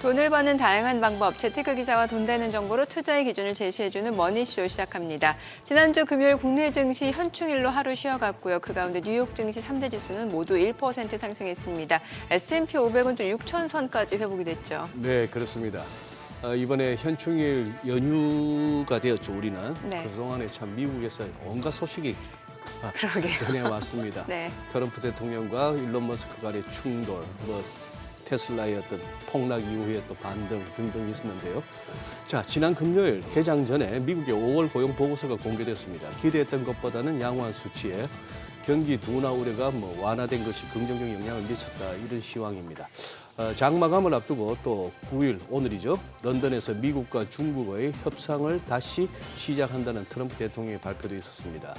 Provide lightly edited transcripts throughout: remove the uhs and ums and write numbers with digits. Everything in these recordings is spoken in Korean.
돈을 버는 다양한 방법, 재테크 기사와 돈 되는 정보로 투자의 기준을 제시해주는 머니쇼 시작합니다. 지난주 금요일 국내 증시 현충일로 하루 쉬어갔고요. 그 가운데 뉴욕 증시 3대 지수는 모두 1% 상승했습니다. S&P 500은 또 6,000선까지 회복이 됐죠. 네, 그렇습니다. 이번에 현충일 연휴가 되었죠, 우리는. 네. 그동안에 참 미국에서 온갖 소식이 그러게요. 전해왔습니다. 네. 트럼프 대통령과 일론 머스크 간의 충돌, 테슬라의 어떤 폭락 이후에 또 반등 등등 있었는데요. 자, 지난 금요일 개장 전에 미국의 5월 고용 보고서가 공개됐습니다. 기대했던 것보다는 양호한 수치에 경기 둔화 우려가 완화된 것이 긍정적 영향을 미쳤다, 이런 시황입니다. 장마감을 앞두고 또 9일 오늘이죠. 런던에서 미국과 중국의 협상을 다시 시작한다는 트럼프 대통령의 발표도 있었습니다.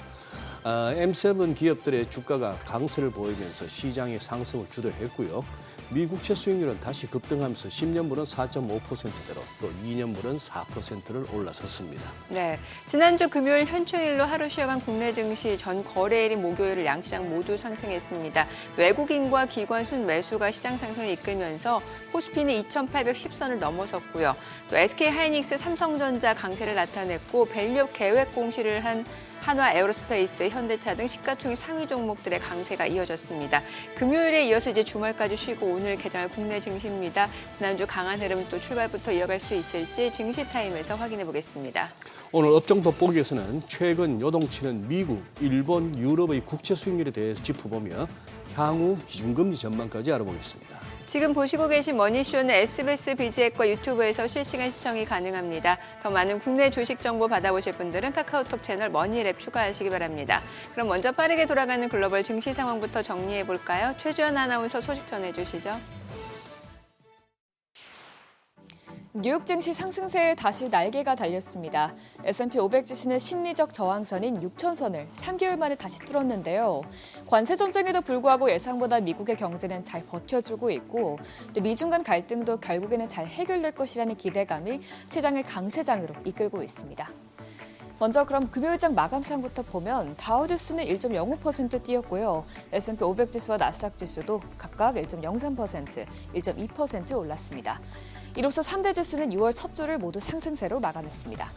M7 기업들의 주가가 강세를 보이면서 시장의 상승을 주도했고요. 미국채 수익률은 다시 급등하면서 10년물은 4.5%대로 또 2년물은 4%를 올라섰습니다. 네, 지난주 금요일 현충일로 하루 쉬어간 국내 증시 전 거래일인 목요일을 양시장 모두 상승했습니다. 외국인과 기관 순매수가 시장 상승을 이끌면서 코스피는 2,810선을 넘어섰고요. 또 SK하이닉스, 삼성전자 강세를 나타냈고 밸류업 계획 공시를 한 한화 에어로스페이스, 현대차 등 시가총액 상위 종목들의 강세가 이어졌습니다. 금요일에 이어서 이제 주말까지 쉬고 오늘 개장할 국내 증시입니다. 지난주 강한 흐름 또 출발부터 이어갈 수 있을지 증시타임에서 확인해 보겠습니다. 오늘 업종 돋보기에서는 최근 요동치는 미국, 일본, 유럽의 국채 수익률에 대해 짚어보며 향후 기준금리 전망까지 알아보겠습니다. 지금 보시고 계신 머니쇼는 SBS 비즈앱과 유튜브에서 실시간 시청이 가능합니다. 더 많은 국내 주식 정보 받아보실 분들은 카카오톡 채널 머니랩 추가하시기 바랍니다. 그럼 먼저 빠르게 돌아가는 글로벌 증시 상황부터 정리해 볼까요? 최주연 아나운서 소식 전해주시죠. 뉴욕 증시 상승세에 다시 날개가 달렸습니다. S&P 500 지수는 심리적 저항선인 6,000선을 3개월 만에 다시 뚫었는데요. 관세 전쟁에도 불구하고 예상보다 미국의 경제는 잘 버텨주고 있고 또 미중 간 갈등도 결국에는 잘 해결될 것이라는 기대감이 시장을 강세장으로 이끌고 있습니다. 먼저 그럼 금요일장 마감상부터 보면 다우지수는 1.05% 뛰었고요. S&P 500 지수와 나스닥 지수도 각각 1.03%, 1.2% 올랐습니다. 이로써 3대 지수는 6월 첫 주를 모두 상승세로 마감했습니다.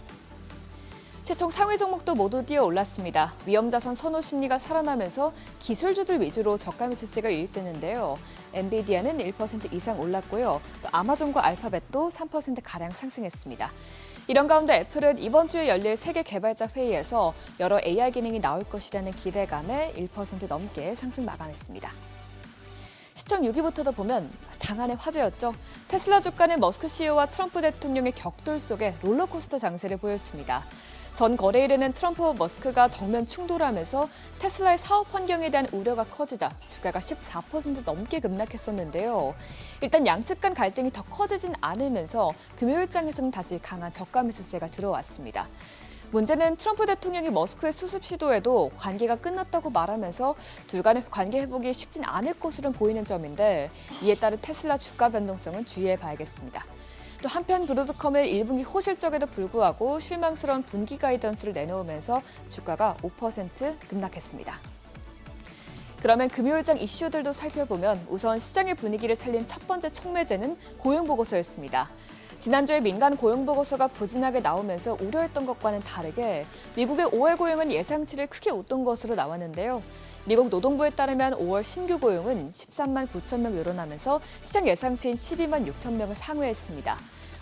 시총 상위 종목도 모두 뛰어 올랐습니다. 위험자산 선호 심리가 살아나면서 기술주들 위주로 저가 매수세가 유입되는데요. 엔비디아는 1% 이상 올랐고요. 또 아마존과 알파벳도 3%가량 상승했습니다. 이런 가운데 애플은 이번 주에 열릴 세계 개발자 회의에서 여러 AI 기능이 나올 것이라는 기대감에 1% 넘게 상승 마감했습니다. 시청 6위부터도 보면 장안의 화제였죠. 테슬라 주가는 머스크 CEO와 트럼프 대통령의 격돌 속에 롤러코스터 장세를 보였습니다. 전 거래일에는 트럼프와 머스크가 정면 충돌하면서 테슬라의 사업 환경에 대한 우려가 커지자 주가가 14% 넘게 급락했었는데요. 일단 양측 간 갈등이 더 커지진 않으면서 금요일장에서는 다시 강한 저가 매수세가 들어왔습니다. 문제는 트럼프 대통령이 머스크의 수습 시도에도 관계가 끝났다고 말하면서 둘 간의 관계 회복이 쉽진 않을 것으로 보이는 점인데 이에 따른 테슬라 주가 변동성은 주의해 봐야겠습니다. 또 한편 브로드컴의 1분기 호실적에도 불구하고 실망스러운 분기 가이던스를 내놓으면서 주가가 5% 급락했습니다. 그러면 금요일장 이슈들도 살펴보면 우선 시장의 분위기를 살린 첫 번째 촉매제는 고용보고서였습니다. 지난주에 민간 고용보고서가 부진하게 나오면서 우려했던 것과는 다르게 미국의 5월 고용은 예상치를 크게 웃돈 것으로 나왔는데요. 미국 노동부에 따르면 5월 신규 고용은 13만 9천 명 늘어나면서 시장 예상치인 12만 6천 명을 상회했습니다.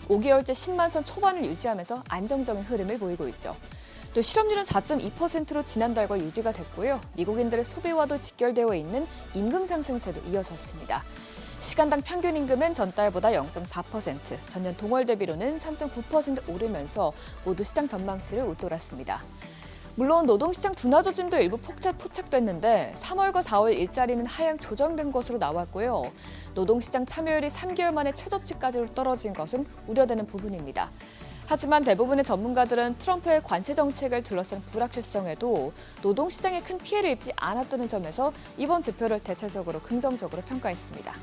5개월째 10만 선 초반을 유지하면서 안정적인 흐름을 보이고 있죠. 또 실업률은 4.2%로 지난달과 유지가 됐고요. 미국인들의 소비와도 직결되어 있는 임금 상승세도 이어졌습니다. 시간당 평균 임금은 전달보다 0.4%, 전년 동월 대비로는 3.9% 오르면서 모두 시장 전망치를 웃돌았습니다. 물론 노동시장 둔화 조짐도 일부 포착됐는데 3월과 4월 일자리는 하향 조정된 것으로 나왔고요. 노동시장 참여율이 3개월 만에 최저치까지 떨어진 것은 우려되는 부분입니다. 하지만 대부분의 전문가들은 트럼프의 관세 정책을 둘러싼 불확실성에도 노동시장에 큰 피해를 입지 않았다는 점에서 이번 지표를 대체적으로 긍정적으로 평가했습니다.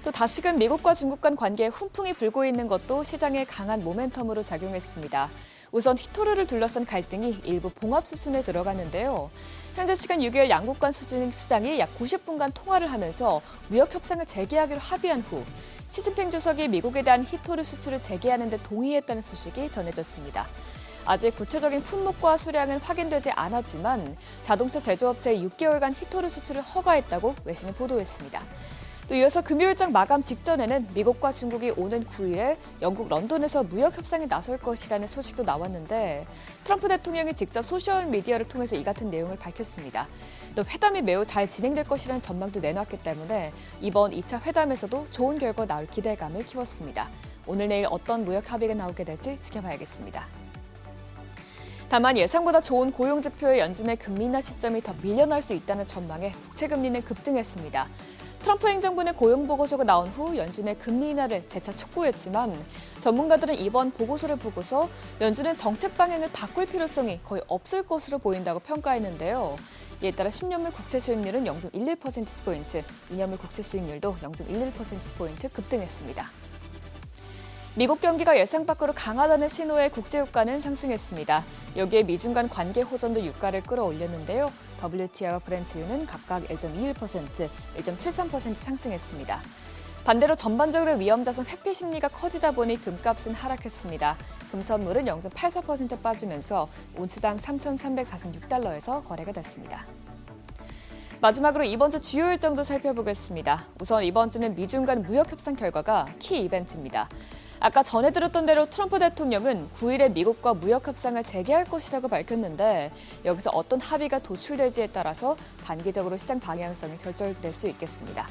또 다시금 미국과 중국 간 관계에 훈풍이 불고 있는 것도 시장에 강한 모멘텀으로 작용했습니다. 우선 히토류를 둘러싼 갈등이 일부 봉합 수순에 들어갔는데요. 현재 시간 6일 양국 간 수장이 약 90분간 통화를 하면서 무역 협상을 재개하기로 합의한 후 시진핑 주석이 미국에 대한 히토류 수출을 재개하는 데 동의했다는 소식이 전해졌습니다. 아직 구체적인 품목과 수량은 확인되지 않았지만 자동차 제조업체에 6개월간 히토류 수출을 허가했다고 외신이 보도했습니다. 또 이어서 금요일장 마감 직전에는 미국과 중국이 오는 9일에 영국 런던에서 무역 협상에 나설 것이라는 소식도 나왔는데 트럼프 대통령이 직접 소셜미디어를 통해서 이 같은 내용을 밝혔습니다. 또 회담이 매우 잘 진행될 것이라는 전망도 내놨기 때문에 이번 2차 회담에서도 좋은 결과 나올 기대감을 키웠습니다. 오늘 내일 어떤 무역 합의가 나오게 될지 지켜봐야겠습니다. 다만 예상보다 좋은 고용지표의 연준의 금리 인하 시점이 더 밀려날 수 있다는 전망에 국채금리는 급등했습니다. 트럼프 행정부의 고용보고서가 나온 후 연준의 금리 인하를 재차 촉구했지만 전문가들은 이번 보고서를 보고서 연준은 정책 방향을 바꿀 필요성이 거의 없을 것으로 보인다고 평가했는데요. 이에 따라 10년물 국채 수익률은 0.11%포인트, 2년물 국채 수익률도 0.11%포인트 급등했습니다. 미국 경기가 예상 밖으로 강하다는 신호의 국제유가는 상승했습니다. 여기에 미중 간 관계 호전도 유가를 끌어올렸는데요. WTI와 브렌트유는 각각 1.21%, 1.73% 상승했습니다. 반대로 전반적으로 위험자산 회피 심리가 커지다 보니 금값은 하락했습니다. 금선물은 0.84% 빠지면서 온스당 3,346달러에서 거래가 됐습니다. 마지막으로 이번 주 주요 일정도 살펴보겠습니다. 우선 이번 주는 미중 간 무역 협상 결과가 키 이벤트입니다. 아까 전해드렸던 대로 트럼프 대통령은 9일에 미국과 무역 협상을 재개할 것이라고 밝혔는데 여기서 어떤 합의가 도출될지에 따라서 단기적으로 시장 방향성이 결정될 수 있겠습니다.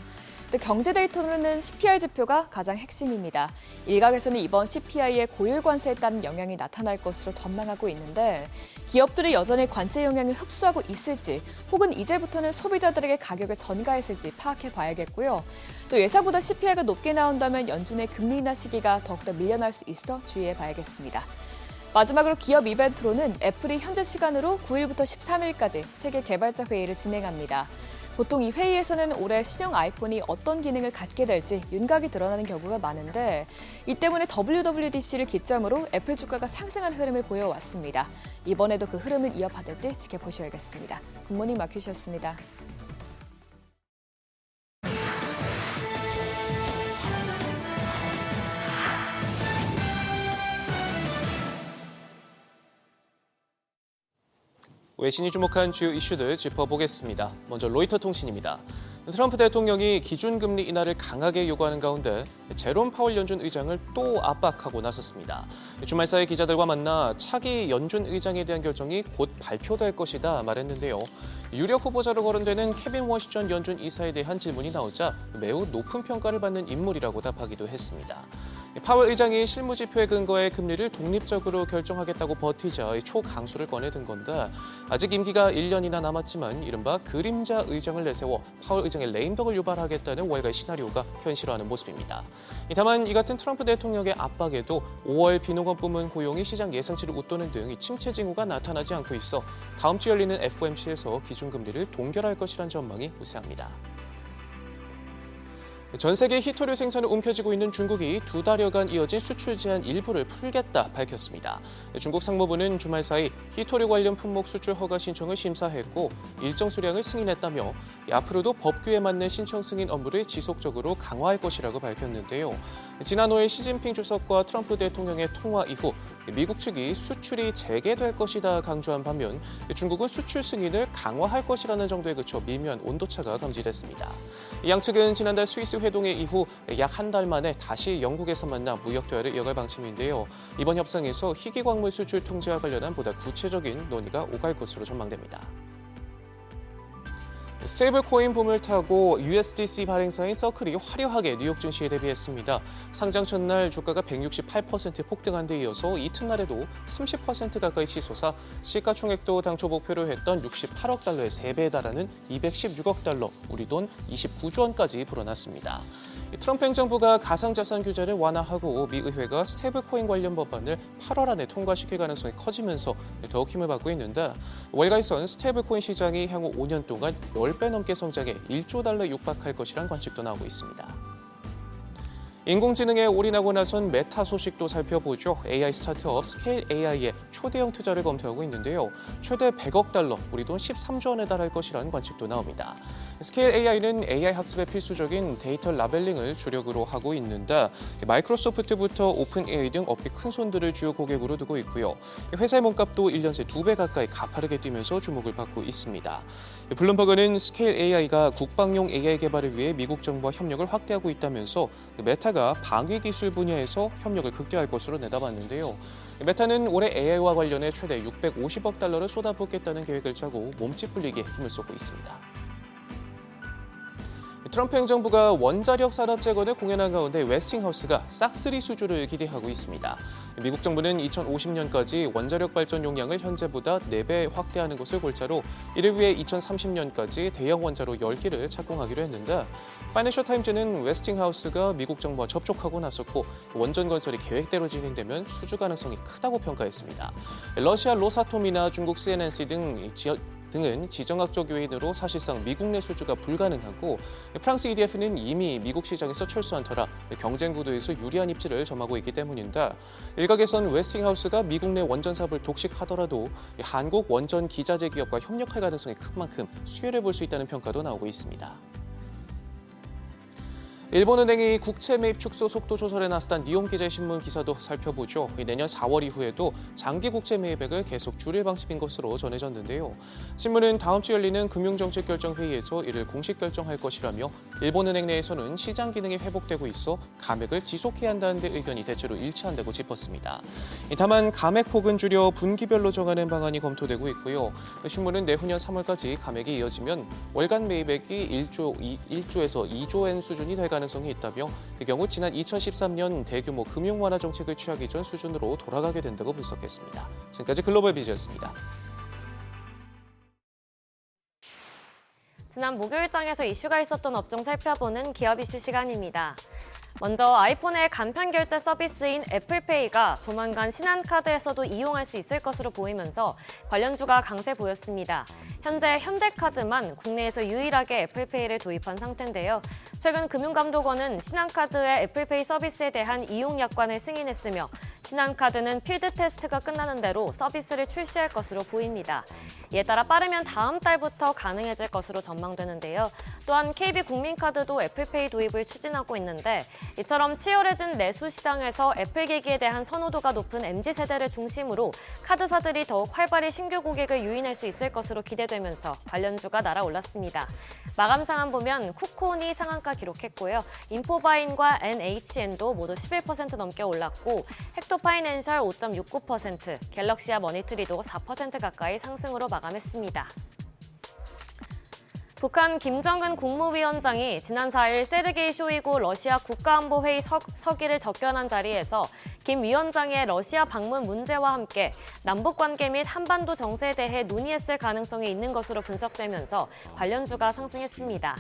또 경제 데이터로는 CPI 지표가 가장 핵심입니다. 일각에서는 이번 CPI의 고율 관세에 따른 영향이 나타날 것으로 전망하고 있는데 기업들이 여전히 관세 영향을 흡수하고 있을지 혹은 이제부터는 소비자들에게 가격을 전가했을지 파악해 봐야겠고요. 또 예상보다 CPI가 높게 나온다면 연준의 금리 인하 시기가 더욱더 밀려날 수 있어 주의해 봐야겠습니다. 마지막으로 기업 이벤트로는 애플이 현재 시간으로 9일부터 13일까지 세계 개발자 회의를 진행합니다. 보통 이 회의에서는 올해 신형 아이폰이 어떤 기능을 갖게 될지 윤곽이 드러나는 경우가 많은데 이 때문에 WWDC를 기점으로 애플 주가가 상승하는 흐름을 보여왔습니다. 이번에도 그 흐름을 이어받을지 지켜보셔야겠습니다. 굿모닝 마켓이었습니다. 외신이 주목한 주요 이슈들 짚어보겠습니다. 먼저 로이터 통신입니다. 트럼프 대통령이 기준금리 인하를 강하게 요구하는 가운데 제롬 파월 연준 의장을 또 압박하고 나섰습니다. 주말 사이 기자들과 만나 차기 연준 의장에 대한 결정이 곧 발표될 것이다 말했는데요. 유력 후보자로 거론되는 케빈 워시전 연준 이사에 대한 질문이 나오자 매우 높은 평가를 받는 인물이라고 답하기도 했습니다. 파월 의장이 실무지표에 근거해 금리를 독립적으로 결정하겠다고 버티자 초강수를 꺼내든 건데 아직 임기가 1년이나 남았지만 이른바 그림자 의장을 내세워 파월 의장의 레임덕을 유발하겠다는 월가의 시나리오가 현실화하는 모습입니다. 다만 이 같은 트럼프 대통령의 압박에도 5월 비농업 부문 고용이 시장 예상치를 웃도는 등 침체 징후가 나타나지 않고 있어 다음 주 열리는 FOMC에서 기준금리를 동결할 것이란 전망이 우세합니다. 전 세계 히토류 생산을 움켜쥐고 있는 중국이 2달여간 이어진 수출 제한 일부를 풀겠다 밝혔습니다. 중국 상무부는 주말 사이 히토류 관련 품목 수출 허가 신청을 심사했고 일정 수량을 승인했다며 앞으로도 법규에 맞는 신청 승인 업무를 지속적으로 강화할 것이라고 밝혔는데요. 지난 5일 시진핑 주석과 트럼프 대통령의 통화 이후 미국 측이 수출이 재개될 것이다 강조한 반면 중국은 수출 승인을 강화할 것이라는 정도에 그쳐 미묘한 온도차가 감지됐습니다. 양측은 지난달 스위스 회동회 이후 약 한 달 만에 다시 영국에서 만나 무역 대화를 이어갈 방침인데요. 이번 협상에서 희귀광물 수출 통제와 관련한 보다 구체적인 논의가 오갈 것으로 전망됩니다. 스테이블 코인 붐을 타고 USDC 발행사인 서클이 화려하게 뉴욕 증시에 대비했습니다. 상장 첫날 주가가 168% 폭등한 데 이어서 이튿날에도 30% 가까이 치솟아 시가총액도 당초 목표로 했던 68억 달러의 3배에 달하는 216억 달러, 우리 돈 29조 원까지 불어났습니다. 트럼프 행정부가 가상자산 규제를 완화하고 미 의회가 스테이블코인 관련 법안을 8월 안에 통과시킬 가능성이 커지면서 더욱 힘을 받고 있는데 월가에선 스테이블코인 시장이 향후 5년 동안 10배 넘게 성장해 1조 달러에 육박할 것이란 관측도 나오고 있습니다. 인공지능에 올인하고 나선 메타 소식도 살펴보죠. AI 스타트업 스케일 AI의 초대형 투자를 검토하고 있는데요. 최대 100억 달러, 우리 돈 13조 원에 달할 것이라는 관측도 나옵니다. 스케일 AI는 AI 학습에 필수적인 데이터 라벨링을 주력으로 하고 있는데 마이크로소프트부터 오픈 AI 등 업계 큰 손들을 주요 고객으로 두고 있고요. 회사의 몸값도 1년 새 2배 가까이 가파르게 뛰면서 주목을 받고 있습니다. 블룸버그는 스케일 AI가 국방용 AI 개발을 위해 미국 정부와 협력을 확대하고 있다면서 메타가 방위 기술 분야에서 협력을 극대화할 것으로 내다봤는데요. 메타는 올해 AI와 관련해 최대 650억 달러를 쏟아붓겠다는 계획을 짜고 몸집 불리기에 힘을 쏟고 있습니다. 트럼프 행정부가 원자력 산업 재건을 공연한 가운데 웨스팅하우스가 싹쓸이 수주를 기대하고 있습니다. 미국 정부는 2050년까지 원자력 발전 용량을 현재보다 4배 확대하는 것을 골자로 이를 위해 2030년까지 대형 원자로 10기를 착공하기로 했는데 파이낸셜 타임즈는 웨스팅하우스가 미국 정부와 접촉하고 나섰고 원전 건설이 계획대로 진행되면 수주 가능성이 크다고 평가했습니다. 러시아 로사톰이나 중국 CNNC 등은 지정학적 요인으로 사실상 미국 내 수주가 불가능하고 프랑스 EDF는 이미 미국 시장에서 철수한 터라 경쟁 구도에서 유리한 입지를 점하고 있기 때문인데 일각에선 웨스팅하우스가 미국 내 원전 사업을 독식하더라도 한국 원전 기자재 기업과 협력할 가능성이 큰 만큼 수혜를 볼 수 있다는 평가도 나오고 있습니다. 일본은행이 국채 매입 축소 속도 조절에 나섰다는 니혼 기자의 신문 기사도 살펴보죠. 내년 4월 이후에도 장기 국채 매입액을 계속 줄일 방침인 것으로 전해졌는데요. 신문은 다음 주 열리는 금융정책결정회의에서 이를 공식 결정할 것이라며 일본은행 내에서는 시장 기능이 회복되고 있어 감액을 지속해야 한다는 데 의견이 대체로 일치한다고 짚었습니다. 다만 감액폭은 줄여 분기별로 정하는 방안이 검토되고 있고요. 신문은 내후년 3월까지 감액이 이어지면 월간 매입액이 1조에서 2조엔 수준이 될 가능성이 있다며 이 경우 지난 2013년 대규모 금융 완화 정책을 취하기 전 수준으로 돌아가게 된다고 분석했습니다. 지금까지 글로벌 비즈였습니다. 지난 목요일장에서 이슈가 있었던 업종 살펴보는 기업 이슈 시간입니다. 먼저 아이폰의 간편 결제 서비스인 애플페이가 조만간 신한카드에서도 이용할 수 있을 것으로 보이면서 관련주가 강세 보였습니다. 현재 현대카드만 국내에서 유일하게 애플페이를 도입한 상태인데요. 최근 금융감독원은 신한카드의 애플페이 서비스에 대한 이용 약관을 승인했으며 신한카드는 필드 테스트가 끝나는 대로 서비스를 출시할 것으로 보입니다. 이에 따라 빠르면 다음 달부터 가능해질 것으로 전망되는데요. 또한 KB국민카드도 애플페이 도입을 추진하고 있는데 이처럼 치열해진 내수 시장에서 애플 기기에 대한 선호도가 높은 MZ세대를 중심으로 카드사들이 더욱 활발히 신규 고객을 유인할 수 있을 것으로 기대되면서 관련주가 날아올랐습니다. 마감 상황 보면 쿠콘이 상한가 기록했고요. 인포바인과 NHN도 모두 11% 넘게 올랐고 헥토파이낸셜 5.69%, 갤럭시와 머니트리도 4% 가까이 상승으로 마감했습니다. 북한 김정은 국무위원장이 지난 4일 세르게이 쇼이구 러시아 국가안보회의 서기를 접견한 자리에서 김 위원장의 러시아 방문 문제와 함께 남북관계 및 한반도 정세에 대해 논의했을 가능성이 있는 것으로 분석되면서 관련주가 상승했습니다.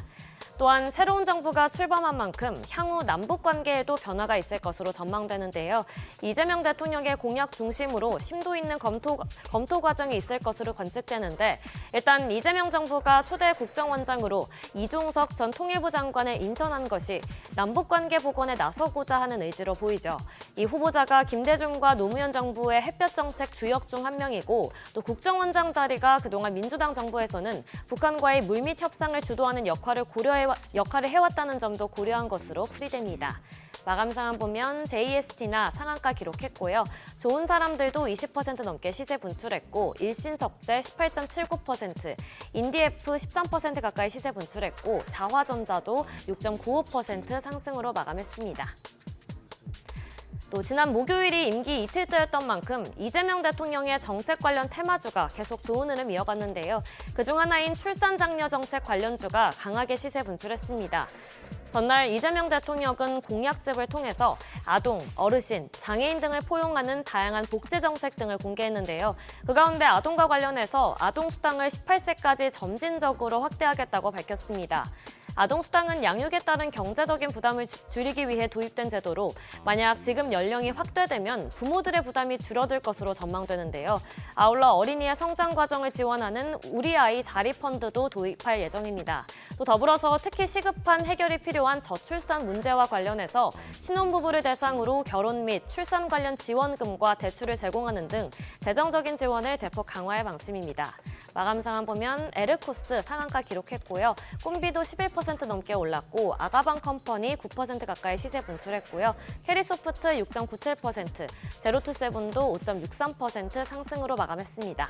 또한 새로운 정부가 출범한 만큼 향후 남북관계에도 변화가 있을 것으로 전망되는데요. 이재명 대통령의 공약 중심으로 심도 있는 검토 과정이 있을 것으로 관측되는데 일단 이재명 정부가 초대 국정원장으로 이종석 전 통일부 장관을 인선한 것이 남북관계 복원에 나서고자 하는 의지로 보이죠. 이 후보자가 김대중과 노무현 정부의 햇볕 정책 주역 중 한 명이고 또 국정원장 자리가 그동안 민주당 정부에서는 북한과의 물밑 협상을 주도하는 역할을 해왔다는 점도 고려한 것으로 풀이됩니다. 마감 상황 보면 JST나 상한가 기록했고요. 좋은 사람들도 20% 넘게 시세 분출했고 일신석재 18.79%, 인디F 13% 가까이 시세 분출했고 자화전자도 6.95% 상승으로 마감했습니다. 또 지난 목요일이 임기 이틀째였던 만큼 이재명 대통령의 정책 관련 테마주가 계속 좋은 흐름 이어갔는데요. 그중 하나인 출산장려 정책 관련주가 강하게 시세 분출했습니다. 전날 이재명 대통령은 공약집을 통해서 아동, 어르신, 장애인 등을 포용하는 다양한 복지 정책 등을 공개했는데요. 그 가운데 아동과 관련해서 아동수당을 18세까지 점진적으로 확대하겠다고 밝혔습니다. 아동수당은 양육에 따른 경제적인 부담을 줄이기 위해 도입된 제도로 만약 지급 연령이 확대되면 부모들의 부담이 줄어들 것으로 전망되는데요. 아울러 어린이의 성장 과정을 지원하는 우리 아이 자립펀드도 도입할 예정입니다. 또 더불어서 특히 시급한 해결이 필요한 저출산 문제와 관련해서 신혼부부를 대상으로 결혼 및 출산 관련 지원금과 대출을 제공하는 등 재정적인 지원을 대폭 강화할 방침입니다. 마감 상황 보면 에르코스 상한가 기록했고요. 꼼비도 11% 넘게 올랐고 아가방 컴퍼니 9% 가까이 시세 분출했고요. 캐리소프트 6.97%, 제로투세븐도 5.63% 상승으로 마감했습니다.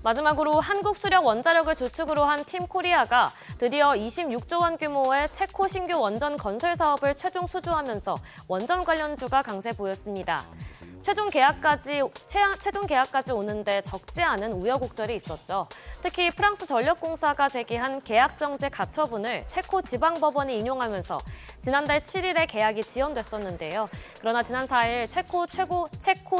마지막으로 한국 수력 원자력을 주축으로 한 팀 코리아가 드디어 26조 원 규모의 체코 신규 원전 건설 사업을 최종 수주하면서 원전 관련주가 강세 보였습니다. 최종 계약까지 오는데 적지 않은 우여곡절이 있었죠. 특히 프랑스 전력공사가 제기한 계약 정지 가처분을 체코 지방법원이 인용하면서 지난달 7일에 계약이 지연됐었는데요. 그러나 지난 4일 체코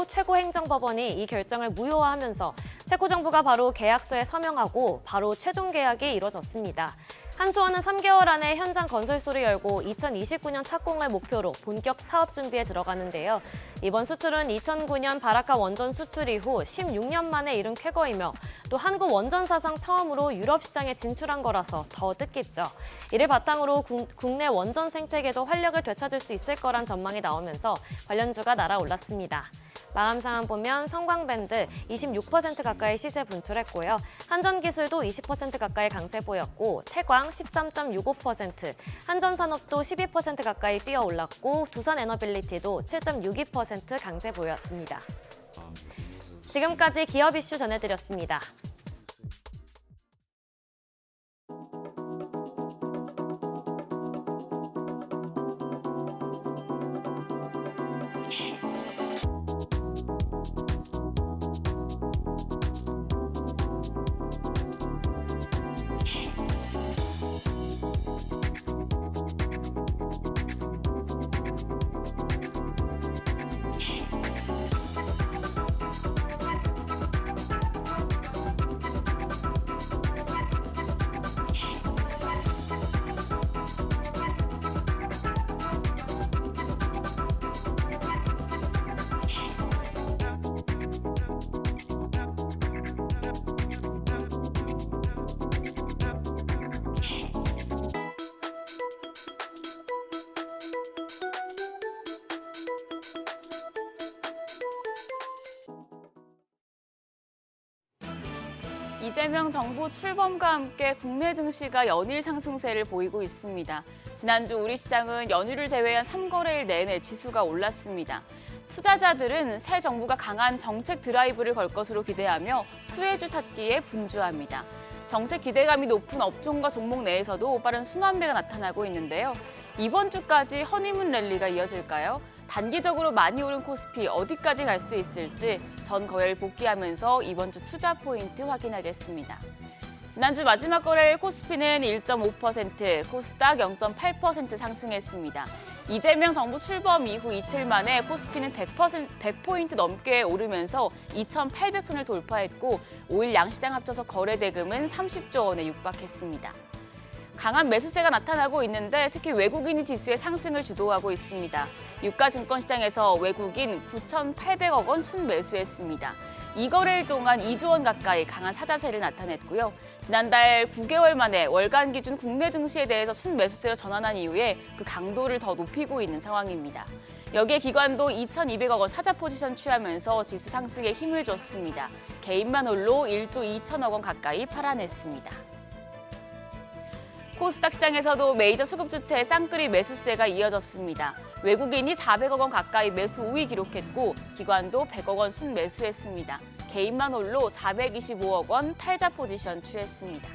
최고행정법원이 이 결정을 무효화하면서 체코 정부가 바로 계약서에 서명하고 바로 최종 계약이 이뤄졌습니다. 한수원은 3개월 안에 현장 건설소를 열고 2029년 착공을 목표로 본격 사업 준비에 들어가는데요. 이번 수출은 2009년 바라카 원전 수출 이후 16년 만에 이룬 쾌거이며 또 한국 원전 사상 처음으로 유럽 시장에 진출한 거라서 더 뜻깊죠. 이를 바탕으로 국내 원전 생태계도 활력을 되찾을 수 있을 거란 전망이 나오면서 관련주가 날아올랐습니다. 마감 상황 보면 성광밴드 26% 가까이 시세 분출했고요. 한전기술도 20% 가까이 강세 보였고 태광 13.65%, 한전산업도 12% 가까이 뛰어 올랐고 두산에너빌리티도 7.62% 강세 보였습니다. 지금까지 기업 이슈 전해드렸습니다. 이재명 정부 출범과 함께 국내 증시가 연일 상승세를 보이고 있습니다. 지난주 우리 시장은 연휴를 제외한 3거래일 내내 지수가 올랐습니다. 투자자들은 새 정부가 강한 정책 드라이브를 걸 것으로 기대하며 수혜주 찾기에 분주합니다. 정책 기대감이 높은 업종과 종목 내에서도 빠른 순환매가 나타나고 있는데요. 이번 주까지 허니문 랠리가 이어질까요? 단기적으로 많이 오른 코스피 어디까지 갈 수 있을지 전 거래일 복귀하면서 이번 주 투자 포인트 확인하겠습니다. 지난주 마지막 거래일 코스피는 1.5%, 코스닥 0.8% 상승했습니다. 이재명 정부 출범 이후 이틀 만에 코스피는 100포인트 넘게 오르면서 2,800선을 돌파했고 5일 양시장 합쳐서 거래 대금은 30조 원에 육박했습니다. 강한 매수세가 나타나고 있는데 특히 외국인이 지수의 상승을 주도하고 있습니다. 유가증권시장에서 외국인 9,800억 원 순매수했습니다. 이 거래일 동안 2조 원 가까이 강한 사자세를 나타냈고요. 지난달 9개월 만에 월간 기준 국내 증시에 대해서 순매수세로 전환한 이후에 그 강도를 더 높이고 있는 상황입니다. 여기에 기관도 2,200억 원 사자 포지션 취하면서 지수 상승에 힘을 줬습니다. 개인만 홀로 1조 2천억 원 가까이 팔아냈습니다. 코스닥 시장에서도 메이저 수급 주체의 쌍끌이 매수세가 이어졌습니다. 외국인이 400억 원 가까이 매수 우위 기록했고 기관도 100억 원 순매수했습니다. 개인만 홀로 425억 원 팔자 포지션 취했습니다.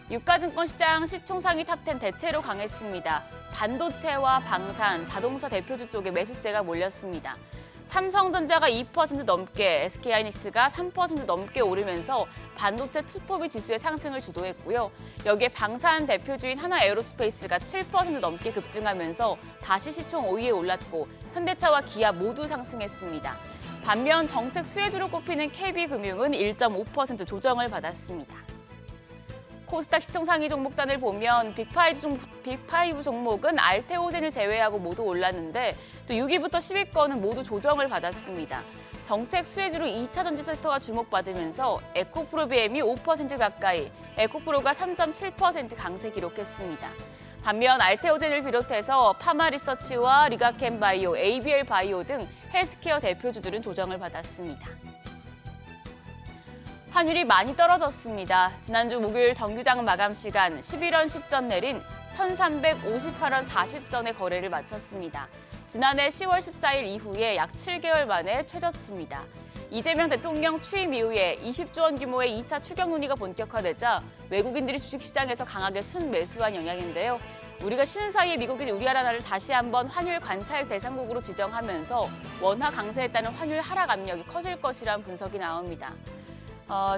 유가증권 시장 시총상위 탑10 대체로 강했습니다. 반도체와 방산, 자동차 대표주 쪽에 매수세가 몰렸습니다. 삼성전자가 2% 넘게, SK하이닉스가 3% 넘게 오르면서 반도체 투톱이 지수의 상승을 주도했고요. 여기에 방산 대표주인 하나에어로스페이스가 7% 넘게 급등하면서 다시 시총 5위에 올랐고 현대차와 기아 모두 상승했습니다. 반면 정책 수혜주로 꼽히는 KB금융은 1.5% 조정을 받았습니다. 코스닥 시총 상위 종목단을 보면 빅5 종목은 알테오젠을 제외하고 모두 올랐는데 또 6위부터 10위권은 모두 조정을 받았습니다. 정책 수혜주로 2차 전지 섹터가 주목받으면서 에코프로비엠이 5% 가까이, 에코프로가 3.7% 강세 기록했습니다. 반면 알테오젠을 비롯해서 파마리서치와 리가켄바이오, ABL바이오 등 헬스케어 대표주들은 조정을 받았습니다. 환율이 많이 떨어졌습니다. 지난주 목요일 정규장 마감 시간 11원 10전 내린 1,358원 40전의 거래를 마쳤습니다. 지난해 10월 14일 이후에 약 7개월 만에 최저치입니다. 이재명 대통령 취임 이후에 20조 원 규모의 2차 추경 논의가 본격화되자 외국인들이 주식시장에서 강하게 순매수한 영향인데요. 우리가 쉬는 사이에 미국이 우리나라를 다시 한번 환율 관찰 대상국으로 지정하면서 원화 강세에 따른 환율 하락 압력이 커질 것이라는 분석이 나옵니다.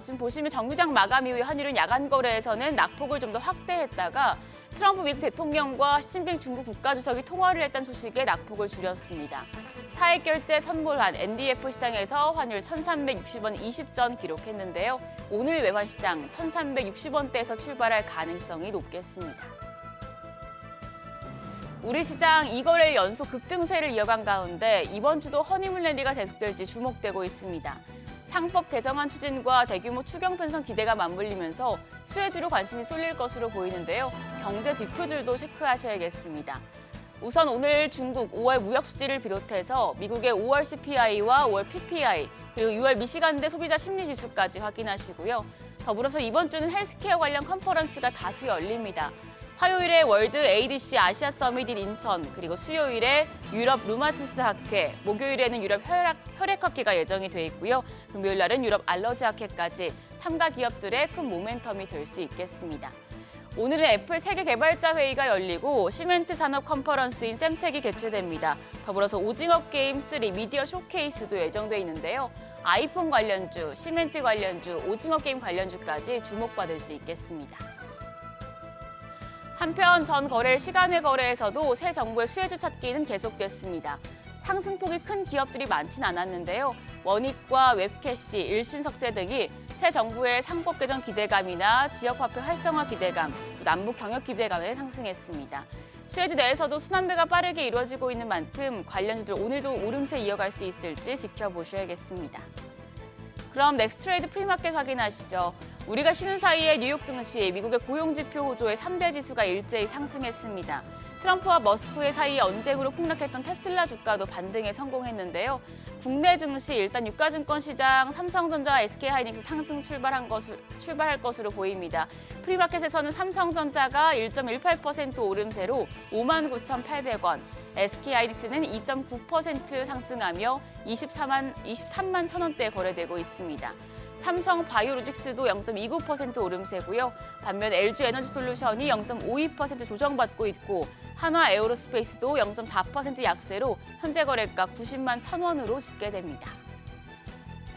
지금 보시면 정규장 마감 이후에 환율은 야간 거래에서는 낙폭을 좀 더 확대했다가 트럼프 미국 대통령과 시진핑 중국 국가주석이 통화를 했다는 소식에 낙폭을 줄였습니다. 차액 결제 선물한 NDF 시장에서 환율 1,360원 20전 기록했는데요. 오늘 외환 시장 1,360원대에서 출발할 가능성이 높겠습니다. 우리 시장 2거래일 연속 급등세를 이어간 가운데 이번 주도 허니문 랠리가 계속될지 주목되고 있습니다. 상법 개정안 추진과 대규모 추경 편성 기대가 맞물리면서 수혜주로 관심이 쏠릴 것으로 보이는데요. 경제 지표들도 체크하셔야겠습니다. 우선 오늘 중국 5월 무역 수지를 비롯해서 미국의 5월 CPI와 5월 PPI, 그리고 6월 미시간대 소비자 심리 지수까지 확인하시고요. 더불어서 이번 주는 헬스케어 관련 컨퍼런스가 다수 열립니다. 화요일에 월드 ADC 아시아 서밋 인 인천, 그리고 수요일에 유럽 루마티스 학회, 목요일에는 유럽 혈액학회가 예정이 돼 있고요. 금요일 날은 유럽 알러지 학회까지 참가 기업들의 큰 모멘텀이 될 수 있겠습니다. 오늘은 애플 세계 개발자 회의가 열리고 시멘트 산업 컨퍼런스인 셈텍이 개최됩니다. 더불어서 오징어 게임 3 미디어 쇼케이스도 예정돼 있는데요. 아이폰 관련주, 시멘트 관련주, 오징어 게임 관련주까지 주목받을 수 있겠습니다. 한편 전 거래일 시간외 거래에서도 새 정부의 수혜주 찾기는 계속됐습니다. 상승폭이 큰 기업들이 많진 않았는데요. 원익과 웹캐시, 일신석재 등이 새 정부의 상법 개정 기대감이나 지역화폐 활성화 기대감, 남북 경협 기대감에 상승했습니다. 수혜주 내에서도 순환매가 빠르게 이루어지고 있는 만큼 관련주들 오늘도 오름세 이어갈 수 있을지 지켜보셔야겠습니다. 그럼 넥스트레이드 프리마켓 확인하시죠. 우리가 쉬는 사이에 뉴욕 증시, 미국의 고용지표 호조의 3대 지수가 일제히 상승했습니다. 트럼프와 머스크의 사이에 언쟁으로 폭락했던 테슬라 주가도 반등에 성공했는데요. 국내 증시 일단 유가증권 시장 삼성전자와 SK하이닉스 상승 출발할 것으로 보입니다. 프리마켓에서는 삼성전자가 1.18% 오름세로 59,800원, SK하이닉스는 2.9% 상승하며 23만 1,000원대에 거래되고 있습니다. 삼성 바이오로직스도 0.29% 오름세고요. 반면 LG에너지솔루션이 0.52% 조정받고 있고 한화 에어로스페이스도 0.4% 약세로 현재 거래가 90만 1,000원으로 집계됩니다.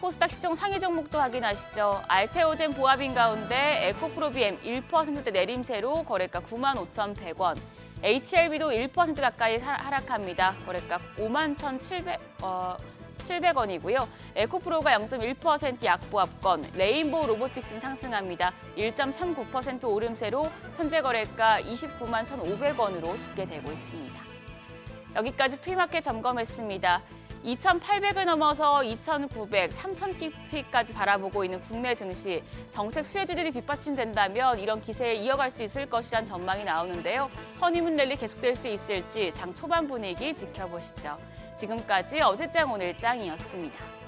코스닥 시총 상위 종목도 확인하시죠. 알테오젠 보합인 가운데 에코프로비엠 1%대 내림세로 거래가 95,100원. HLB도 1% 가까이 하락합니다. 거래가 51,700원이고요. 에코프로가 0.1% 약보합권, 레인보우 로보틱스는 상승합니다. 1.39% 오름세로 현재 거래가 29만 1,500원으로 집계되고 있습니다. 여기까지 프리마켓 점검했습니다. 2,800을 넘어서 2,900, 3,000피까지 바라보고 있는 국내 증시. 정책 수혜주들이 뒷받침된다면 이런 기세에 이어갈 수 있을 것이란 전망이 나오는데요. 허니문 랠리 계속될 수 있을지 장 초반 분위기 지켜보시죠. 지금까지 어제장 오늘장이었습니다.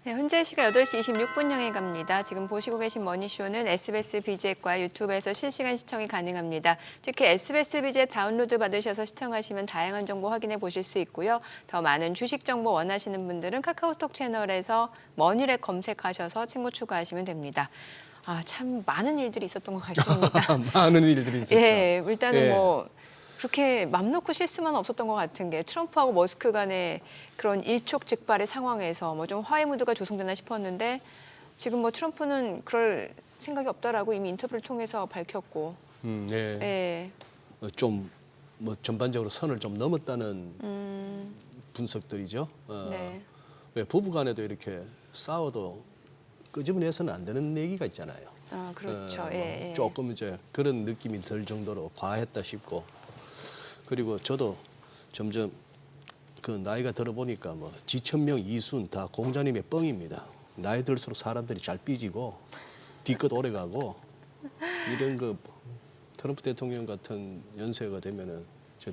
네, 현재 시각 8시 26분 향해 갑니다. 지금 보시고 계신 머니쇼는 SBS BJ과 유튜브에서 실시간 시청이 가능합니다. 특히 SBS BJ 다운로드 받으셔서 시청하시면 다양한 정보 확인해 보실 수 있고요. 더 많은 주식 정보 원하시는 분들은 카카오톡 채널에서 머니랩 검색하셔서 친구 추가하시면 됩니다. 아, 참 많은 일들이 있었던 것 같습니다. 많은 일들이 있었죠. 예, 일단은 예. 뭐 그렇게 맘 놓고 실수만 없었던 것 같은 게 트럼프하고 머스크 간의 그런 일촉즉발의 상황에서 뭐 좀 화해 무드가 조성되나 싶었는데 지금 뭐 트럼프는 그럴 생각이 없다라고 이미 인터뷰를 통해서 밝혔고, 예. 예, 좀 뭐 전반적으로 선을 좀 넘었다는 분석들이죠. 네, 왜 부부간에도 이렇게 싸워도 끄집어내서는 안 되는 얘기가 있잖아요. 아 그렇죠, 뭐 예, 예. 조금 이제 그런 느낌이 들 정도로 과했다 싶고, 그리고 저도 점점 그 나이가 들어보니까 뭐 지천명 이순 다 공자님의 뻥입니다. 나이 들수록 사람들이 잘 삐지고 뒤끝 오래가고 이런 그 트럼프 대통령 같은 연세가 되면은 저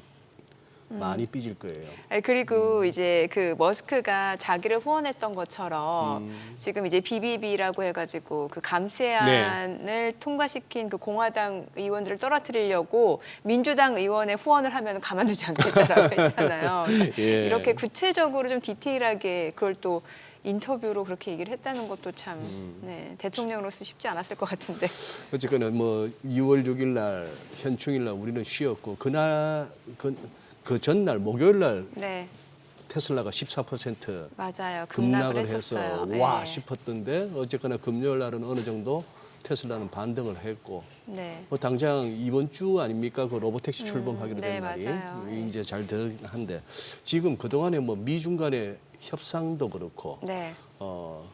많이 삐질 거예요. 아니, 그리고 이제 그 머스크가 자기를 후원했던 것처럼 지금 이제 BBB라고 해가지고 그 감세안을 통과시킨 그 공화당 의원들을 떨어뜨리려고 민주당 의원의 후원을 하면 가만두지 않겠다라고 했잖아요. 그러니까 예. 이렇게 구체적으로 좀 디테일하게 그걸 또 인터뷰로 그렇게 얘기를 했다는 것도 참 네, 대통령으로서 쉽지 않았을 것 같은데. 어쨌거나 뭐 6월 6일 날 현충일 날 우리는 쉬었고 그날 그 전날 목요일 날 네, 테슬라가 14% 맞아요. 급락을 해서 했었어요. 와 네. 싶었던데 어쨌거나 금요일 날은 어느 정도 테슬라는 반등을 했고 네. 뭐 당장 이번 주 아닙니까? 그 로보택시 출범하기로 된 네, 날이 맞아요. 이제 잘 되긴 한데 지금 그동안에 뭐 미중 간의 협상도 그렇고 네. 뭐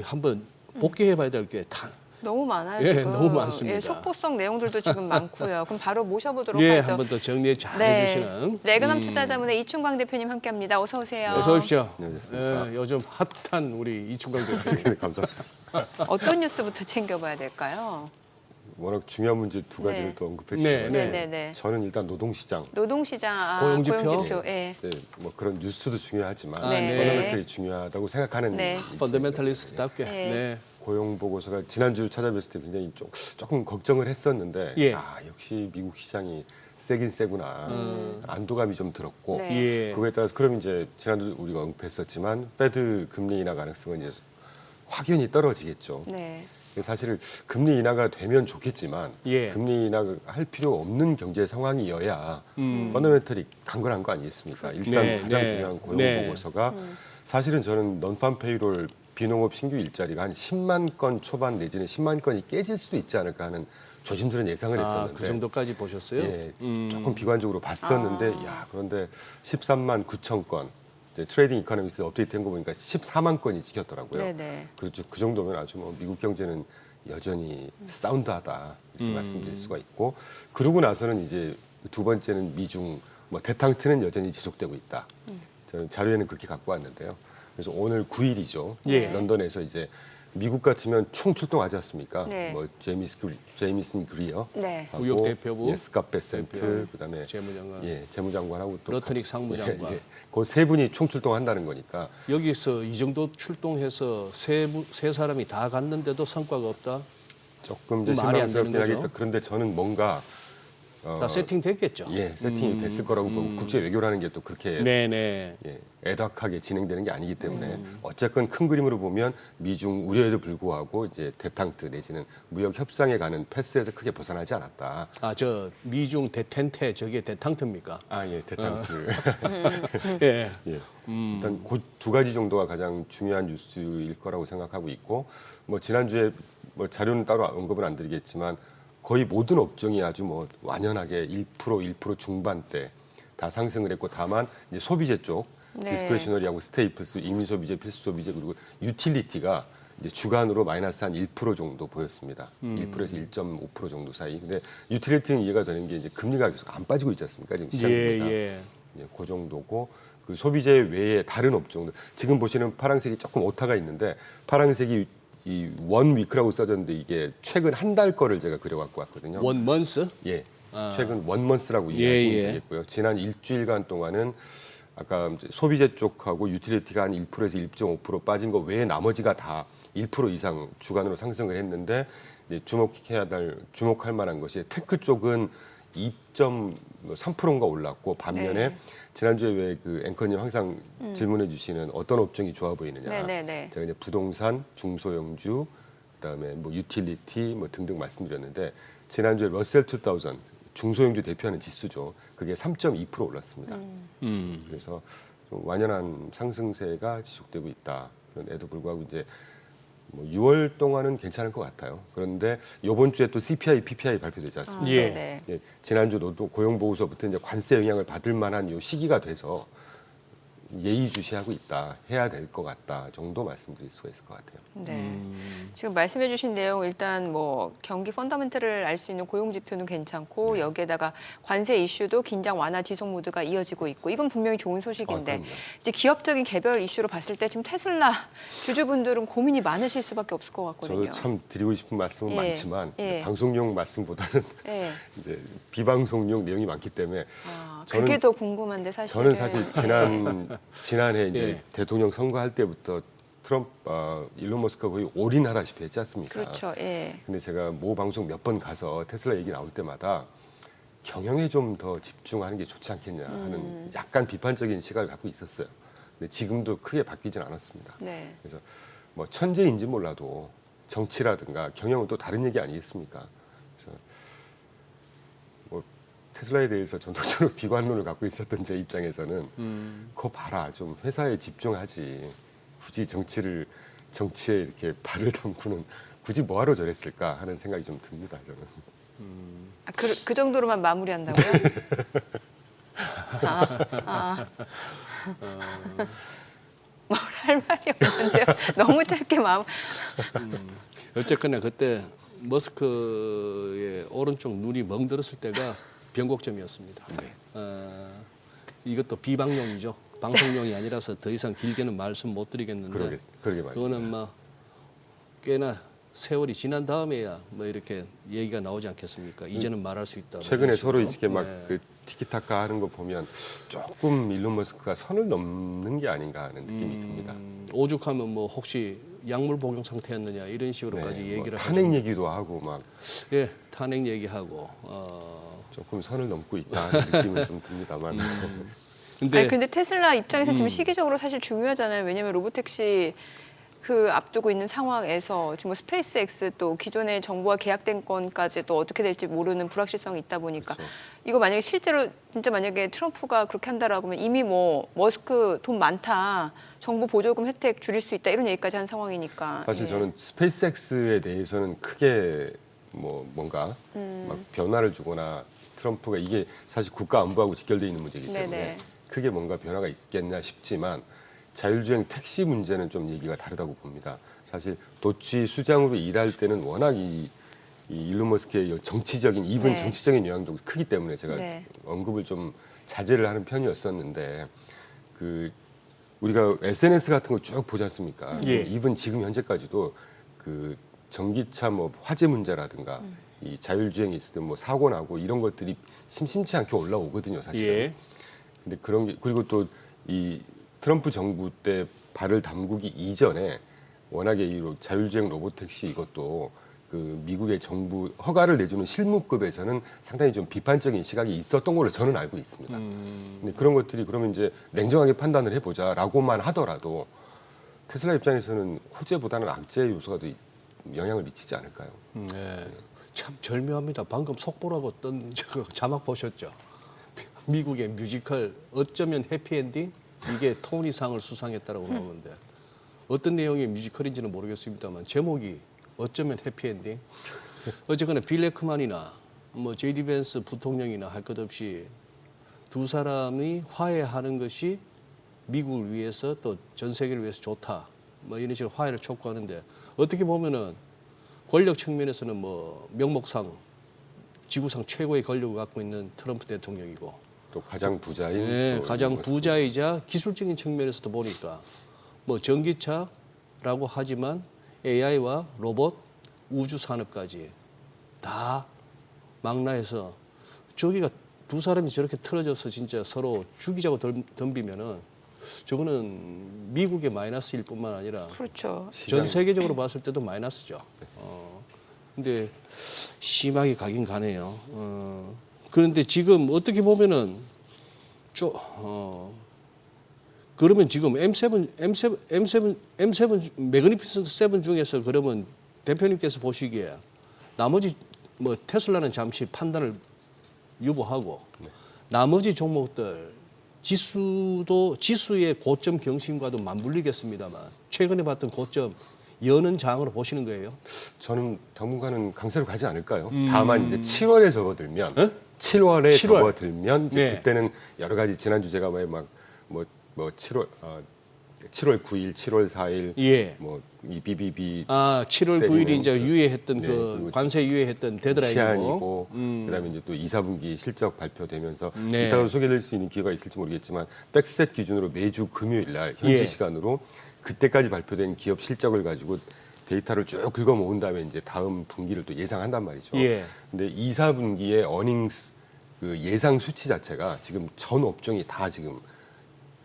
한번 복귀해 봐야 될 게 다 너무 많아요. 예, 지금. 너무 많습니다. 예, 속보성 내용들도 지금 많고요. 그럼 바로 모셔보도록 예, 하죠. 한 번 더 정리 잘 네. 해주시는 레그넘 투자자문의 이충광 대표님 함께합니다. 어서 오세요. 어서 오십시오. 안녕하십니까. 예, 요즘 핫한 우리 이충광 대표님. 감사합니다. 어떤 뉴스부터 챙겨봐야 될까요? 워낙 중요한 문제 두 가지를 네. 또 언급해 네, 주셨는데 네, 네. 저는 일단 노동시장, 노동시장 고용지표? 고용지표. 예. 네, 뭐 그런 뉴스도 중요하지만 네. 펀더멘털이 중요하다고 생각하는 네. 일이기 때문에 펀더멘탈리스트답게. 네. 네. 고용 보고서가 지난주 찾아뵀을 때 굉장히 조금 걱정을 했었는데 예. 역시 미국 시장이 세긴 세구나 안도감이 좀 들었고 네. 예. 그거에 따라서 그럼 이제 지난주 우리가 언급했었지만 페드 금리 인하 가능성은 이제 확연히 떨어지겠죠. 네. 사실 금리 인하가 되면 좋겠지만 예. 금리 인하가 할 필요 없는 경제 상황이어야 펀더멘털이 강건한 거 아니겠습니까? 일단 네, 가장 네, 중요한 고용 네. 보고서가 사실은 저는 넌팜 페이롤 비농업 신규 일자리가 한 10만 건 초반 내지는 10만 건이 깨질 수도 있지 않을까 하는 조심스러운 예상을 했었는데 그 정도까지 보셨어요? 예, 조금 비관적으로 봤었는데 그런데 13만 9천 건 이제 트레이딩 이코노미스 업데이트한 거 보니까 14만 건이 찍혔더라고요. 네네. 그렇죠. 그 정도면 아주 뭐 미국 경제는 여전히 사운드하다 이렇게 말씀드릴 수가 있고 그러고 나서는 이제 두 번째는 미중 뭐 대탕트는 여전히 지속되고 있다. 저는 자료에는 그렇게 갖고 왔는데요. 그래서 오늘 9일이죠. 예. 런던에서 이제 미국 같으면 총출동하지 않습니까? 네. 뭐 제이미슨 그리어, 네. 하고, 무역 대표부, 예, 스캇 베센트, 그다음에 재무장관, 예, 재무장관하고 또 러트닉 상무장관. 그 세 분이 총출동한다는 거니까 여기서 이 정도 출동해서 세 사람이 다 갔는데도 성과가 없다? 조금 이제 말이 안 되는 실망스럽긴 거죠. 하겠다. 그런데 저는 뭔가 다 세팅됐겠죠? 예, 세팅이 됐을 거라고 보고 국제 외교라는 게 또 그렇게 네네. 예, 애덕하게 진행되는 게 아니기 때문에 어쨌건 큰 그림으로 보면 미중 우려에도 불구하고 이제 대탕트 내지는 무역 협상에 가는 패스에서 크게 벗어나지 않았다. 아, 저 미중 대텐테 저게 대탕트입니까? 아, 예, 대탕트. 예. 예. 일단 그 두 가지 정도가 가장 중요한 뉴스일 거라고 생각하고 있고 뭐 지난주에 뭐 자료는 따로 언급은 안 드리겠지만 거의 모든 업종이 아주 뭐 완연하게 1% 중반대 다 상승을 했고 다만 이제 소비재 쪽 네. 디스크레셔너리하고 스테이플스, 임의 소비재, 필수 소비재 그리고 유틸리티가 이제 주간으로 마이너스 한 1% 정도 보였습니다. 1%에서 1.5% 정도 사이. 근데 유틸리티는 이해가 되는 게 이제 금리가 계속 안 빠지고 있지 않습니까? 지금 시장 금리가. 예. 예, 그 정도고 그 소비재 외에 다른 업종들 지금 보시는 파란색이 조금 오타가 있는데 파란색이 이 원 위크라고 써졌는데 이게 최근 한 달 거를 제가 그려갖고 왔거든요. 원 먼스? 예, 최근 원 먼스라고 이해하시면 예. 되겠고요. 지난 일주일간 동안은 아까 이제 소비재 쪽하고 유틸리티가 한 1%에서 1.5% 빠진 거 외에 나머지가 다 1% 이상 주간으로 상승을 했는데 이제 주목할 만한 것이 테크 쪽은 2.3%인가 올랐고 반면에 네. 지난주에 왜 그 앵커님 항상 질문해 주시는 어떤 업종이 좋아 보이느냐. 네네네. 제가 이제 부동산, 중소형주, 그다음에 뭐 유틸리티 뭐 등등 말씀드렸는데 지난주에 러셀 2000 중소형주 대표하는 지수죠. 그게 3.2% 올랐습니다. 그래서 좀 완연한 상승세가 지속되고 있다. 그런데도 불구하고 이제 뭐 6월 동안은 괜찮을 것 같아요. 그런데 이번 주에 또 CPI, PPI 발표되지 않습니까? 예. 네네. 예, 지난주 노동 고용보고서부터 이제 관세 영향을 받을 만한 요 시기가 돼서 예의주시하고 있다, 해야 될 것 같다 정도 말씀드릴 수가 있을 것 같아요. 네. 지금 말씀해주신 내용 일단 뭐 경기 펀더멘털을 알 수 있는 고용 지표는 괜찮고 여기에다가 관세 이슈도 긴장 완화 지속 모드가 이어지고 있고 이건 분명히 좋은 소식인데 그럼요. 이제 기업적인 개별 이슈로 봤을 때 지금 테슬라 주주분들은 고민이 많으실 수밖에 없을 것 같거든요. 저도 참 드리고 싶은 말씀은 예, 많지만 예. 방송용 말씀보다는 예. 이제 비방송용 내용이 많기 때문에 아, 저는- 그게 더 궁금한데 사실은. 저는 사실 지난해 이제 예. 대통령 선거할 때부터 일론 머스크가 거의 올인하다시피 했지 않습니까? 그렇죠. 예. 근데 제가 모 방송 몇 번 가서 테슬라 얘기 나올 때마다 경영에 좀 더 집중하는 게 좋지 않겠냐 하는 약간 비판적인 시각을 갖고 있었어요. 근데 지금도 크게 바뀌진 않았습니다. 네. 그래서 뭐 천재인지 몰라도 정치라든가 경영은 또 다른 얘기 아니겠습니까? 그래서 뭐 테슬라에 대해서 전통적으로 비관론을 갖고 있었던 제 입장에서는 그거 봐라 좀 회사에 집중하지 굳이 정치에 이렇게 발을 담그는 굳이 뭐하러 저랬을까 하는 생각이 좀 듭니다 저는. 아, 그 정도로만 마무리한다고요? 뭘 할 말이 없는데요. 너무 짧게 어쨌거나 그때 머스크의 오른쪽 눈이 멍들었을 때가 변곡점이었습니다. 이것도 비방용이죠. 방송용이 아니라서 더 이상 길게는 말씀 못 드리겠는데 그러게 말이죠. 그거는 뭐 꽤나 세월이 지난 다음에야 뭐 이렇게 얘기가 나오지 않겠습니까? 이제는 말할 수 있다. 최근에 서로 이런 이렇게 식으로. 막 네. 그 티키타카 하는 거 보면 조금 일론 머스크가 선을 넘는 게 아닌가 하는 느낌이 듭니다. 오죽하면 뭐 혹시 약물 복용 상태였느냐 이런 식으로까지 네, 얘기를 뭐 하죠. 탄핵 얘기도 하고 막 예, 탄핵 얘기하고. 조금 선을 넘고 있다 하는 느낌은 좀 듭니다만. 근데 테슬라 입장에서 지금 시기적으로 사실 중요하잖아요. 왜냐하면 로보택시 그 앞두고 있는 상황에서 지금 뭐 스페이스X 또 기존의 정부와 계약된 건까지 또 어떻게 될지 모르는 불확실성이 있다 보니까 그렇죠. 이거 만약에 실제로 진짜 만약에 트럼프가 그렇게 한다라고 하면 이미 뭐 머스크 돈 많다 정부 보조금 혜택 줄일 수 있다 이런 얘기까지 한 상황이니까 사실 예. 저는 스페이스X에 대해서는 크게 뭔가 막 변화를 주거나 트럼프가 이게 사실 국가 안보하고 직결되어 있는 문제이기 때문에 네네. 크게 뭔가 변화가 있겠나 싶지만 자율주행 택시 문제는 좀 얘기가 다르다고 봅니다. 사실 도치 수장으로 일할 때는 워낙 이 일론 머스크의 정치적인 네. 정치적인 영향도 크기 때문에 제가 네. 언급을 좀 자제를 하는 편이었었는데 그 우리가 SNS 같은 거 쭉 보지 않습니까? 예. 이분 지금 현재까지도 그 전기차 뭐 화재 문제라든가 이 자율주행이 있을 때 뭐 사고 나고 이런 것들이 심심치 않게 올라오거든요, 사실은. 예. 근데 그런 게 그리고 또 이 트럼프 정부 때 발을 담그기 이전에 워낙에 이 자율주행 로보택시 이것도 그 미국의 정부 허가를 내주는 실무급에서는 상당히 좀 비판적인 시각이 있었던 걸로 저는 알고 있습니다. 근데 그런 것들이 그러면 이제 냉정하게 판단을 해보자라고만 하더라도 테슬라 입장에서는 호재보다는 악재의 요소가 더 영향을 미치지 않을까요? 네. 참 절묘합니다. 방금 속보라고 뜬 저 자막 보셨죠? 미국의 뮤지컬 어쩌면 해피엔딩? 이게 토니상을 수상했다라고 나오는데 어떤 내용의 뮤지컬인지는 모르겠습니다만 제목이 어쩌면 해피엔딩? 어쨌거나 빌 에크만이나 뭐 제이디 벤스 부통령이나 할 것 없이 두 사람이 화해하는 것이 미국을 위해서 또 전 세계를 위해서 좋다. 뭐 이런 식으로 화해를 촉구하는데 어떻게 보면은 권력 측면에서는 뭐 명목상 지구상 최고의 권력을 갖고 있는 트럼프 대통령이고 또 가장 부자인 네, 또 가장 일론 머스크. 부자이자 기술적인 측면에서도 보니까 뭐 전기차라고 하지만 AI와 로봇, 우주 산업까지 다 망라해서 저기가 두 사람이 저렇게 틀어져서 진짜 서로 죽이자고 덤비면은 저거는 미국의 마이너스일 뿐만 아니라 그렇죠. 전 세계적으로 봤을 때도 마이너스죠. 근데 심하게 가긴 가네요. 그런데 지금 어떻게 보면은 그러면 지금 M7 매그니피센트 7 중에서 그러면 대표님께서 보시기에 나머지 뭐 테슬라는 잠시 판단을 유보하고 나머지 종목들 지수의 고점 경신과도 맞물리겠습니다만 최근에 봤던 고점 여는 장으로 보시는 거예요? 저는 당분간은 강세로 가지 않을까요? 다만 이제 7월에 접어들면 7월에 7월. 접어들면 이제 네. 그때는 여러 가지 지난주 제가 뭐 7월 9일, 7월 4일 예. 뭐 이 BBB 7월 9일이 이제 유예했던 네, 그 그리고 관세 유예했던 데드라인이고 시한이고 그다음에 이제 또 2, 4분기 실적 발표되면서 네. 이따가 소개될 수 있는 기회가 있을지 모르겠지만 백셋 기준으로 매주 금요일 날 현지 예. 시간으로 그때까지 발표된 기업 실적을 가지고 데이터를 쭉 긁어 모은 다음에 이제 다음 분기를 또 예상한단 말이죠. 예. 근데 2, 4분기의 어닝스 그 예상 수치 자체가 지금 전 업종이 다 지금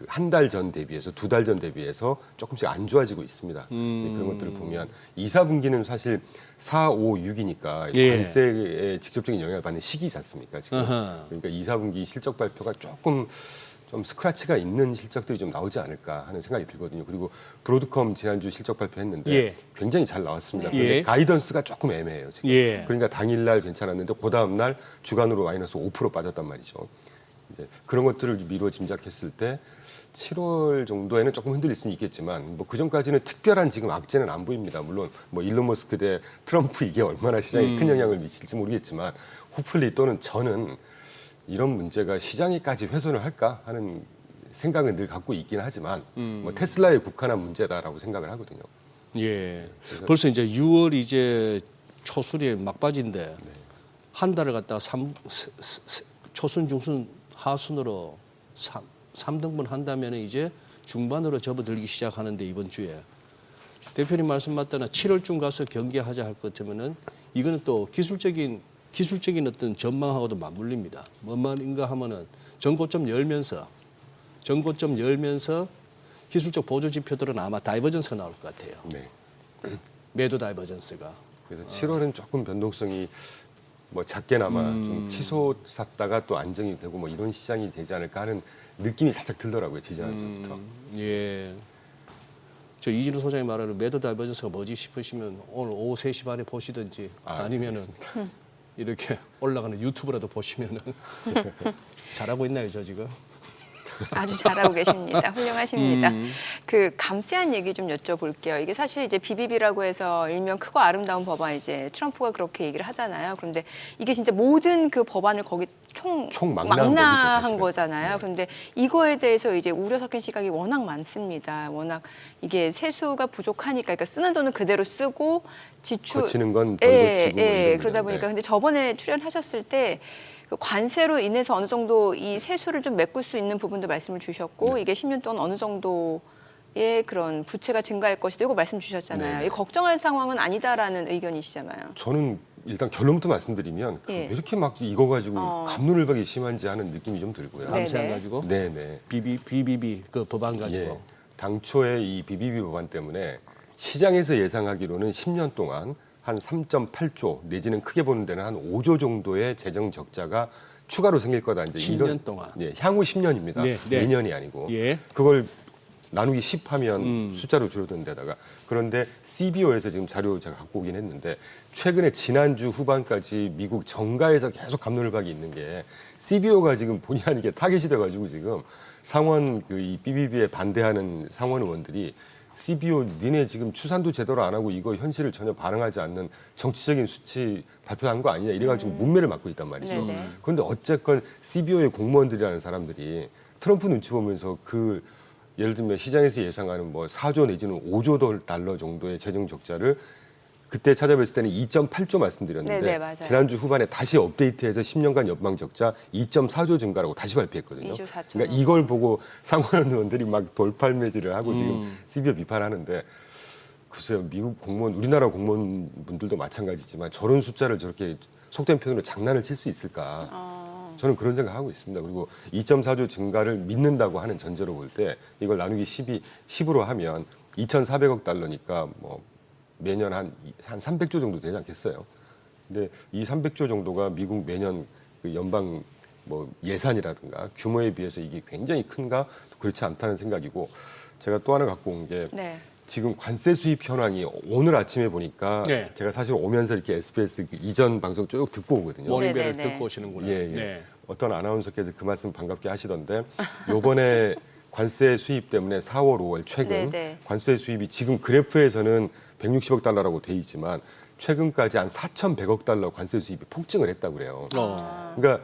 한 달 전 대비해서 2달 전 대비해서 조금씩 안 좋아지고 있습니다. 그런 것들을 보면 2, 4분기는 사실 4, 5, 6이니까 예. 관세에 직접적인 영향을 받는 시기지 않습니까? 지금. 아하. 그러니까 2, 4분기 실적 발표가 조금 좀 스크래치가 있는 실적들이 좀 나오지 않을까 하는 생각이 들거든요. 그리고 브로드컴 지난주 실적 발표했는데 예. 굉장히 잘 나왔습니다. 예. 그런데 가이던스가 조금 애매해요. 지금. 예. 그러니까 당일날 괜찮았는데 그 다음날 주간으로 마이너스 5% 빠졌단 말이죠. 이제 그런 것들을 미루어 짐작했을 때 7월 정도에는 조금 흔들릴 수는 있겠지만 뭐 그 전까지는 특별한 지금 악재는 안 보입니다. 물론 뭐 일론 머스크 대 트럼프 이게 얼마나 시장에 큰 영향을 미칠지 모르겠지만 호플리 또는 저는 이런 문제가 시장에까지 훼손을 할까 하는 생각은 늘 갖고 있긴 하지만 뭐 테슬라에 국한한 문제다라고 생각을 하거든요. 예. 벌써 이제 6월 이제 초순이 막바지인데 한 달을 갖다가 초순, 중순, 하순으로 3등분 한다면 이제 중반으로 접어들기 시작하는데 이번 주에 대표님 말씀 맞다나 7월쯤 가서 경계하자 할 것 같으면은 이거는 또 기술적인 어떤 전망하고도 맞물립니다. 뭔 말인가 하면은 전고점 열면서 기술적 보조 지표들은 아마 다이버전스가 나올 것 같아요. 네. 매도 다이버전스가. 그래서 7월은 조금 변동성이 뭐 작게나마 좀 치솟았다가 또 안정이 되고 뭐 이런 시장이 되지 않을까 하는 느낌이 살짝 들더라고요. 지지난주부터. 예. 저 이진우 소장이 말하는 매도 다이버전스가 뭐지 싶으시면 오늘 오후 3시 반에 보시든지 아니면은 이렇게 올라가는 유튜브라도 보시면은 잘하고 있나요, 저 지금? 아주 잘하고 계십니다. 훌륭하십니다. 그 감세한 얘기 좀 여쭤볼게요. 이게 사실 이제 BBB라고 해서 일명 크고 아름다운 법안 이제 트럼프가 그렇게 얘기를 하잖아요. 그런데 이게 진짜 모든 그 법안을 거기 총망라한 거죠, 거잖아요. 그런데 이거에 대해서 이제 우려 섞인 시각이 워낙 많습니다. 워낙 이게 세수가 부족하니까 그러니까 쓰는 돈은 그대로 쓰고 지출 거치는 건 덜 거치고 그러다 보니까 근데 저번에 출연하셨을 때 그 관세로 인해서 어느 정도 이 세수를 좀 메꿀 수 있는 부분도 말씀을 주셨고 이게 10년 동안 어느 정도의 그런 부채가 증가할 것이다 이거 말씀 주셨잖아요. 네. 이 걱정할 상황은 아니다라는 의견이시잖아요. 저는 일단 결론부터 말씀드리면 예. 왜 이렇게 막 이거 가지고 갑눈을박이 심한지 하는 느낌이 좀 들고요. 네. 감세한 가지고 네네. BBB 그 법안 가지고. 예. 당초에 이 BBB 법안 때문에 시장에서 예상하기로는 10년 동안 한 3.8조 내지는 크게 보는 데는 한 5조 정도의 재정 적자가 추가로 생길 거다. 이제 10년 동안. 예, 향후 10년입니다. 네, 네. 내년이 아니고. 예. 그걸 나누기 10 하면 숫자로 줄어드는 데다가 그런데 CBO에서 지금 자료 제가 갖고 오긴 했는데 최근에 지난주 후반까지 미국 정가에서 계속 갑론을박이 있는 게 CBO가 지금 본의 아니게 타겟이 돼가지고 지금 상원 이 BBB에 반대하는 상원 의원들이 CBO 니네 지금 추산도 제대로 안 하고 이거 현실을 전혀 반영하지 않는 정치적인 수치 발표한 거 아니냐 이래가지고 문매를 맞고 있단 말이죠. 네네. 그런데 어쨌건 CBO의 공무원들이라는 사람들이 트럼프 눈치 보면서 그 예를 들면 시장에서 예상하는 뭐 4조 내지는 5조 달러 정도의 재정 적자를 그때 찾아뵀을 때는 2.8조 말씀드렸는데 네네, 맞아요. 지난주 후반에 다시 업데이트해서 10년간 연방 적자 2.4조 증가라고 다시 발표했거든요. 2조 4천억. 그러니까 이걸 보고 상원 의원들이 막 돌팔매질을 하고 지금 CBO 비판하는데 글쎄요 미국 공무원 우리나라 공무원분들도 마찬가지지만 저런 숫자를 저렇게 속된 표현으로 장난을 칠 수 있을까? 저는 그런 생각하고 있습니다. 그리고 2.4조 증가를 믿는다고 하는 전제로 볼 때 이걸 나누기 10으로 하면 2,400억 달러니까 뭐 매년 한 300조 정도 되지 않겠어요. 근데 이 300조 정도가 미국 매년 그 연방 뭐 예산이라든가 규모에 비해서 이게 굉장히 큰가? 그렇지 않다는 생각이고, 제가 또 하나 갖고 온 게 네. 지금 관세 수입 현황이 오늘 아침에 보니까 네. 제가 사실 오면서 이렇게 SBS 그 이전 방송 쭉 듣고 오거든요. 모닝벨을 네네네. 듣고 오시는구나. 예, 예. 네. 어떤 아나운서께서 그 말씀 반갑게 하시던데 요번에 관세 수입 때문에 4월, 5월 최근 네네. 관세 수입이 지금 그래프에서는 160억 달러라고 돼 있지만 최근까지 한 4,100억 달러 관세 수입이 폭증을 했다고 그래요. 그러니까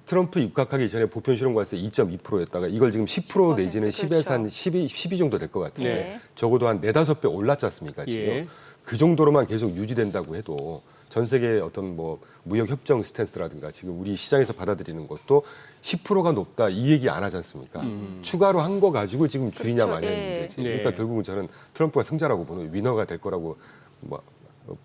트럼프 입각하기 전에 보편 실용관세 2.2%였다가 이걸 지금 10% 내지는 10에서 한 12 정도 될 것 같아요. 네. 적어도 한 4-5배 올랐지 않습니까, 지금. 예. 그 정도로만 계속 유지된다고 해도 전 세계 어떤 뭐 무역 협정 스탠스라든가 지금 우리 시장에서 받아들이는 것도 10%가 높다 이 얘기 안 하지 않습니까? 추가로 한 거 가지고 지금 줄이냐 그렇죠. 마냐 예. 문제지. 네. 그러니까 결국은 저는 트럼프가 승자라고 보는, 위너가 될 거라고 뭐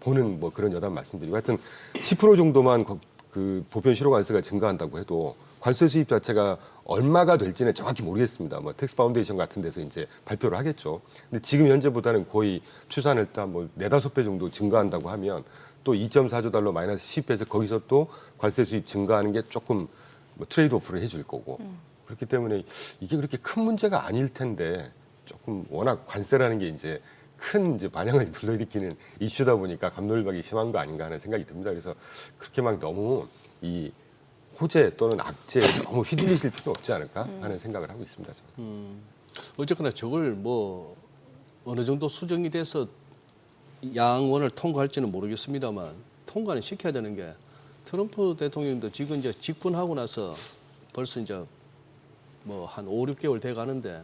보는 뭐 그런 여담 말씀드리고, 하여튼 10% 정도만 그 보편 실효관세가 증가한다고 해도 관세 수입 자체가 얼마가 될지는 정확히 모르겠습니다. 뭐 텍스 파운데이션 같은 데서 이제 발표를 하겠죠. 근데 지금 현재보다는 거의 추산을 딱 뭐 4-5배 정도 증가한다고 하면 또 2.4조 달러 마이너스 10에서 거기서 또 관세 수입 증가하는 게 조금 뭐 트레이드 오프를 해줄 거고. 그렇기 때문에 이게 그렇게 큰 문제가 아닐 텐데 조금 워낙 관세라는 게 이제 큰 이제 반향을 불러일으키는 이슈다 보니까 감론을박이 심한 거 아닌가 하는 생각이 듭니다. 그래서 그렇게 막 너무 이 호재 또는 악재에 너무 휘둘리실 필요 없지 않을까 하는 생각을 하고 있습니다. 저는. 어쨌거나 저걸 뭐 어느 정도 수정이 돼서 양원을 통과할지는 모르겠습니다만 통과는 시켜야 되는 게, 트럼프 대통령도 지금 이제 집권하고 나서 벌써 이제 뭐 한 5, 6개월 돼 가는데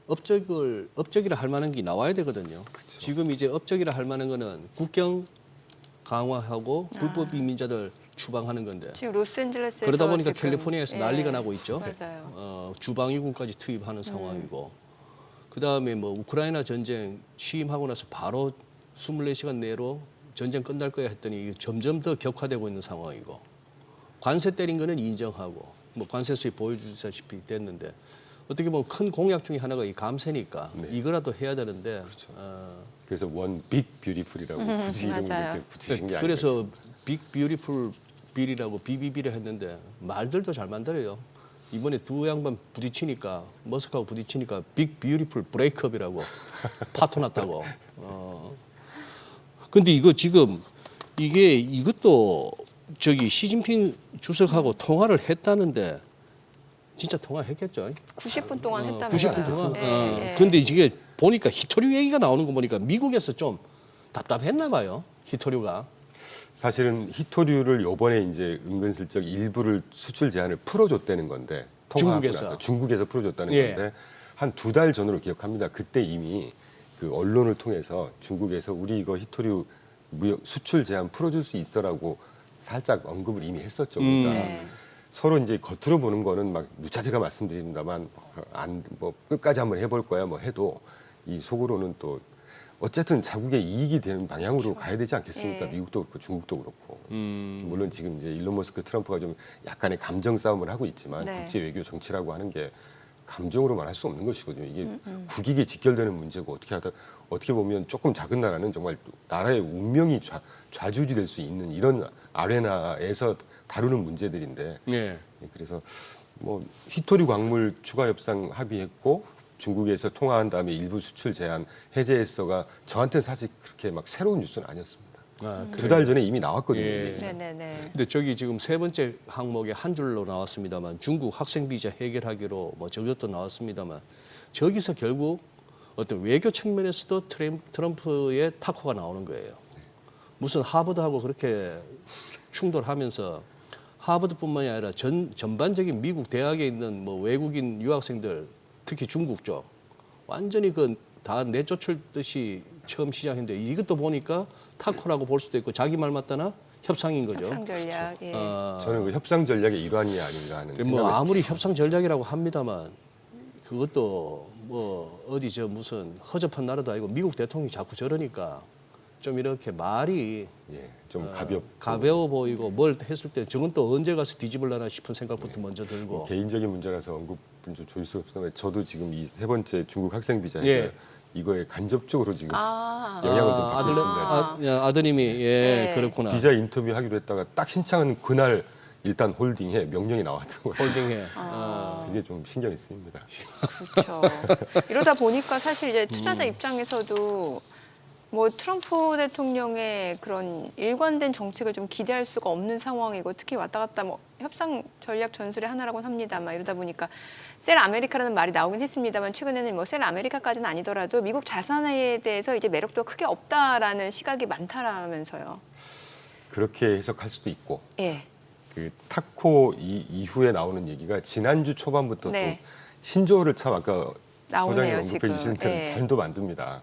업적이라 할 만한 게 나와야 되거든요. 그렇죠. 지금 이제 업적이라 할 만한 거는 국경 강화하고 불법 이민자들 추방하는 건데, 지금 로스앤젤레스에서 그러다 보니까 지금, 캘리포니아에서 예, 난리가 나고 있죠. 맞아요. 주방위군까지 투입하는 상황이고, 그 다음에 뭐 우크라이나 전쟁 취임하고 나서 바로 24시간 내로 전쟁 끝날 거야 했더니 이게 점점 더 격화되고 있는 상황이고, 관세 때린 거는 인정하고 뭐 관세 수입 보여주시다시피 됐는데, 어떻게 보면 큰 공약 중에 하나가 이 감세니까 네. 이거라도 해야 되는데, 그래서 원 빅 뷰티풀이라고 굳이 이름을 맞아요. 이렇게 붙이신 게 아니에요. 그래서 빅 뷰티풀 빌이라고 BBB를 했는데 말들도 잘 만들어요. 이번에 두 양반 부딪히니까, 머스크하고 부딪히니까 빅 뷰티풀 브레이크업이라고 파토 났다고. 근데 이거 지금 이것도 저기 시진핑 주석하고 통화를 했다는데 진짜 통화했겠죠? 90분 동안 했다면서요. 90분 동안. 예, 예. 근데 이게 보니까 히토류 얘기가 나오는 거 보니까 미국에서 좀 답답했나 봐요. 히토류가. 사실은 히토류를 요번에 이제 은근슬쩍 일부를 수출 제한을 풀어줬다는 건데, 통화하고 중국에서. 나서 중국에서 풀어줬다는 예. 건데, 한 2달 전으로 기억합니다. 그때 이미 그 언론을 통해서 중국에서 우리 이거 히토류 무역 수출 제한 풀어줄 수 있어라고 살짝 언급을 이미 했었죠. 그러니까 네. 서로 이제 겉으로 보는 거는 막 무차제가 말씀드립니다만 뭐 끝까지 한번 해볼 거야 뭐 해도 이 속으로는 또 어쨌든 자국의 이익이 되는 방향으로 가야 되지 않겠습니까? 예. 미국도 그렇고 중국도 그렇고. 물론 지금 이제 일론 머스크 트럼프가 좀 약간의 감정 싸움을 하고 있지만 네. 국제 외교 정치라고 하는 게 감정으로만 할 수 없는 것이거든요. 이게 국익에 직결되는 문제고, 어떻게 보면 조금 작은 나라는 정말 나라의 운명이 좌지우지될 수 있는 이런 아레나에서 다루는 문제들인데, 예. 그래서 뭐 히토류 광물 추가 협상 합의했고 중국에서 통화한 다음에 일부 수출 제한 해제했어가 저한테는 사실 그렇게 막 새로운 뉴스는 아니었습니다. 2달 전에 이미 나왔거든요. 예. 이게. 네네네. 근데 저기 지금 세 번째 항목에 한 줄로 나왔습니다만, 중국 학생 비자 해결하기로 뭐 저것도 나왔습니다만, 저기서 결국 어떤 외교 측면에서도 트럼프의 타코가 나오는 거예요. 무슨 하버드하고 그렇게 충돌하면서, 하버드뿐만이 아니라 전반적인 미국 대학에 있는 뭐 외국인 유학생들, 특히 중국 쪽 완전히 그 다 내쫓을 듯이 처음 시작했는데, 이것도 보니까 타코라고 볼 수도 있고 자기 말 맞다나 협상인 거죠. 협상 전략. 예. 저는 그 협상 전략의 일환이 아닌가 하는 뭐 생각을 아무리 협상 전략이라고 합니다만, 그것도 뭐 어디 저 무슨 허접한 나라도 아니고 미국 대통령이 자꾸 저러니까 좀 이렇게 말이 예, 좀 가벼워 보이고 뭘 했을 때 저건 또 언제 가서 뒤집을라나 싶은 생각부터 먼저 들고. 개인적인 문제라서 언급은 좀 조질 수 없지만 저도 지금 이 세 번째 중국 학생 비자에 예. 이거에 간접적으로 지금 아, 영향을 좀 받고 있습니다. 아드님이 예, 네. 그렇구나. 비자 인터뷰 하기로 했다가 딱 신청한 그날 일단 홀딩해 명령이 나왔던 거예요. 홀딩해. 되게 좀 신경이 쓰입니다. 그렇죠. 이러다 보니까 사실 이제 투자자 입장에서도 뭐 트럼프 대통령의 그런 일관된 정책을 좀 기대할 수가 없는 상황이고 특히 왔다 갔다 뭐 협상 전략 전술의 하나라고는 합니다만 이러다 보니까 셀 아메리카라는 말이 나오긴 했습니다만 최근에는 뭐 셀 아메리카까지는 아니더라도 미국 자산에 대해서 이제 매력도가 크게 없다라는 시각이 많다라면서요. 그렇게 해석할 수도 있고 예. 그 타코 이후에 나오는 얘기가 지난주 초반부터 네. 또 신조어를 참 아까 나오네요, 소장님 언급해 지금. 주신 대로 예. 잘도 만듭니다.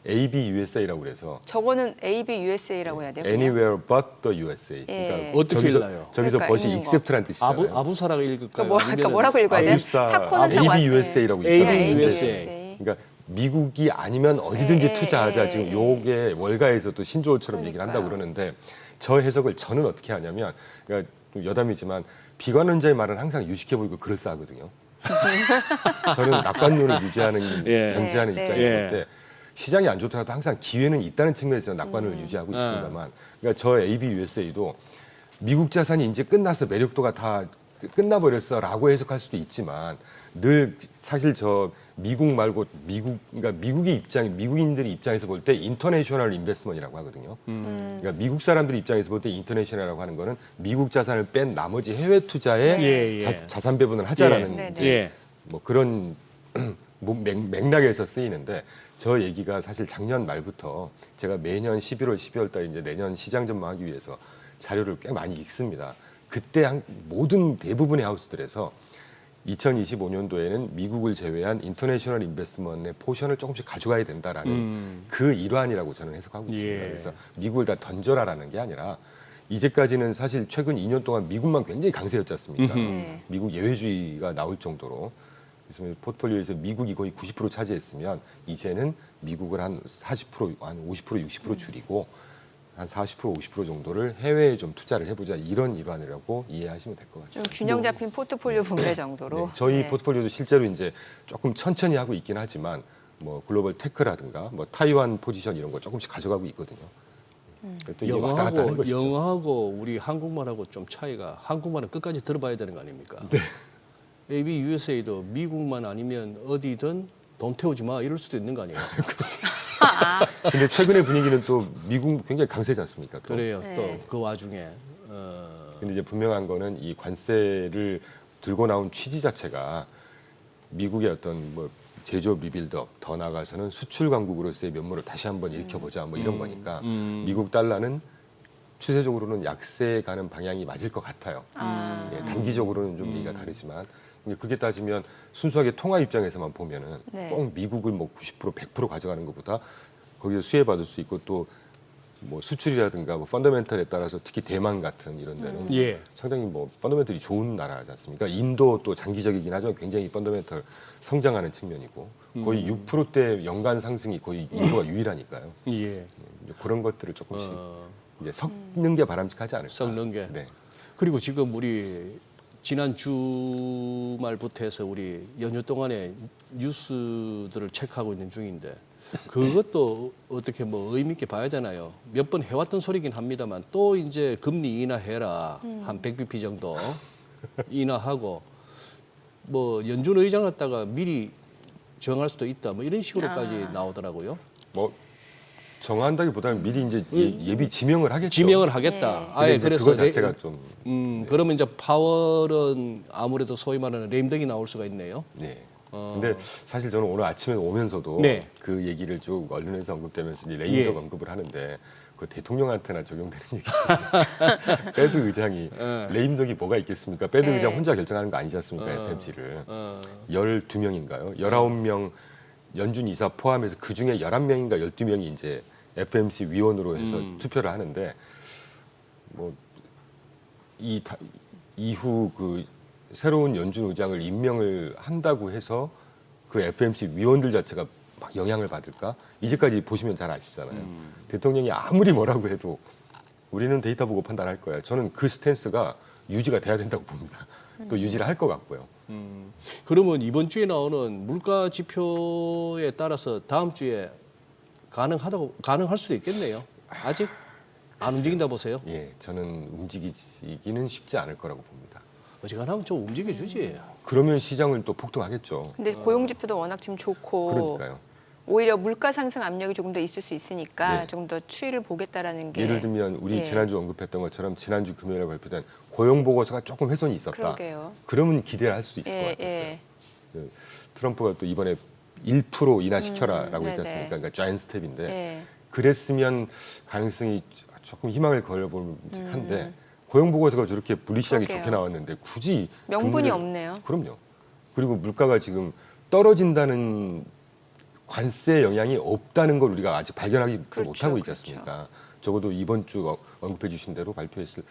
ABUSA라고 그래서 저거는 ABUSA라고 해야 돼요. 그냥? Anywhere but the USA. 예. 그러니까 어떻게 읽나요? 저기서 그러니까 벗이 읽는 거. accept란 뜻이잖아요. 아부사라고 읽을까요? 그러니까 뭐라고 읽어야 돼요? 타코는 딱 왔네. ABUSA라고 AB 있더라고요. USA. 그러니까 미국이 아니면 어디든지 예, 투자하자. 예, 지금 예. 요게 월가에서도 신조어처럼 얘기를 한다고 그러니까요. 그러는데 저 해석을 저는 어떻게 하냐면 그러니까 좀 여담이지만 비관론자의 말은 항상 유식해 보이고 그럴싸하거든요. 저는 낙관론을 유지하는 예. 견지하는 네, 입장에 네. 볼 때 시장이 안 좋더라도 항상 기회는 있다는 측면에서 낙관론을 유지하고 있습니다만 그러니까 저 ABUSA도 미국 자산이 이제 끝났어 매력도가 다 끝나버렸어라고 해석할 수도 있지만 늘 사실 저 미국 말고 그러니까 미국인들의 입장에서 볼 때 인터내셔널 인베스먼이라고 하거든요. 그러니까 미국 사람들 입장에서 볼 때 인터내셔널이라고 하는 거는 미국 자산을 뺀 나머지 해외 투자에 네. 예. 자산 배분을 하자라는 예. 이제 예. 뭐 그런 맥락에서 쓰이는데 저 얘기가 사실 작년 말부터 제가 매년 11월, 12월 달 이제 내년 시장 전망하기 위해서 자료를 꽤 많이 읽습니다. 그때 모든 대부분의 하우스들에서 2025년도에는 미국을 제외한 인터내셔널 인베스트먼트의 포션을 조금씩 가져가야 된다라는 그 일환이라고 저는 해석하고 있습니다. 예. 그래서 미국을 다 던져라라는 게 아니라 이제까지는 사실 최근 2년 동안 미국만 굉장히 강세였지 않습니까? 네. 미국 예외주의가 나올 정도로 그래서 포트폴리오에서 미국이 거의 90% 차지했으면 이제는 미국을 한 40%, 한 50%, 60% 줄이고 한 40%, 50% 정도를 해외에 좀 투자를 해보자 이런 일환이라고 이해하시면 될 것 좀 같아요. 균형 잡힌 포트폴리오 분배 정도로. 네, 저희 네. 포트폴리오도 실제로 이제 조금 천천히 하고 있긴 하지만 뭐 글로벌 테크라든가 뭐 타이완 포지션 이런 거 조금씩 가져가고 있거든요. 또 이게 왔다 갔다 하는 것이죠. 영어하고 우리 한국말하고 좀 차이가 한국말은 끝까지 들어봐야 되는 거 아닙니까? 네. AB USA도 미국만 아니면 어디든 돈 태우지 마 이럴 수도 있는 거 아니에요? 근데 최근의 분위기는 또 미국 굉장히 강세지 않습니까? 또. 그래요. 네. 또 그 와중에 근데 이제 분명한 거는 이 관세를 들고 나온 취지 자체가 미국의 어떤 뭐 제조업 리빌드업 더 나아가서는 수출 강국으로서의 면모를 다시 한번 일으켜보자 뭐 이런 거니까 미국 달러는 추세적으로는 약세에 가는 방향이 맞을 것 같아요. 예, 단기적으로는 좀 얘기가 다르지만 그렇게 따지면 순수하게 통화 입장에서만 보면은 네. 꼭 미국을 뭐 90%, 100% 가져가는 것보다 거기서 수혜받을 수 있고 또 뭐 수출이라든가 뭐 펀더멘털에 따라서 특히 대만 같은 이런 데는 예. 상당히 뭐 펀더멘털이 좋은 나라지 않습니까? 인도 또 장기적이긴 하지만 굉장히 펀더멘털 성장하는 측면이고 거의 6%대 연간 상승이 거의 인도가 유일하니까요. 예. 이제 그런 것들을 조금씩 이제 섞는 게 바람직하지 않을까. 섞는 게. 네. 그리고 지금 우리 지난 주말부터 해서 우리 연휴 동안에 뉴스들을 체크하고 있는 중인데 그것도 어떻게 뭐 의미 있게 봐야 되나요? 몇 번 해왔던 소리긴 합니다만 또 이제 금리 인하해라 한 100bp 정도 인하하고 뭐 연준 의장 갖다가 미리 정할 수도 있다 뭐 이런 식으로까지 나오더라고요. 뭐 정한다기보다는 미리 이제 예비 지명을 하겠죠. 지명을 하겠다. 네. 아예 근데 이제 그래서 그거 자체가 좀 그러면 이제 파월은 아무래도 소위 말하는 레임덕이 나올 수가 있네요. 네. 근데 사실 저는 오늘 아침에 오면서도 네. 그 얘기를 쭉 언론에서 언급되면서 이제 레임덕 예. 언급을 하는데 그 대통령한테나 적용되는 얘기죠. 패드 의장이 레임덕이 뭐가 있겠습니까? 패드 네. 의장 혼자 결정하는 거 아니지 않습니까? FMC를. 12명인가요? 19명 연준 이사 포함해서 그중에 11명인가 12명이 이제 FMC 위원으로 해서 투표를 하는데 뭐 이후 그 새로운 연준 의장을 임명을 한다고 해서 그 FMC 위원들 자체가 막 영향을 받을까? 이제까지 보시면 잘 아시잖아요. 대통령이 아무리 뭐라고 해도 우리는 데이터 보고 판단할 거야. 저는 그 스탠스가 유지가 돼야 된다고 봅니다. 또 유지를 할 것 같고요. 그러면 이번 주에 나오는 물가 지표에 따라서 다음 주에 가능할 수도 있겠네요. 아직 안 움직인다 보세요. 예, 저는 움직이기는 쉽지 않을 거라고 봅니다. 어지간하면 좀 움직여주지. 그러면 시장을 또 폭등하겠죠. 근데 고용 지표도 워낙 지금 좋고 그러니까요. 오히려 물가 상승 압력이 조금 더 있을 수 있으니까 네. 조금 더 추이를 보겠다라는 게 예를 들면 우리 예. 지난주 언급했던 것처럼 지난주 금요일에 발표된 고용 보고서가 조금 훼손이 있었다. 그러게요. 그러면 기대를 할 수 있을 것 같았어요. 예. 트럼프가 또 이번에 1% 인하시켜라라고 했지 네네. 않습니까? 그러니까 자이언트 스텝인데 예. 그랬으면 가능성이 조금 희망을 걸어볼만한데 고용 보고서가 저렇게 불리시하게 그러게요. 좋게 나왔는데 굳이 명분이 금리를- 없네요. 그럼요. 그리고 물가가 지금 떨어진다는 관세 영향이 없다는 걸 우리가 아직 발견하기 좀 그렇죠, 못하고 있지 그렇죠. 않습니까? 적어도 이번 주 언급해 주신 대로 발표했을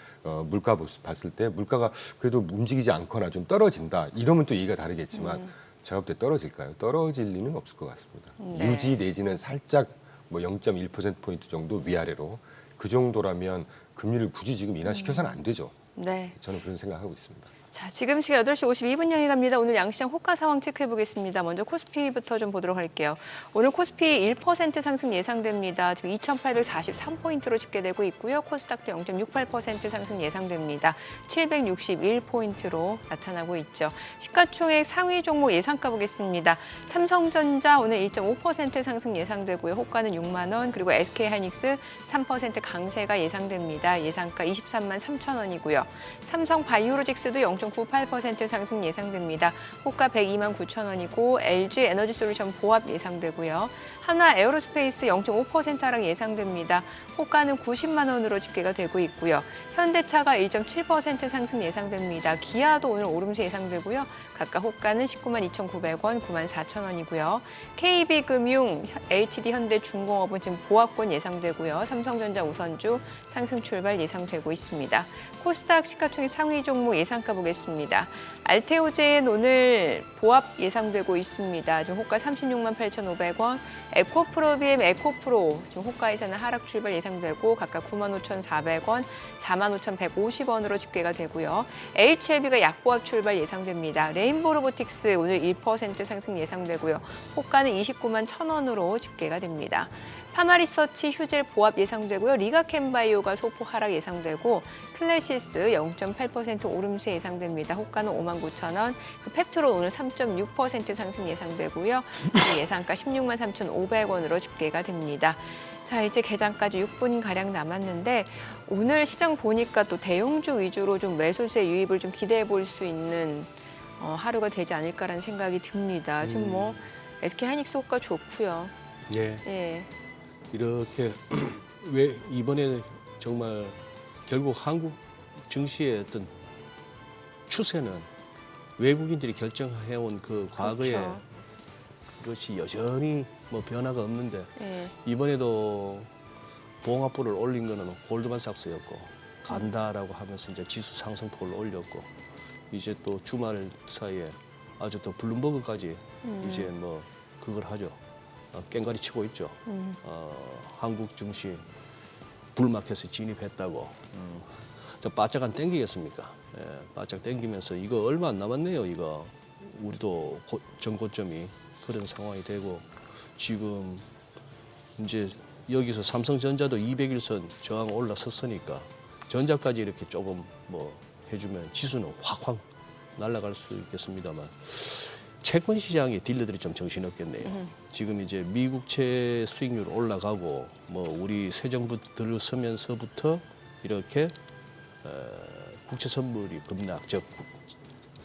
물가 봤을 때 물가가 그래도 움직이지 않거나 좀 떨어진다. 이러면 또 얘기가 다르겠지만 제가 볼 때 떨어질까요? 떨어질 리는 없을 것 같습니다. 네. 유지 내지는 살짝 뭐 0.1%포인트 정도 위아래로 그 정도라면 금리를 굳이 지금 인하시켜서는 안 되죠. 네. 저는 그런 생각하고 있습니다. 자, 지금 시각 8시 52분 향해 갑니다. 오늘 양시장 호가 상황 체크해 보겠습니다. 먼저 코스피부터 좀 보도록 할게요. 오늘 코스피 1% 상승 예상됩니다. 지금 2,843포인트로 집계되고 있고요. 코스닥도 0.68% 상승 예상됩니다. 761포인트로 나타나고 있죠. 시가총액 상위 종목 예상가 보겠습니다. 삼성전자 오늘 1.5% 상승 예상되고요. 호가는 6만 원, 그리고 SK하이닉스 3% 강세가 예상됩니다. 예상가 23만 3천 원이고요. 삼성바이오로직스도 0.98% 상승 예상됩니다. 호가 102만 9천 원이고 LG 에너지솔루션 보합 예상되고요. 하나 에어로스페이스 0.5% 하락 예상됩니다. 호가는 90만 원으로 집계가 되고 있고요. 현대차가 1.7% 상승 예상됩니다. 기아도 오늘 오름세 예상되고요. 각각 호가는 19만 2,900원, 9만 4천 원이고요. KB금융, HD현대중공업은 지금 보합권 예상되고요. 삼성전자 우선주 상승 출발 예상되고 있습니다. 코스닥 시가총액 상위 종목 예상가 보겠습니다. 알테오젠 오늘 보합 예상되고 있습니다. 지금 호가 36만 8,500원, 에코프로비엠 에코프로 지금 호가에서는 하락 출발 예상되고 각각 9만 5,400원, 4만 5,150원으로 집계가 되고요. HLB가 약보합 출발 예상됩니다. 레인보우 로보틱스 오늘 1% 상승 예상되고요. 호가는 29만 1,000원으로 집계가 됩니다. 파마리서치 휴젤 보합 예상되고요. 리가캠바이오가 소폭 하락 예상되고 클래시스 0.8% 오름세 예상됩니다. 호가는 5만 9천 원. 팩트로 오늘 3.6% 상승 예상되고요. 예상가 16만 3,500원으로 집계가 됩니다. 자, 이제 개장까지 6분가량 남았는데 오늘 시장 보니까 또 대형주 위주로 좀 매수세 유입을 좀 기대해 볼 수 있는 하루가 되지 않을까라는 생각이 듭니다. 지금 뭐 SK하이닉스 호가 좋고요. 예. 예. 이렇게 왜 이번에 정말 결국 한국 증시의 어떤 추세는 외국인들이 결정해온 그 과거의 그렇죠. 그것이 여전히 뭐 변화가 없는데 예. 이번에도 봉합부를 올린 거는 골드만삭스였고 간다라고 하면서 이제 지수 상승폭을 올렸고 이제 또 주말 사이에 아주 또 블룸버그까지 이제 뭐 그걸 하죠. 깽가리 치고 있죠. 한국 증시 불마켓에 진입했다고. 저 바짝 안 땡기겠습니까? 예, 바짝 땡기면서 이거 얼마 안 남았네요. 이거 우리도 전고점이 그런 상황이 되고 지금 이제 여기서 삼성전자도 200일선 저항 올라섰으니까 전자까지 이렇게 조금 뭐 해주면 지수는 확확 날아갈 수 있겠습니다만 채권 시장의 딜러들이 좀 정신없겠네요. 지금 이제 미국채 수익률 올라가고 뭐 우리 새 정부 들어서면서부터 이렇게 국채 선물이 급락, 즉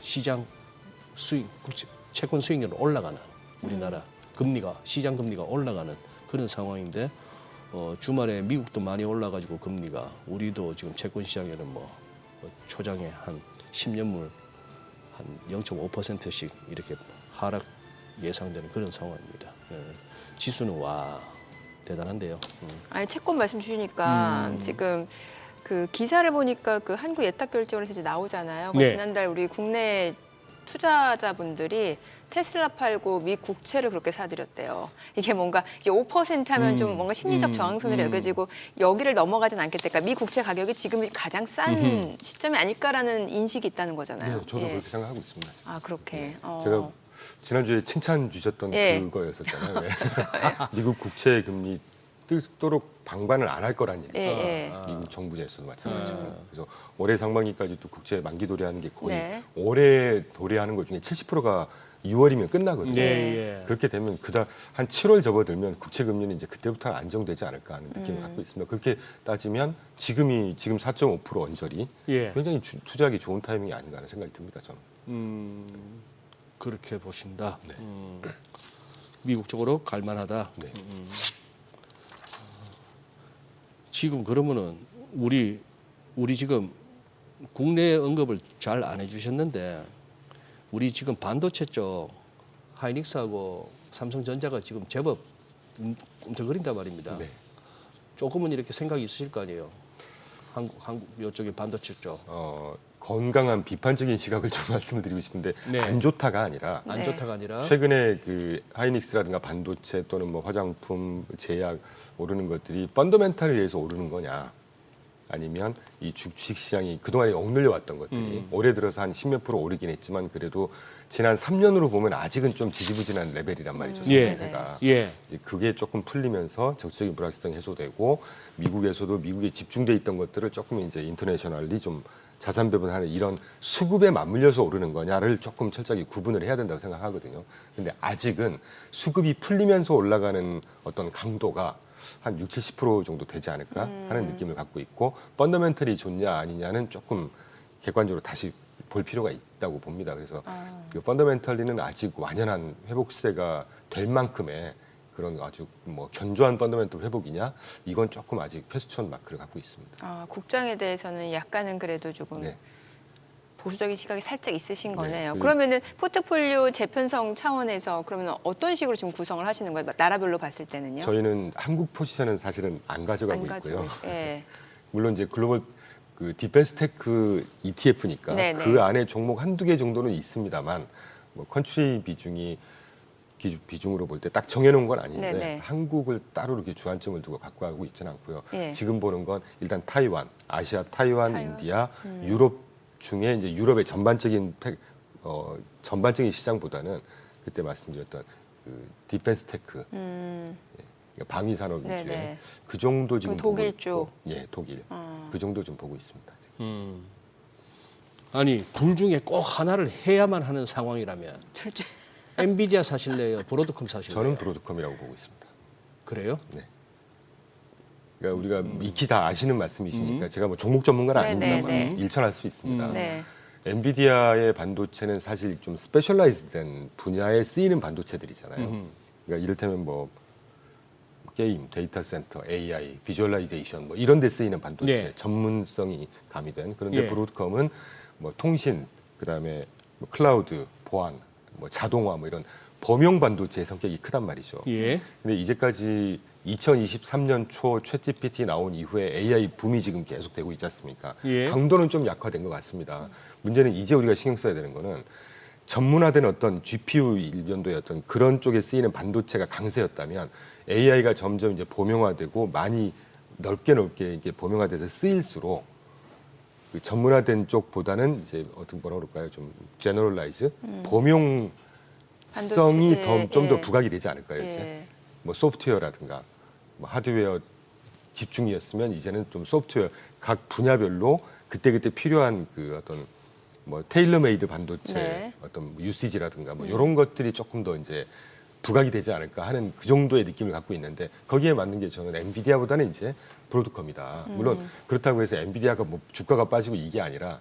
시장 수익, 채권 수익률 올라가는 우리나라 금리가 시장 금리가 올라가는 그런 상황인데 주말에 미국도 많이 올라가지고 금리가 우리도 지금 채권 시장에는 뭐 초장에 한 10년물 한 0.5%씩 이렇게 하락 예상되는 그런 상황입니다. 예. 지수는 와 대단한데요. 아니 채권 말씀 주시니까 지금 그 기사를 보니까 그 한국 예탁결제원에서 이제 나오잖아요. 그 네. 지난달 우리 국내 투자자분들이 테슬라 팔고 미 국채를 그렇게 사들였대요. 이게 뭔가 이제 5% 하면 좀 뭔가 심리적 저항선으로 여겨지고 여기를 넘어가진 않겠다. 그러니까 미 국채 가격이 지금 가장 싼 시점이 아닐까라는 인식이 있다는 거잖아요. 네, 저도 예. 그렇게 생각하고 있습니다. 아 그렇게. 제가 지난주에 칭찬 주셨던 예. 그거였었잖아요. 왜? 미국 국채 금리 뜨도록 방관을 안 할 거란 얘기죠. 예, 예. 미국 정부 내에서도 마찬가지고. 그래서 올해 상반기까지 또 국채 만기 도래하는 게 거의 네. 올해 도래하는 것 중에 70%가 6월이면 끝나거든요. 네, 예. 그렇게 되면 그다 한 7월 접어들면 국채 금리는 이제 그때부터 안정되지 않을까 하는 느낌을 갖고 있습니다. 그렇게 따지면 지금 4.5% 언저리 예. 굉장히 투자하기 좋은 타이밍이 아닌가 하는 생각이 듭니다. 저는. 그렇게 보신다. 네. 미국 쪽으로 갈만하다. 네. 지금 그러면은 우리 지금 국내 언급을 잘 안 해주셨는데 우리 지금 반도체 쪽 하이닉스하고 삼성전자가 지금 제법 꿈틀거린단 말입니다. 네. 조금은 이렇게 생각이 있으실 거 아니에요. 한국 이쪽에 반도체 쪽. 건강한 비판적인 시각을 좀 말씀을 드리고 싶은데 네. 안 좋다가 아니라 안 네. 좋다가 아니라 최근에 그 하이닉스라든가 반도체 또는 뭐 화장품, 제약 오르는 것들이 펀더멘탈에 의해서 오르는 거냐 아니면 이 주식 시장이 그동안에 억눌려 왔던 것들이 올해 들어서 한 10몇 프로 오르긴 했지만 그래도 지난 3년으로 보면 아직은 좀 지지부진한 레벨이란 말이죠. 예. 상승세가. 예. 이제 그게 조금 풀리면서 정치적인 불확실성이 해소되고 미국에서도 미국에 집중돼 있던 것들을 조금 이제 인터내셔널리 좀 자산 배분하는 이런 수급에 맞물려서 오르는 거냐를 조금 철저하게 구분을 해야 된다고 생각하거든요. 근데 아직은 수급이 풀리면서 올라가는 어떤 강도가 한 60, 70% 정도 되지 않을까 하는 느낌을 갖고 있고 펀더멘털이 좋냐 아니냐는 조금 객관적으로 다시 볼 필요가 있다고 봅니다. 그래서 그 펀더멘털리는 아직 완연한 회복세가 될 만큼의 그런 아주 뭐 견조한 펀더멘털 회복이냐 이건 조금 아직 퀘스천 마크를 갖고 있습니다. 아, 국장에 대해서는 약간은 그래도 조금 네. 보수적인 시각이 살짝 있으신 네, 거네요. 그리고- 그러면은 포트폴리오 재편성 차원에서 그러면 어떤 식으로 지금 구성을 하시는 거예요? 나라별로 봤을 때는요? 저희는 한국 포지션은 사실은 안 가져가고 안 가지고 있고요. 예. 물론 이제 글로벌 그 디펜스 테크 ETF니까 네네. 그 안에 종목 한두 개 정도는 있습니다만 뭐 컨트리 비중으로 볼 때 딱 정해놓은 건 아닌데 네네. 한국을 따로 이렇게 주안점을 두고 갖고 가고 있지는 않고요. 예. 지금 보는 건 일단 타이완, 아시아, 타이완, 타이완. 인디아, 유럽 중에 이제 유럽의 전반적인 시장보다는 그때 말씀드렸던 그 디펜스 테크 그러니까 방위 산업 위주의 네네. 그 정도 지금 그럼 독일 보고 있고, 쪽. 예, 독일 그 정도 좀 보고 있습니다. 지금. 아니 둘 중에 꼭 하나를 해야만 하는 상황이라면 둘째. 엔비디아 사실래요? 브로드컴 사실래요? 저는 브로드컴이라고 보고 있습니다. 그래요? 그러니까 우리가 익히 다 아시는 말씀이시니까 제가 뭐 종목 전문가는 네네네. 아닙니다만 일천할 수 있습니다. 네. 엔비디아의 반도체는 사실 좀 스페셜라이즈된 분야에 쓰이는 반도체들이잖아요. 그러니까 이를테면 뭐 게임, 데이터 센터, AI, 비주얼라이제이션 뭐 이런 데 쓰이는 반도체 네. 전문성이 가미된 그런데 예. 브로드컴은 뭐 통신, 그다음에 뭐 클라우드, 보안, 뭐 자동화 뭐 이런 범용 반도체의 성격이 크단 말이죠. 예. 근데 이제까지 2023년 초 챗GPT 나온 이후에 AI 붐이 지금 계속되고 있지 않습니까? 예. 강도는 좀 약화된 것 같습니다. 문제는 이제 우리가 신경 써야 되는 거는 전문화된 어떤 GPU 일변도의 어떤 그런 쪽에 쓰이는 반도체가 강세였다면 AI가 점점 이제 범용화되고 많이 넓게 이게 범용화돼서 쓰일수록 그 전문화된 쪽보다는 이제 어떤 뭐라 그럴까요? 좀 제너럴라이즈 범용성이 반도체, 좀 더 예. 부각이 되지 않을까요? 이제 예. 뭐 소프트웨어라든가 뭐 하드웨어 집중이었으면 이제는 좀 소프트웨어 각 분야별로 그때그때 필요한 그 어떤 뭐 테일러메이드 반도체 네. 어떤 유시지라든가 뭐 이런 것들이 조금 더 이제 부각이 되지 않을까 하는 그 정도의 느낌을 갖고 있는데 거기에 맞는 게 저는 엔비디아보다는 이제 브로드컴이다. 물론 그렇다고 해서 엔비디아가 뭐 주가가 빠지고 이게 아니라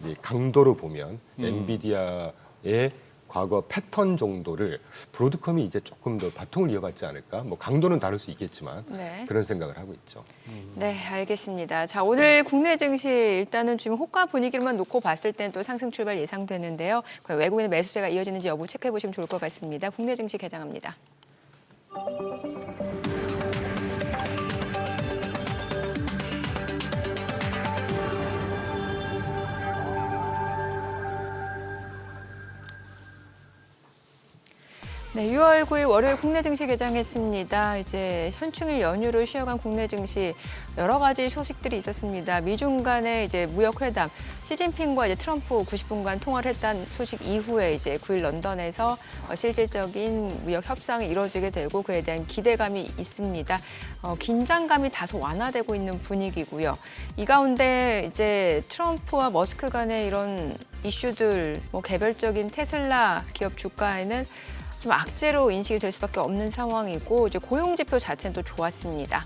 이제 강도로 보면 엔비디아의 과거 패턴 정도를 브로드컴이 이제 조금 더 바통을 이어받지 않을까? 뭐 강도는 다를 수 있겠지만 네. 그런 생각을 하고 있죠. 네, 알겠습니다. 자, 오늘 국내 증시 일단은 지금 호가 분위기만 놓고 봤을 땐 또 상승 출발 예상되는데요. 과연 외국인의 매수세가 이어지는지 여부 체크해 보시면 좋을 것 같습니다. 국내 증시 개장합니다. 네, 6월 9일 월요일 국내 증시 개장했습니다. 이제 현충일 연휴로 쉬어간 국내 증시 여러 가지 소식들이 있었습니다. 미중 간의 이제 무역 회담, 시진핑과 이제 트럼프 90분간 통화를 했다는 소식 이후에 이제 9일 런던에서 실질적인 무역 협상이 이루어지게 되고 그에 대한 기대감이 있습니다. 긴장감이 다소 완화되고 있는 분위기고요. 이 가운데 이제 트럼프와 머스크 간의 이런 이슈들, 뭐 개별적인 테슬라 기업 주가에는 좀 악재로 인식이 될 수밖에 없는 상황이고 이제 고용 지표 자체는 또 좋았습니다.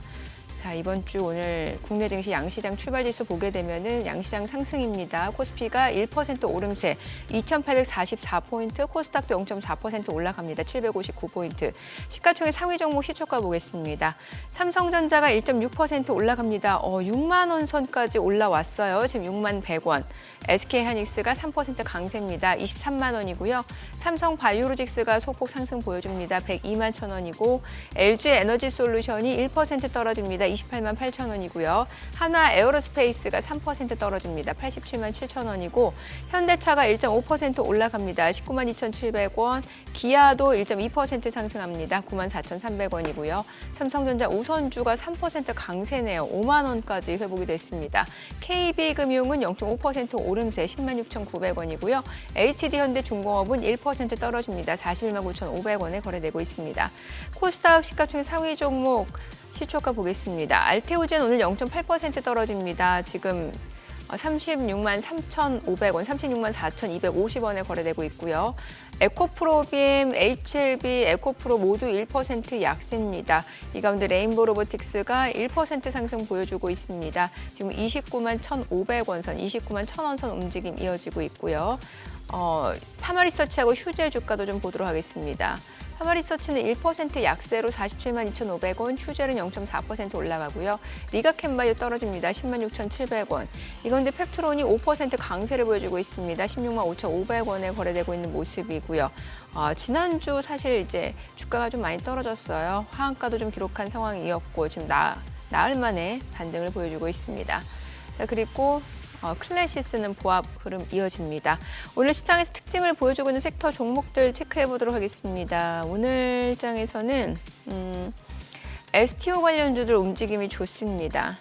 자, 이번 주 오늘 국내 증시 양시장 출발 지수 보게 되면은 양시장 상승입니다. 코스피가 1% 오름세 2,844포인트, 코스닥도 0.4% 올라갑니다. 759포인트. 시가총액 상위 종목 시초가 보겠습니다. 삼성전자가 1.6% 올라갑니다. 6만 원 선까지 올라왔어요. 지금 6만 100원. SK하이닉스가 3% 강세입니다. 23만 원이고요. 삼성바이오로직스가 소폭 상승 보여줍니다. 102만 1,000원이고 LG에너지솔루션이 1% 떨어집니다. 28만 8천 원이고요. 하나 에어로스페이스가 3% 떨어집니다. 87만 7천 원이고 현대차가 1.5% 올라갑니다. 19만 2,700원. 기아도 1.2% 상승합니다. 9만 4,300원이고요. 삼성전자 우선주가 3% 강세네요. 5만 원까지 회복이 됐습니다. KB금융은 0.5% 오름세 10만 6,900원이고요. HD현대중공업은 1% 떨어집니다. 41만 9,500원에 거래되고 있습니다. 코스닥 시가총액 상위 종목 시초가 보겠습니다. 알테오젠 오늘 0.8% 떨어집니다. 지금 36만 3,500원, 36만 4,250원에 거래되고 있고요. 에코프로빔, HLB, 에코프로 모두 1% 약세입니다. 이 가운데 레인보우 로보틱스가 1% 상승 보여주고 있습니다. 지금 29만 1,500원 선, 29만 1,000원 선 움직임 이어지고 있고요. 파마리서치하고 휴재 주가도 좀 보도록 하겠습니다. 파마리서치는 1% 약세로 47만 2,500원, 휴젤은 0.4% 올라가고요. 리가캔바이오 떨어집니다. 10만 6,700원. 이 가운데 펩트론이 5% 강세를 보여주고 있습니다. 16만 5,500원에 거래되고 있는 모습이고요. 지난주 사실 이제 주가가 좀 많이 떨어졌어요. 하한가도 좀 기록한 상황이었고 지금 나흘 만에 반등을 보여주고 있습니다. 자, 그리고 클래시스는 보합 흐름 이어집니다. 오늘 시장에서 특징을 보여주고 있는 섹터 종목들 체크해 보도록 하겠습니다. 오늘 장에서는 STO 관련주들 움직임이 좋습니다.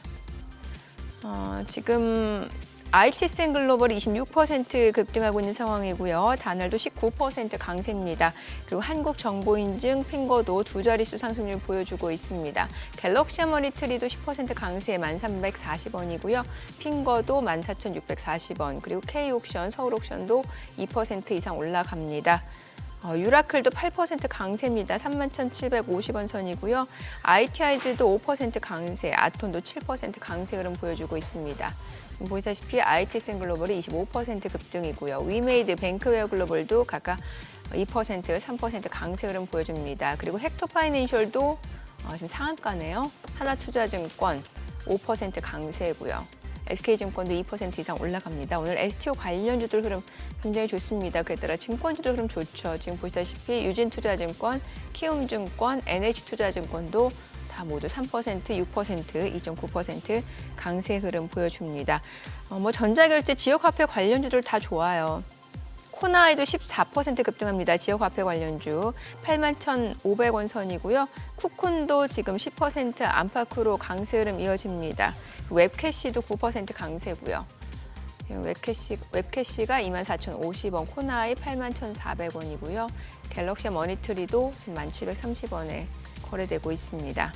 지금 IT센 글로벌이 26% 급등하고 있는 상황이고요. 다날도 19% 강세입니다. 그리고 한국정보인증, 핑거도 두 자릿수 상승률 보여주고 있습니다. 갤럭시 머니터리도 10% 강세 1,340원이고요. 핑거도 14,640원, 그리고 K옥션, 서울옥션도 2% 이상 올라갑니다. 유라클도 8% 강세입니다. 31,750원 선이고요. ITI즈도 5% 강세, 아톤도 7% 강세 흐름 보여주고 있습니다. 보시다시피 IT센 글로벌이 25% 급등이고요. 위메이드, 뱅크웨어 글로벌도 각각 2%, 3% 강세 흐름 보여줍니다. 그리고 헥토파이낸셜도 지금 상한가네요. 하나투자증권 5% 강세고요. SK증권도 2% 이상 올라갑니다. 오늘 STO 관련주들 흐름 굉장히 좋습니다. 그에 따라 증권주들 흐름 좋죠. 지금 보시다시피 유진투자증권, 키움증권, NH투자증권도 다 모두 3%, 6%, 2.9% 강세 흐름 보여줍니다. 전자결제, 지역화폐 관련주들 다 좋아요. 코나이도 14% 급등합니다. 지역화폐 관련주 81,500원 선이고요. 쿠콘도 지금 10% 안팎으로 강세 흐름 이어집니다. 웹캐시도 9% 강세고요. 웹캐시가 24,050원, 코나이 81,400원이고요. 갤럭시 머니터리도 지금 1,730원에 거래되고 있습니다.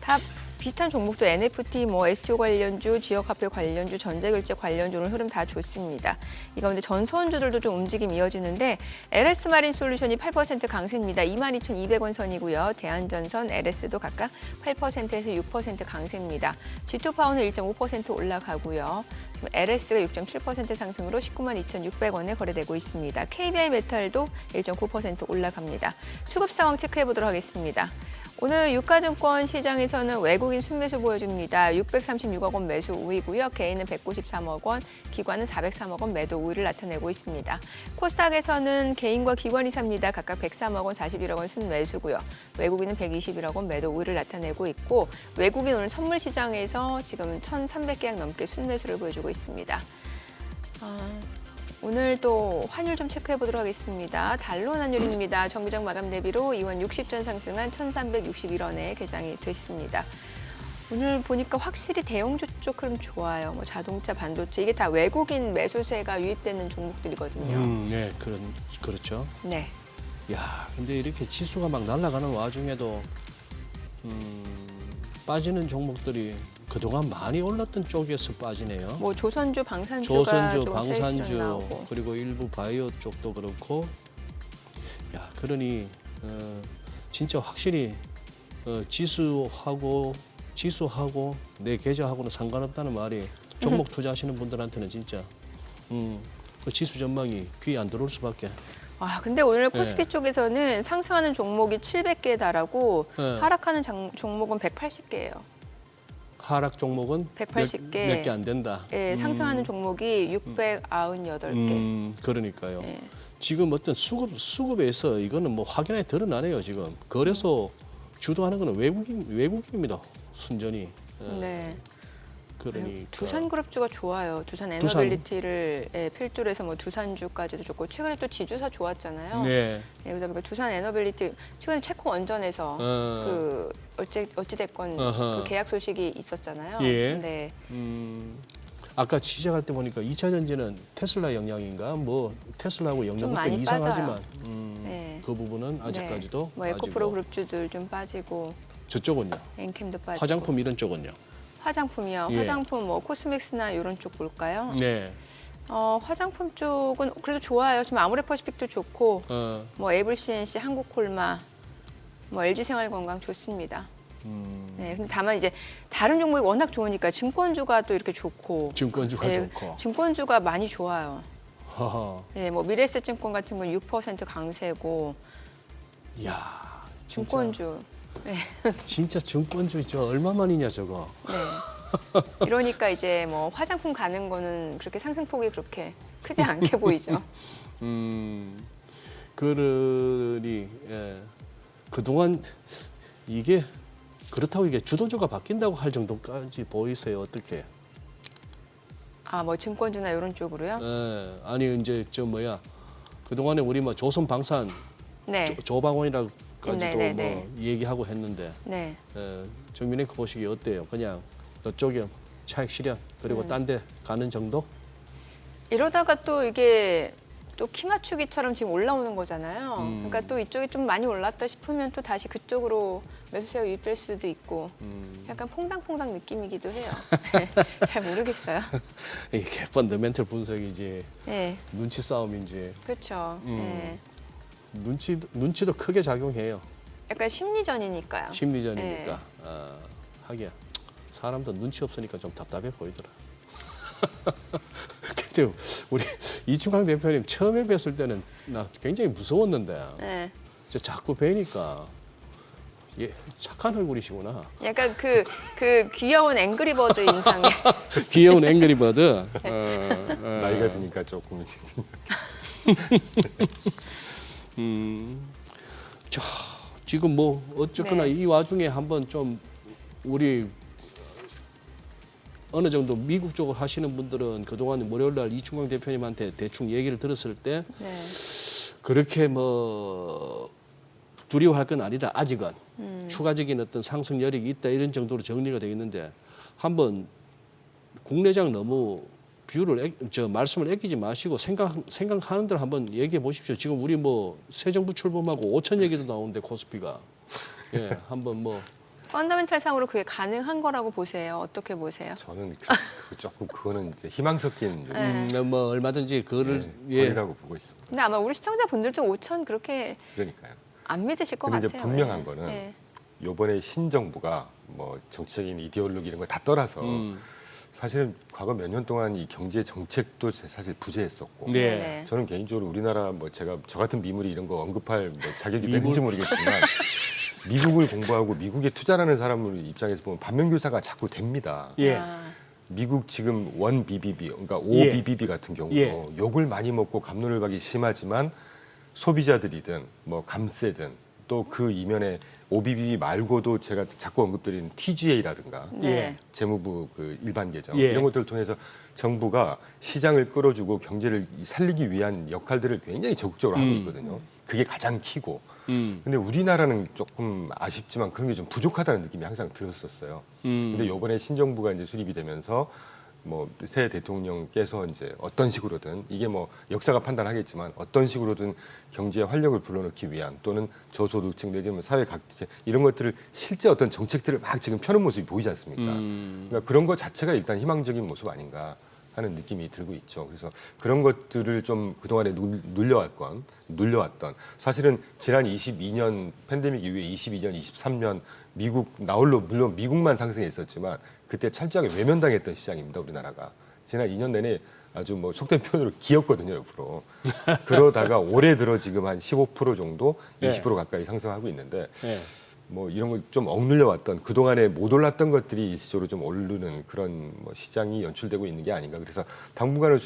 다 비슷한 종목도 NFT, STO 관련주, 지역화폐 관련주, 전자결제 관련주 오늘 흐름 다 좋습니다. 이 가운데 전선주들도 좀 움직임 이어지는데 LS마린솔루션이 8% 강세입니다. 22,200원 선이고요. 대한전선, LS도 각각 8%에서 6% 강세입니다. G2파워는 1.5% 올라가고요. 지금 LS가 6.7% 상승으로 19만 2,600원에 거래되고 있습니다. KBI메탈도 1.9% 올라갑니다. 수급 상황 체크해 보도록 하겠습니다. 오늘 유가증권 시장에서는 외국인 순매수 보여줍니다. 636억 원 매수 우위고요. 개인은 193억 원, 기관은 403억 원 매도 우위를 나타내고 있습니다. 코스닥에서는 개인과 기관이 삽니다. 각각 103억 원, 41억 원 순매수고요. 외국인은 121억 원 매도 우위를 나타내고 있고 외국인 오늘 선물 시장에서 지금 1,300개약 넘게 순매수를 보여주고 있습니다. 오늘 또 환율 좀 체크해 보도록 하겠습니다. 달러 환율입니다. 정기적 마감 대비로 2원 60전 상승한 1,361원에 개장이 됐습니다. 오늘 보니까 확실히 대형주 쪽 흐름 좋아요. 뭐 자동차, 반도체 이게 다 외국인 매수세가 유입되는 종목들이거든요. 네, 그렇죠. 네. 야, 근데 이렇게 지수가 막 날아가는 와중에도 빠지는 종목들이 그동안 많이 올랐던 쪽에서 빠지네요. 뭐 조선주, 방산주가 조선주, 좀 방산주, 세시전 나오고. 그리고 일부 바이오 쪽도 그렇고, 야, 그러니 진짜 확실히 지수하고 내 계좌하고는 상관없다는 말이 종목 투자하시는 분들한테는 진짜 그 지수 전망이 귀에 안 들어올 수밖에. 아, 근데 오늘 네. 코스피 쪽에서는 상승하는 종목이 700개에 달하고 네. 하락하는 종목은 180개예요. 하락 종목은 180개. 몇 개 안 된다. 예, 상승하는 종목이 698개. 그러니까요. 예. 지금 어떤 수급에서 이거는 뭐 확연하게 드러나네요. 지금 거래소 주도하는 거는 외국인입니다. 순전히. 네. 그러니까 두산그룹주가 좋아요. 두산 에너빌리티를 필두로 해서 뭐 두산주까지도 좋고 최근에 또 지주사 좋았잖아요. 네. 네, 그러다 보니까 두산 에너빌리티 최근에 체코 원전에서 그 어찌됐건 그 계약 소식이 있었잖아요. 예. 네. 아까 시작할 때 보니까 2차 전지는 테슬라 영향인가 뭐 테슬라하고 영향 많이 그때 이상하지만 네. 그 부분은 아직까지도 네. 뭐 빠지고. 에코프로 그룹주들 좀 빠지고 저쪽은요. 엔캠도 빠지고. 화장품 이런 쪽은요. 화장품이요. 예. 화장품 뭐 코스맥스나 이런 쪽 볼까요? 네. 화장품 쪽은 그래도 좋아요. 지금 아모레퍼시픽도 좋고 뭐 에블CNC, 한국콜마, 뭐 LG생활건강 좋습니다. 네, 근데 다만 이제 다른 종목이 워낙 좋으니까 증권주가 또 이렇게 좋고, 증권주가 네, 좋고. 증권주가 많이 좋아요. 하하. 네, 뭐 미래에셋증권 같은 건 6% 강세고, 야, 증권주. 네. 진짜 증권주 저 얼마만이냐 저거. 네. 이러니까 이제 뭐 화장품 가는 거는 그렇게 상승폭이 그렇게 크지 않게 보이죠. 그러니 그동안 이게 그렇다고 이게 주도주가 바뀐다고 할 정도까지 보이세요? 어떻게? 아, 뭐 증권주나 이런 쪽으로요? 아니 이제 저 뭐야 그동안에 우리 뭐 조선방산 네. 조방원이라고까지도 네. 뭐 얘기하고 했는데 네. 정민앵커 보시기 어때요? 그냥 저쪽에 차익 실현 그리고 딴 데 가는 정도? 이러다가 또 이게 또 키 맞추기처럼 지금 올라오는 거잖아요. 그러니까 또 이쪽이 좀 많이 올랐다 싶으면 또 다시 그쪽으로 매수세가 유입될 수도 있고 약간 퐁당퐁당 느낌이기도 해요. 잘 모르겠어요. 이게 펀더멘털 분석이지 네, 눈치 싸움인지 그렇죠. 네. 눈치도 크게 작용해요. 약간 심리전이니까요. 심리전이니까. 하기야 사람도 눈치 없으니까 좀 답답해 보이더라. 근데 우리 이충강 대표님 처음에 뵀을 때는 나 굉장히 무서웠는데 네. 저 자꾸 뵈니까 착한 얼굴이시구나. 약간 그 귀여운 앵그리버드 인상에. 귀여운 앵그리버드. 나이가 드니까 조금 자, 지금 뭐 어쨌거나 네. 이 와중에 한번 좀 우리 어느 정도 미국 쪽을 하시는 분들은 그동안 월요일날 이충강 대표님한테 대충 얘기를 들었을 때 네. 그렇게 뭐 두려워할 건 아니다. 아직은 추가적인 어떤 상승 여력이 있다 이런 정도로 정리가 되어 있는데 한번 국내장 너무 말씀을 아끼지 마시고 생각하는 대로 한번 얘기해 보십시오. 지금 우리 뭐 새 정부 출범하고 5천 얘기도 나오는데 코스피가 한번 뭐 펀더멘탈상으로 그게 가능한 거라고 보세요? 어떻게 보세요? 저는 조금 그거는 이제 희망 섞인 뭐 얼마든지 그거를 거리라고 보고 있습니다. 근데 아마 우리 시청자분들도 5천 그렇게 그러니까요. 안 믿으실 것 근데 같아요. 이제 분명한 네. 거는 네. 이번에 신정부가 뭐 정치적인 이데올로기 이런 거 다 떠나서 사실은 과거 몇 년 동안 이 경제 정책도 사실 부재했었고 네. 저는 개인적으로 우리나라 뭐 제가 저 같은 미물이 이런 거 언급할 뭐 자격이 되는지 모르겠지만 미국을 공부하고 미국에 투자하는 사람들 입장에서 보면 반면교사가 자꾸 됩니다. 미국 지금 원 BBB 그러니까 5 BBB 같은 경우도 욕을 많이 먹고 갑론을박이 심하지만 소비자들이든 뭐 감세든 또 그 이면에 OBB 말고도 제가 자꾸 언급드리는 TGA라든가 네. 재무부 그 일반 계정 예. 이런 것들을 통해서 정부가 시장을 끌어주고 경제를 살리기 위한 역할들을 굉장히 적극적으로 하고 있거든요. 그게 가장 키고. 근데 우리나라는 조금 아쉽지만 그런 게 좀 부족하다는 느낌이 항상 들었었어요. 근데 이번에 신정부가 이제 수립이 되면서 뭐 새 대통령께서 이제 어떤 식으로든 이게 뭐 역사가 판단하겠지만 어떤 식으로든 경제에 활력을 불러넣기 위한 또는 저소득층 내지는 사회 각지 이런 것들을 실제 어떤 정책들을 막 지금 펴는 모습이 보이지 않습니까? 그러니까 그런 것 자체가 일단 희망적인 모습 아닌가 하는 느낌이 들고 있죠. 그래서 그런 것들을 좀 그동안에 눌려왔던 사실은 지난 22년 팬데믹 이후에 22년, 23년 미국 나홀로 물론 미국만 상승했었지만 그때 철저하게 외면당했던 시장입니다. 우리나라가. 지난 2년 내내 아주 뭐 속된 표현으로 기었거든요. 옆으로. 그러다가 올해 들어 지금 한 15% 정도, 20% 가까이 상승하고 있는데 예. 뭐 이런 걸 좀 억눌려 왔던 그동안에 못 올랐던 것들이 일시적으로 좀 오르는 그런 뭐 시장이 연출되고 있는 게 아닌가. 그래서 당분간은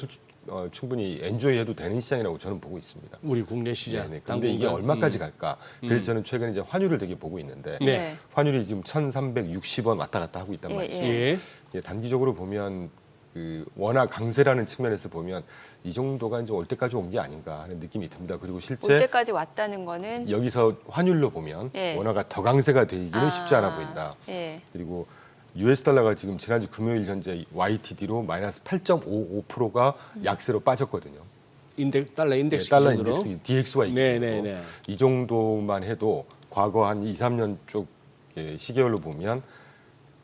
충분히 엔조이해도 되는 시장이라고 저는 보고 있습니다. 우리 국내 시장. 네네. 근데 이게 얼마까지 갈까? 그래서 저는 최근에 이제 환율을 되게 보고 있는데 네. 환율이 지금 1,360원 왔다 갔다 하고 있단 말이죠. 예. 예, 단기적으로 보면 그 워낙 강세라는 측면에서 보면 이 정도가 이제 올 때까지 온 게 아닌가 하는 느낌이 듭니다. 그리고 올 실제 때까지 왔다는 거는 여기서 환율로 보면 예. 원화가 더 강세가 되기는 쉽지 않아 보인다. 예. 그리고 US 달러가 지금 지난주 금요일 현재 YTD로 마이너스 8.55%가 약세로 빠졌거든요. 달러 인덱스 달러 기준으로. 인덱스 DXY 네네네. 이 정도만 해도 과거 한 2, 3년 쪽 시계열로 보면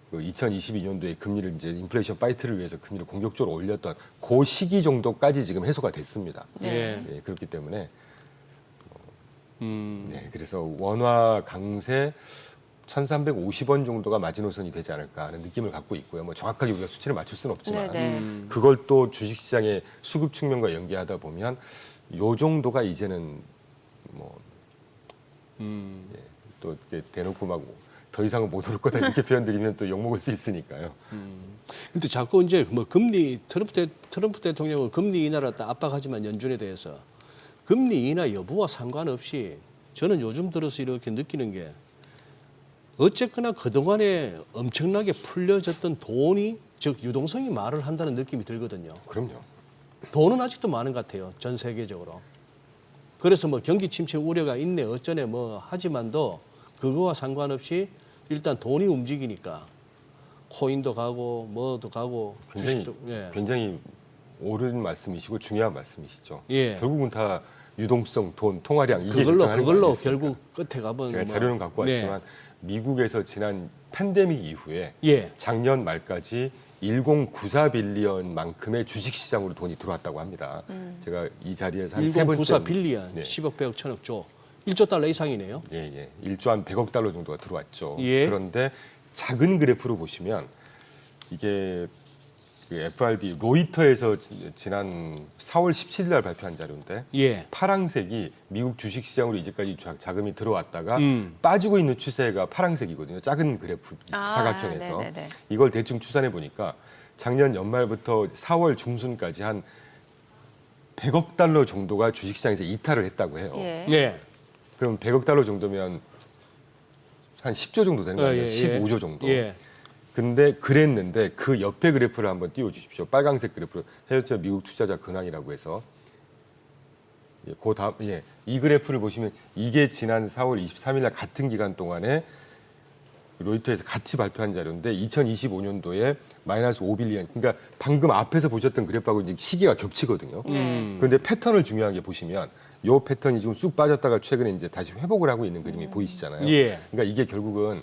그 2022년도에 금리를 이제 인플레이션 파이트를 위해서 금리를 공격적으로 올렸던 그 시기 정도까지 지금 해소가 됐습니다. 네. 예, 그렇기 때문에 네, 그래서 원화 강세 1,350원 정도가 마지노선이 되지 않을까 하는 느낌을 갖고 있고요. 뭐 정확하게 우리가 수치를 맞출 수는 없지만 네네. 그걸 또 주식시장의 수급 측면과 연계하다 보면 요 정도가 이제는 뭐 예, 또 이제 대놓고 막 더 이상은 못 올 거다 이렇게 표현드리면 또 욕먹을 수 있으니까요. 근데 자꾸 이제 뭐 금리 트럼프 대통령은 금리 인하를 압박하지만 연준에 대해서 금리 인하 여부와 상관없이 저는 요즘 들어서 이렇게 느끼는 게 어쨌거나 그동안에 엄청나게 풀려졌던 돈이 즉 유동성이 말을 한다는 느낌이 들거든요. 그럼요. 돈은 아직도 많은 것 같아요. 전 세계적으로. 그래서 뭐 경기 침체 우려가 있네 어쩌네 뭐 하지만도 그거와 상관없이 일단 돈이 움직이니까 코인도 가고 뭐도 가고 굉장히 주식도 예. 굉장히 옳은 말씀이시고 중요한 말씀이시죠. 예. 결국은 다 유동성, 돈, 통화량 이게 그걸로 결정하는 거 아니겠습니까? 결국 끝에 가면 제가 뭐, 자료는 갖고 네. 왔지만 미국에서 지난 팬데믹 이후에 예. 작년 말까지 1094 빌리언만큼의 주식시장으로 돈이 들어왔다고 합니다. 제가 이 자리에서 한 세 번째 1094 빌리언 네. 10억 100억 1000억 조 1조 달러 이상이네요. 예, 예. 1조 한 100억 달러 정도가 들어왔죠. 예. 그런데 작은 그래프로 보시면 이게 그 FRB 로이터에서 지난 4월 17일 날 발표한 자료인데 예. 파랑색이 미국 주식시장으로 이제까지 자금이 들어왔다가 음. 빠지고 있는 추세가 파랑색이거든요. 작은 그래프 아, 사각형에서 네네네. 이걸 대충 추산해 보니까 작년 연말부터 4월 중순까지 한 100억 달러 정도가 주식시장에서 이탈을 했다고 해요. 예. 네. 그럼 100억 달러 정도면 한 10조 정도 되는 거 아니에요? 15조 정도. 예. 근데 그랬는데 그 옆에 그래프를 한번 띄워주십시오. 빨간색 그래프. 헤어져 미국 투자자 근황이라고 해서. 예, 그 다음, 예. 이 그래프를 보시면 이게 지난 4월 23일 날 같은 기간 동안에 로이터에서 같이 발표한 자료인데 2025년도에 마이너스 5빌리언. 그러니까 방금 앞에서 보셨던 그래프하고 이제 시기가 겹치거든요. 그런데 패턴을 중요하게 보시면 요 패턴이 지금 쑥 빠졌다가 최근에 이제 다시 회복을 하고 있는 그림이 보이시잖아요. 예. 그러니까 이게 결국은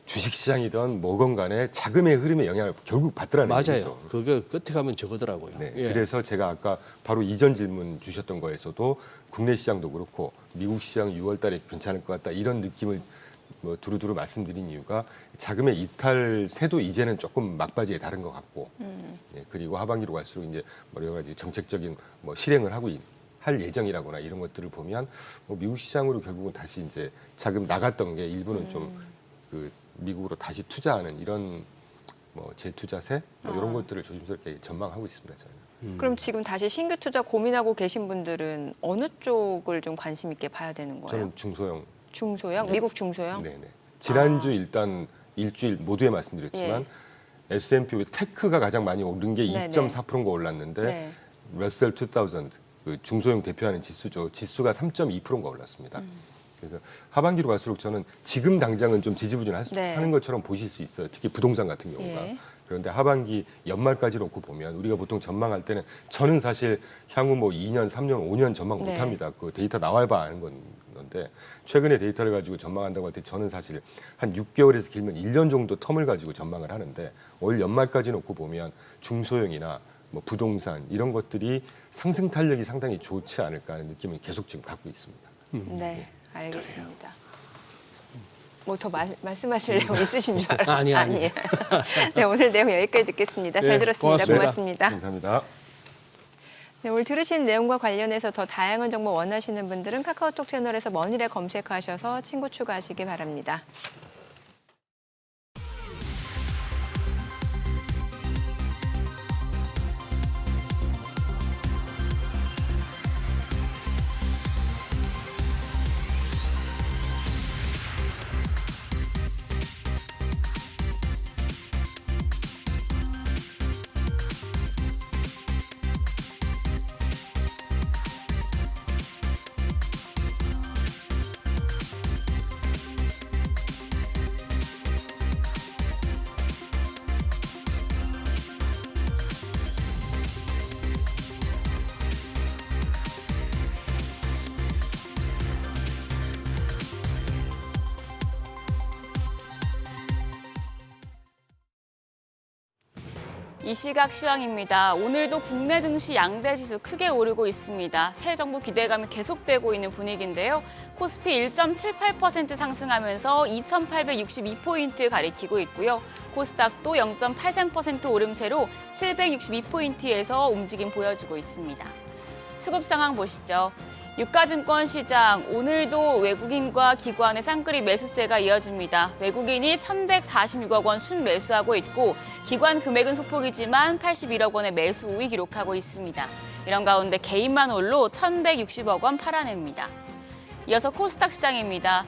주식시장이든 뭐건 간에 자금의 흐름에 영향을 결국 받더라는 맞아요. 얘기죠. 그거 끝에 가면 저거더라고요. 네, 예. 그래서 제가 아까 바로 이전 질문 주셨던 거에서도 국내 시장도 그렇고 미국 시장 6월 달에 괜찮을 것 같다 이런 느낌을 뭐 두루두루 말씀드린 이유가 자금의 이탈세도 이제는 조금 막바지에 다른 것 같고 예, 그리고 하반기로 갈수록 이제 여러 가지 정책적인 뭐 실행을 하고 할 예정이라거나 이런 것들을 보면 뭐 미국 시장으로 결국은 다시 이제 자금 나갔던 게 일부는 좀 그 미국으로 다시 투자하는 이런 뭐 재투자세 뭐 이런 것들을 조심스럽게 전망하고 있습니다. 저는. 그럼 지금 다시 신규 투자 고민하고 계신 분들은 어느 쪽을 좀 관심 있게 봐야 되는 거예요? 저는 중소형 중소형, 미국 중소형. 네네. 지난주 일단 일주일 모두에 말씀드렸지만 S&P 테크가 가장 많이 오른 게 네네. 2.4%가 올랐는데 네. 러셀 2000 그 중소형 대표하는 지수죠. 지수가 3.2%가 올랐습니다. 그래서 하반기로 갈수록 저는 지금 당장은 좀 지지부진하는 네. 것처럼 보실 수 있어요. 특히 부동산 같은 경우가. 예. 그런데 하반기 연말까지 놓고 보면 우리가 보통 전망할 때는 저는 사실 향후 뭐 2년, 3년, 5년 전망 네. 못합니다. 그 데이터 나와봐 아는 건데 최근에 데이터를 가지고 전망한다고 할 때 저는 사실 한 6개월에서 길면 1년 정도 텀을 가지고 전망을 하는데 올 연말까지 놓고 보면 중소형이나 뭐 부동산 이런 것들이 상승 탄력이 상당히 좋지 않을까 하는 느낌을 계속 지금 갖고 있습니다. 네, 알겠습니다. 뭐 더 말씀하실 내용 있으신 줄 알았어요. 아니. 아니에요. 네, 오늘 내용 여기까지 듣겠습니다. 잘 네, 들었습니다. 고맙습니다. 감사합니다. 네, 오늘 들으신 내용과 관련해서 더 다양한 정보 원하시는 분들은 카카오톡 채널에서 머니를 검색하셔서 친구 추가하시기 바랍니다. 이 시각 시황입니다. 오늘도 국내 증시 양대 지수 크게 오르고 있습니다. 새 정부 기대감이 계속되고 있는 분위기인데요. 코스피 1.78% 상승하면서 2,862포인트 가리키고 있고요. 코스닥도 0.83% 오름세로 762포인트에서 움직임 보여주고 있습니다. 수급 상황 보시죠. 유가증권 시장, 오늘도 외국인과 기관의 쌍끌이 매수세가 이어집니다. 외국인이 1,146억 원 순매수하고 있고 기관 금액은 소폭이지만 81억 원의 매수 우위 기록하고 있습니다. 이런 가운데 개인만 홀로 1,160억 원 팔아냅니다. 이어서 코스닥 시장입니다.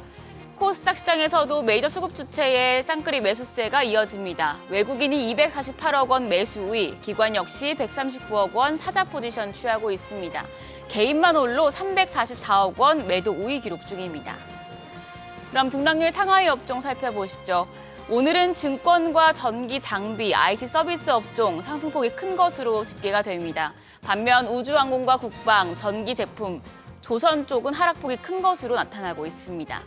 코스닥 시장에서도 메이저 수급 주체의 쌍끌이 매수세가 이어집니다. 외국인이 248억 원 매수 우위, 기관 역시 139억 원 사자 포지션 취하고 있습니다. 개인만 홀로 344억 원 매도 우위 기록 중입니다. 그럼 등락률 상하이 업종 살펴보시죠. 오늘은 증권과 전기, 장비, IT 서비스 업종 상승폭이 큰 것으로 집계가 됩니다. 반면 우주항공과 국방, 전기 제품, 조선 쪽은 하락폭이 큰 것으로 나타나고 있습니다.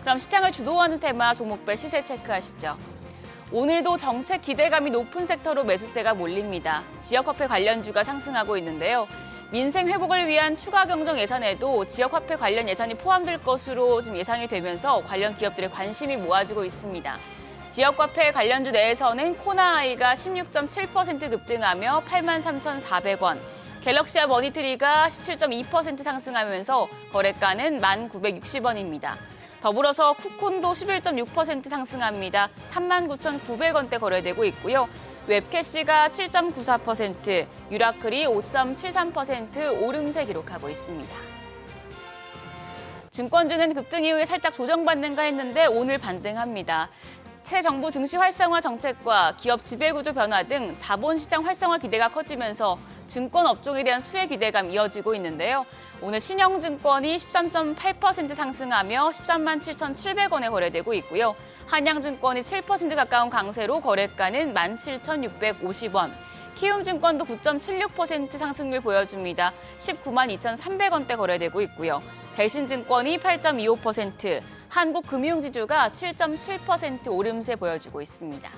그럼 시장을 주도하는 테마 종목별 시세 체크하시죠. 오늘도 정책 기대감이 높은 섹터로 매수세가 몰립니다. 지역화폐 관련주가 상승하고 있는데요. 민생 회복을 위한 추가 경정 예산에도 지역화폐 관련 예산이 포함될 것으로 지금 예상이 되면서 관련 기업들의 관심이 모아지고 있습니다. 지역화폐 관련주 내에서는 코나아이가 16.7% 급등하며 83,400원, 갤럭시와 머니트리가 17.2% 상승하면서 거래가는 1,960원입니다. 더불어서 쿠콘도 11.6% 상승합니다. 39,900원대 거래되고 있고요. 웹캐시가 7.94%, 유라클이 5.73% 오름세 기록하고 있습니다. 증권주는 급등 이후에 살짝 조정받는가 했는데 오늘 반등합니다. 새 정부 증시 활성화 정책과 기업 지배구조 변화 등 자본시장 활성화 기대가 커지면서 증권 업종에 대한 수혜 기대감 이어지고 있는데요. 오늘 신영증권이 13.8% 상승하며 13만 7,700원에 거래되고 있고요. 한양증권이 7% 가까운 강세로 거래가는 17,650원. 키움증권도 9.76% 상승률 보여줍니다. 19만 2,300원대 거래되고 있고요. 대신증권이 8.25%, 한국금융지주가 7.7% 오름세 보여주고 있습니다.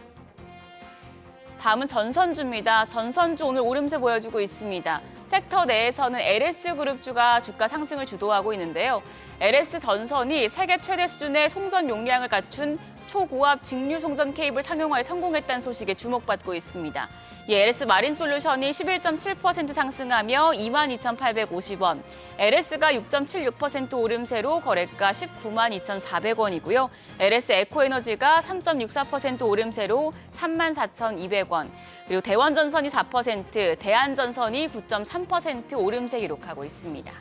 다음은 전선주입니다. 전선주 오늘 오름세 보여주고 있습니다. 섹터 내에서는 LS그룹주가 주가 상승을 주도하고 있는데요. LS전선이 세계 최대 수준의 송전 용량을 갖춘 초고압 직류 송전 케이블 상용화에 성공했다는 소식에 주목받고 있습니다. LS마린솔루션이 11.7% 상승하며 22,850원, LS가 6.76% 오름세로 거래가 19만 2,400원이고요. LS에코에너지가 3.64% 오름세로 34,200원, 그리고 대원전선이 4%, 대한전선이 9.3% 오름세 기록하고 있습니다.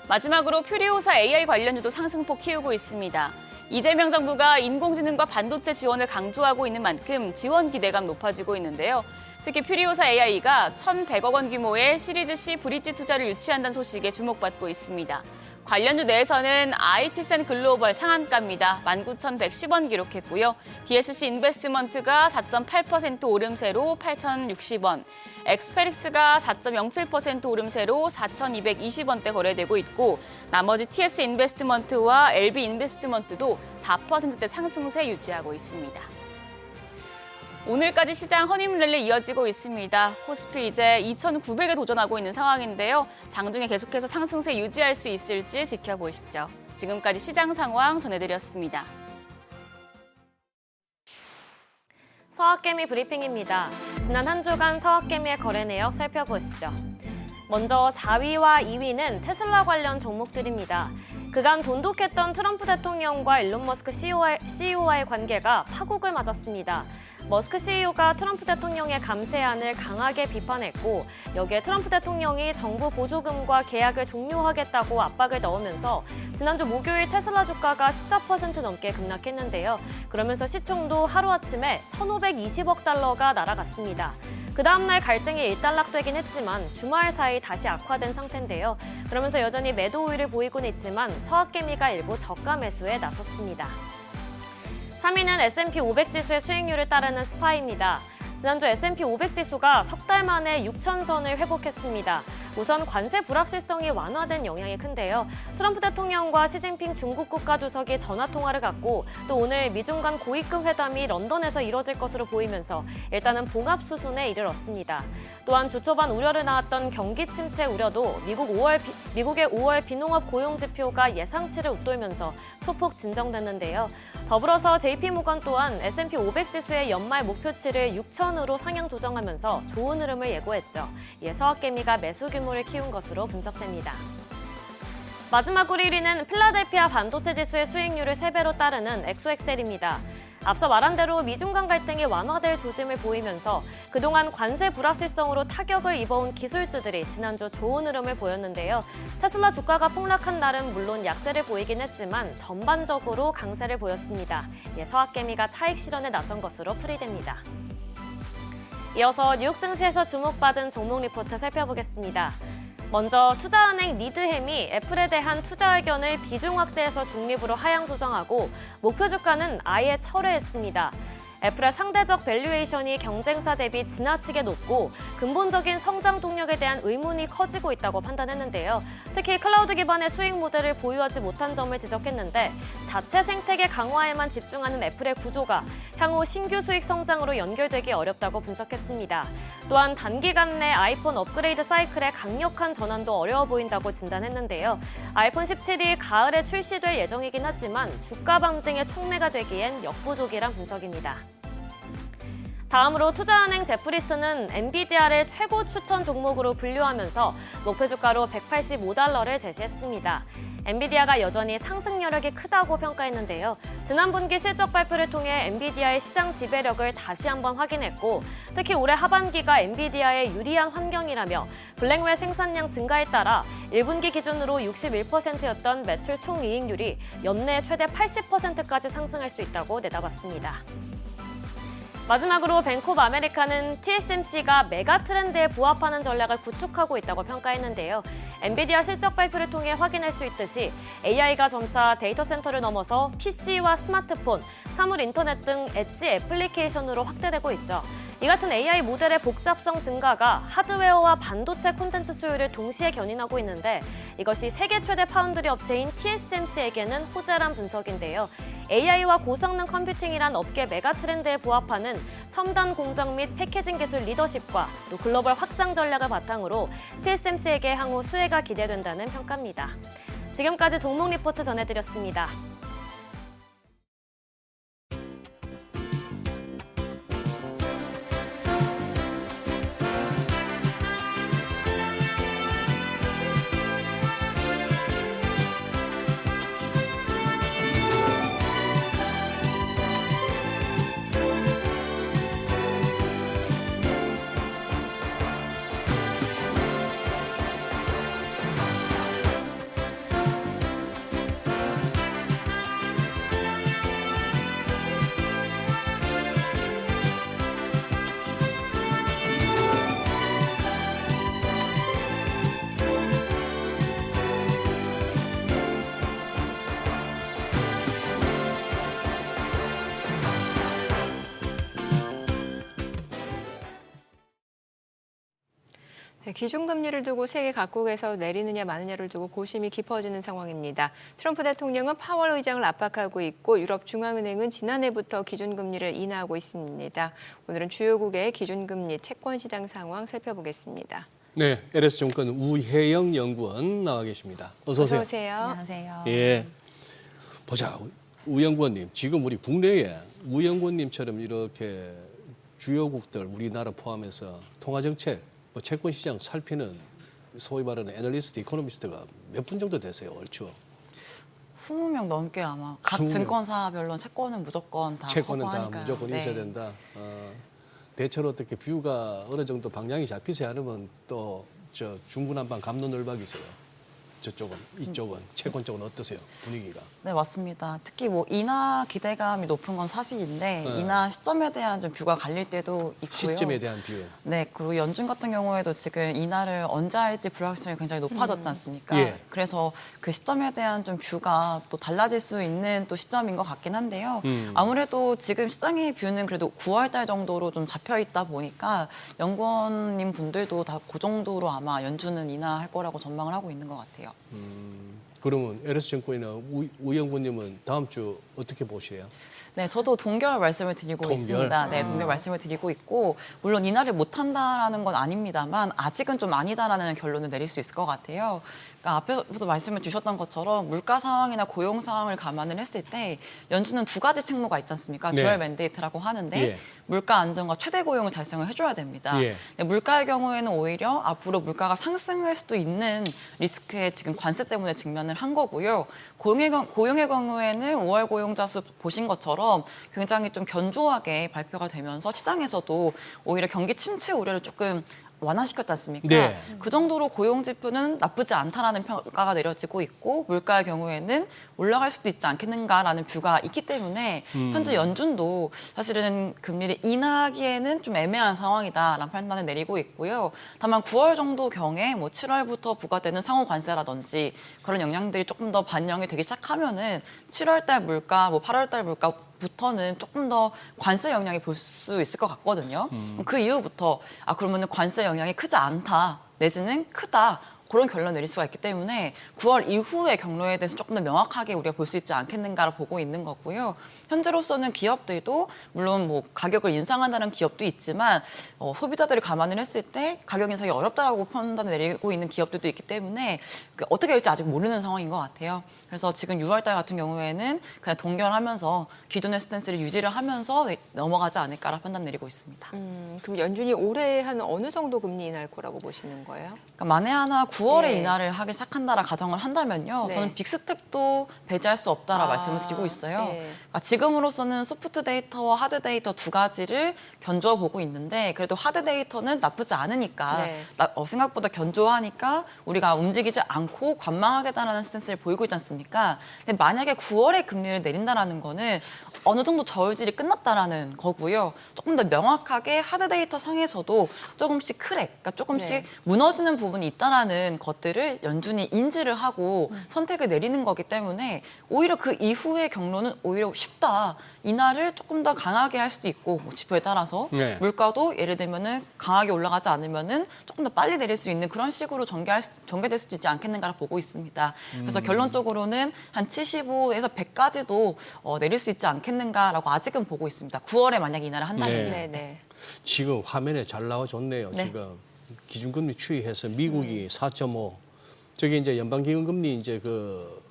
마지막으로 퓨리오사 AI 관련주도 상승폭 키우고 있습니다. 이재명 정부가 인공지능과 반도체 지원을 강조하고 있는 만큼 지원 기대감 높아지고 있는데요. 특히 퓨리오사 AI가 1,100억 원 규모의 시리즈 C 브릿지 투자를 유치한다는 소식에 주목받고 있습니다. 관련주 내에서는 IT센 글로벌 상한가입니다. 19,110원 기록했고요. DSC 인베스트먼트가 4.8% 오름세로 8,060원, 엑스페릭스가 4.07% 오름세로 4,220원대 거래되고 있고 나머지 TS 인베스트먼트와 LB 인베스트먼트도 4%대 상승세 유지하고 있습니다. 오늘까지 시장 허니문랠리 이어지고 있습니다. 코스피 이제 2,900에 도전하고 있는 상황인데요. 장중에 계속해서 상승세 유지할 수 있을지 지켜보시죠. 지금까지 시장 상황 전해드렸습니다. 서학개미 브리핑입니다. 지난 한 주간 서학개미의 거래 내역 살펴보시죠. 먼저 4위와 2위는 테슬라 관련 종목들입니다. 그간 돈독했던 트럼프 대통령과 일론 머스크 CEO와의 관계가 파국을 맞았습니다. 머스크 CEO가 트럼프 대통령의 감세안을 강하게 비판했고 여기에 트럼프 대통령이 정부 보조금과 계약을 종료하겠다고 압박을 넣으면서 지난주 목요일 테슬라 주가가 14% 넘게 급락했는데요. 그러면서 시총도 하루아침에 1,520억 달러가 날아갔습니다. 그 다음날 갈등이 일단락되긴 했지만 주말 사이 다시 악화된 상태인데요. 그러면서 여전히 매도 우위를 보이고는 있지만 서학개미가 일부 저가 매수에 나섰습니다. 3위는 S&P 500 지수의 수익률을 따르는 스파입니다. 지난주 S&P 500 지수가 석 달 만에 6,000선을 회복했습니다. 우선 관세 불확실성이 완화된 영향이 큰데요. 트럼프 대통령과 시진핑 중국 국가주석이 전화통화를 갖고 또 오늘 미중 간 고위급 회담이 런던에서 이뤄질 것으로 보이면서 일단은 봉합 수순에 이르렀습니다. 또한 주 초반 우려를 낳았던 경기 침체 우려도 미국의 5월 비농업 고용 지표가 예상치를 웃돌면서 소폭 진정됐는데요. 더불어서 JP모건 또한 S&P 500 지수의 연말 목표치를 6,000으로 상향 조정하면서 좋은 흐름을 예고했죠. 이에 서학개미가 매수 규모를 키운 것으로 분석됩니다. 마지막으로 1위는 필라델피아 반도체 지수의 수익률을 3배로 따르는 엑소엑셀입니다. 앞서 말한 대로 미중 간 갈등이 완화될 조짐을 보이면서 그동안 관세 불확실성으로 타격을 입어온 기술주들이 지난주 좋은 흐름을 보였는데요. 테슬라 주가가 폭락한 날은 물론 약세를 보이긴 했지만 전반적으로 강세를 보였습니다. 이에 서학개미가 차익 실현에 나선 것으로 풀이됩니다. 이어서 뉴욕 증시에서 주목받은 종목 리포트 살펴보겠습니다. 먼저 투자은행 리드햄이 애플에 대한 투자 의견을 비중 확대해서 중립으로 하향 조정하고 목표 주가는 아예 철회했습니다. 애플의 상대적 밸류에이션이 경쟁사 대비 지나치게 높고 근본적인 성장 동력에 대한 의문이 커지고 있다고 판단했는데요. 특히 클라우드 기반의 수익 모델을 보유하지 못한 점을 지적했는데 자체 생태계 강화에만 집중하는 애플의 구조가 향후 신규 수익 성장으로 연결되기 어렵다고 분석했습니다. 또한 단기간 내 아이폰 업그레이드 사이클의 강력한 전환도 어려워 보인다고 진단했는데요. 아이폰 17이 가을에 출시될 예정이긴 하지만 주가 반등의 촉매가 되기엔 역부족이란 분석입니다. 다음으로 투자은행 제프리스는 엔비디아를 최고 추천 종목으로 분류하면서 목표 주가로 185달러를 제시했습니다. 엔비디아가 여전히 상승 여력이 크다고 평가했는데요. 지난 분기 실적 발표를 통해 엔비디아의 시장 지배력을 다시 한번 확인했고 특히 올해 하반기가 엔비디아의 유리한 환경이라며 블랙웰 생산량 증가에 따라 1분기 기준으로 61%였던 매출 총이익률이 연내 최대 80%까지 상승할 수 있다고 내다봤습니다. 마지막으로 뱅크 오브 아메리카는 TSMC가 메가 트렌드에 부합하는 전략을 구축하고 있다고 평가했는데요. 엔비디아 실적 발표를 통해 확인할 수 있듯이 AI가 점차 데이터 센터를 넘어서 PC와 스마트폰, 사물 인터넷 등 엣지 애플리케이션으로 확대되고 있죠. 이 같은 AI 모델의 복잡성 증가가 하드웨어와 반도체 콘텐츠 수요를 동시에 견인하고 있는데 이것이 세계 최대 파운드리 업체인 TSMC에게는 호재란 분석인데요. AI와 고성능 컴퓨팅이란 업계 메가 트렌드에 부합하는 첨단 공정 및 패키징 기술 리더십과 또 글로벌 확장 전략을 바탕으로 TSMC에게 향후 수혜가 기대된다는 평가입니다. 지금까지 종목 리포트 전해드렸습니다. 네, 기준금리를 두고 세계 각국에서 내리느냐 마느냐를 두고 고심이 깊어지는 상황입니다. 트럼프 대통령은 파월 의장을 압박하고 있고 유럽 중앙은행은 지난해부터 기준금리를 인하하고 있습니다. 오늘은 주요국의 기준금리 채권 시장 상황 살펴보겠습니다. 네, LS증권 우혜영 연구원 나와 계십니다. 어서 오세요. 어서 오세요. 안녕하세요. 예. 보자, 우 연구원님. 지금 우리 국내에 우 연구원님처럼 이렇게 주요국들 우리나라 포함해서 통화정책, 뭐 채권시장 살피는 소위 말하는 애널리스트, 이코노미스트가 몇 분 정도 되세요, 얼추? 20명 넘게 아마 각 20명. 증권사별로 채권은 무조건 다 채권은 다 커버하니까요. 무조건 네. 있어야 된다. 대체로 어떻게 뷰가 어느 정도 방향이 잡히지 않으면 또 저 중구난방 갑론을박이세요. 저쪽은, 이쪽은, 채권 쪽은 어떠세요? 분위기가? 네, 맞습니다. 특히 뭐 인하 기대감이 높은 건 사실인데 네. 인하 시점에 대한 좀 뷰가 갈릴 때도 있고요. 시점에 대한 뷰. 네, 그리고 연준 같은 경우에도 지금 인하를 언제 할지 불확실성이 굉장히 높아졌지 않습니까? 예. 그래서 그 시점에 대한 좀 뷰가 또 달라질 수 있는 또 시점인 것 같긴 한데요. 아무래도 지금 시장의 뷰는 그래도 9월 달 정도로 좀 잡혀 있다 보니까 연구원님 분들도 다 그 정도로 아마 연준은 인하할 거라고 전망을 하고 있는 것 같아요. 그러면 LS증권이나 우 연구원님은 다음 주 어떻게 보시래요? 네, 저도 동결 말씀을 드리고 동결? 있습니다. 네, 동결 말씀을 드리고 있고 물론 인하를 못한다라는 건 아닙니다만 아직은 좀 아니다라는 결론을 내릴 수 있을 것 같아요. 그러니까 앞에서도 말씀을 주셨던 것처럼 물가 상황이나 고용 상황을 감안을 했을 때 연준은 두 가지 책무가 있지 않습니까? 네. 듀얼 맨데이트라고 하는데 예. 물가 안정과 최대 고용을 달성을 해줘야 됩니다. 예. 네, 물가의 경우에는 오히려 앞으로 물가가 상승할 수도 있는 리스크에 지금 관세 때문에 직면을 한 거고요. 고용의 경우에는 5월 고용자 수 보신 것처럼 굉장히 좀 견조하게 발표가 되면서 시장에서도 오히려 경기 침체 우려를 조금 완화시켰지 않습니까? 네. 그 정도로 고용 지표는 나쁘지 않다라는 평가가 내려지고 있고 물가의 경우에는 올라갈 수도 있지 않겠는가라는 뷰가 있기 때문에 현재 연준도 사실은 금리를 인하하기에는 좀 애매한 상황이다라는 판단을 내리고 있고요. 다만 9월 정도 경에 뭐 7월부터 부과되는 상호 관세라든지 그런 영향들이 조금 더 반영이 되기 시작하면은 7월 달 물가, 뭐 8월 달 물가 부터는 조금 더 관세 영향이 볼 수 있을 것 같거든요. 그 이후부터 그러면은 관세 영향이 크지 않다 내지는 크다. 그런 결론을 내릴 수가 있기 때문에 9월 이후의 경로에 대해서 조금 더 명확하게 우리가 볼 수 있지 않겠는가를 보고 있는 거고요. 현재로서는 기업들도 물론 뭐 가격을 인상한다는 기업도 있지만 소비자들을 감안을 했을 때 가격 인상이 어렵다라고 판단을 내리고 있는 기업들도 있기 때문에 어떻게 될지 아직 모르는 상황인 것 같아요. 그래서 지금 6월달 같은 경우에는 그냥 동결하면서 기존의 스탠스를 유지를 하면서 넘어가지 않을까라 판단 내리고 있습니다. 그럼 연준이 올해 한 어느 정도 금리 인하할 거라고 보시는 거예요? 그러니까 만에 하나 9월에 네. 인하를 하기 시작한다라 가정을 한다면요. 네. 저는 빅스텝도 배제할 수 없다라 말씀을 드리고 있어요. 네. 그러니까 지금으로서는 소프트 데이터와 하드 데이터 두 가지를 견주어 보고 있는데 그래도 하드 데이터는 나쁘지 않으니까 네. 생각보다 견조하니까 우리가 움직이지 않고 관망하겠다라는 스탠스를 보이고 있지 않습니까? 근데 만약에 9월에 금리를 내린다라는 거는 어느 정도 저울질이 끝났다라는 거고요. 조금 더 명확하게 하드 데이터 상에서도 조금씩 그러니까 조금씩 네. 무너지는 부분이 있다라는 것들을 연준이 인지를 하고 선택을 내리는 거기 때문에 오히려 그 이후의 경로는 오히려 쉽다. 인하를 조금 더 강하게 할 수도 있고 뭐 지표에 따라서 네. 물가도 예를 들면은 강하게 올라가지 않으면은 조금 더 빨리 내릴 수 있는 그런 식으로 전개될 수도 있지 않겠는가를 보고 있습니다. 그래서 결론적으로는 한 75에서 100까지도 내릴 수 있지 않겠는가라고 아직은 보고 있습니다. 9월에 만약 인하를 한다면요. 네. 네. 지금 화면에 잘 나와줬네요. 네. 지금 기준금리 추이해서 미국이 4.5, 저게 이제 연방기금금리 이제 그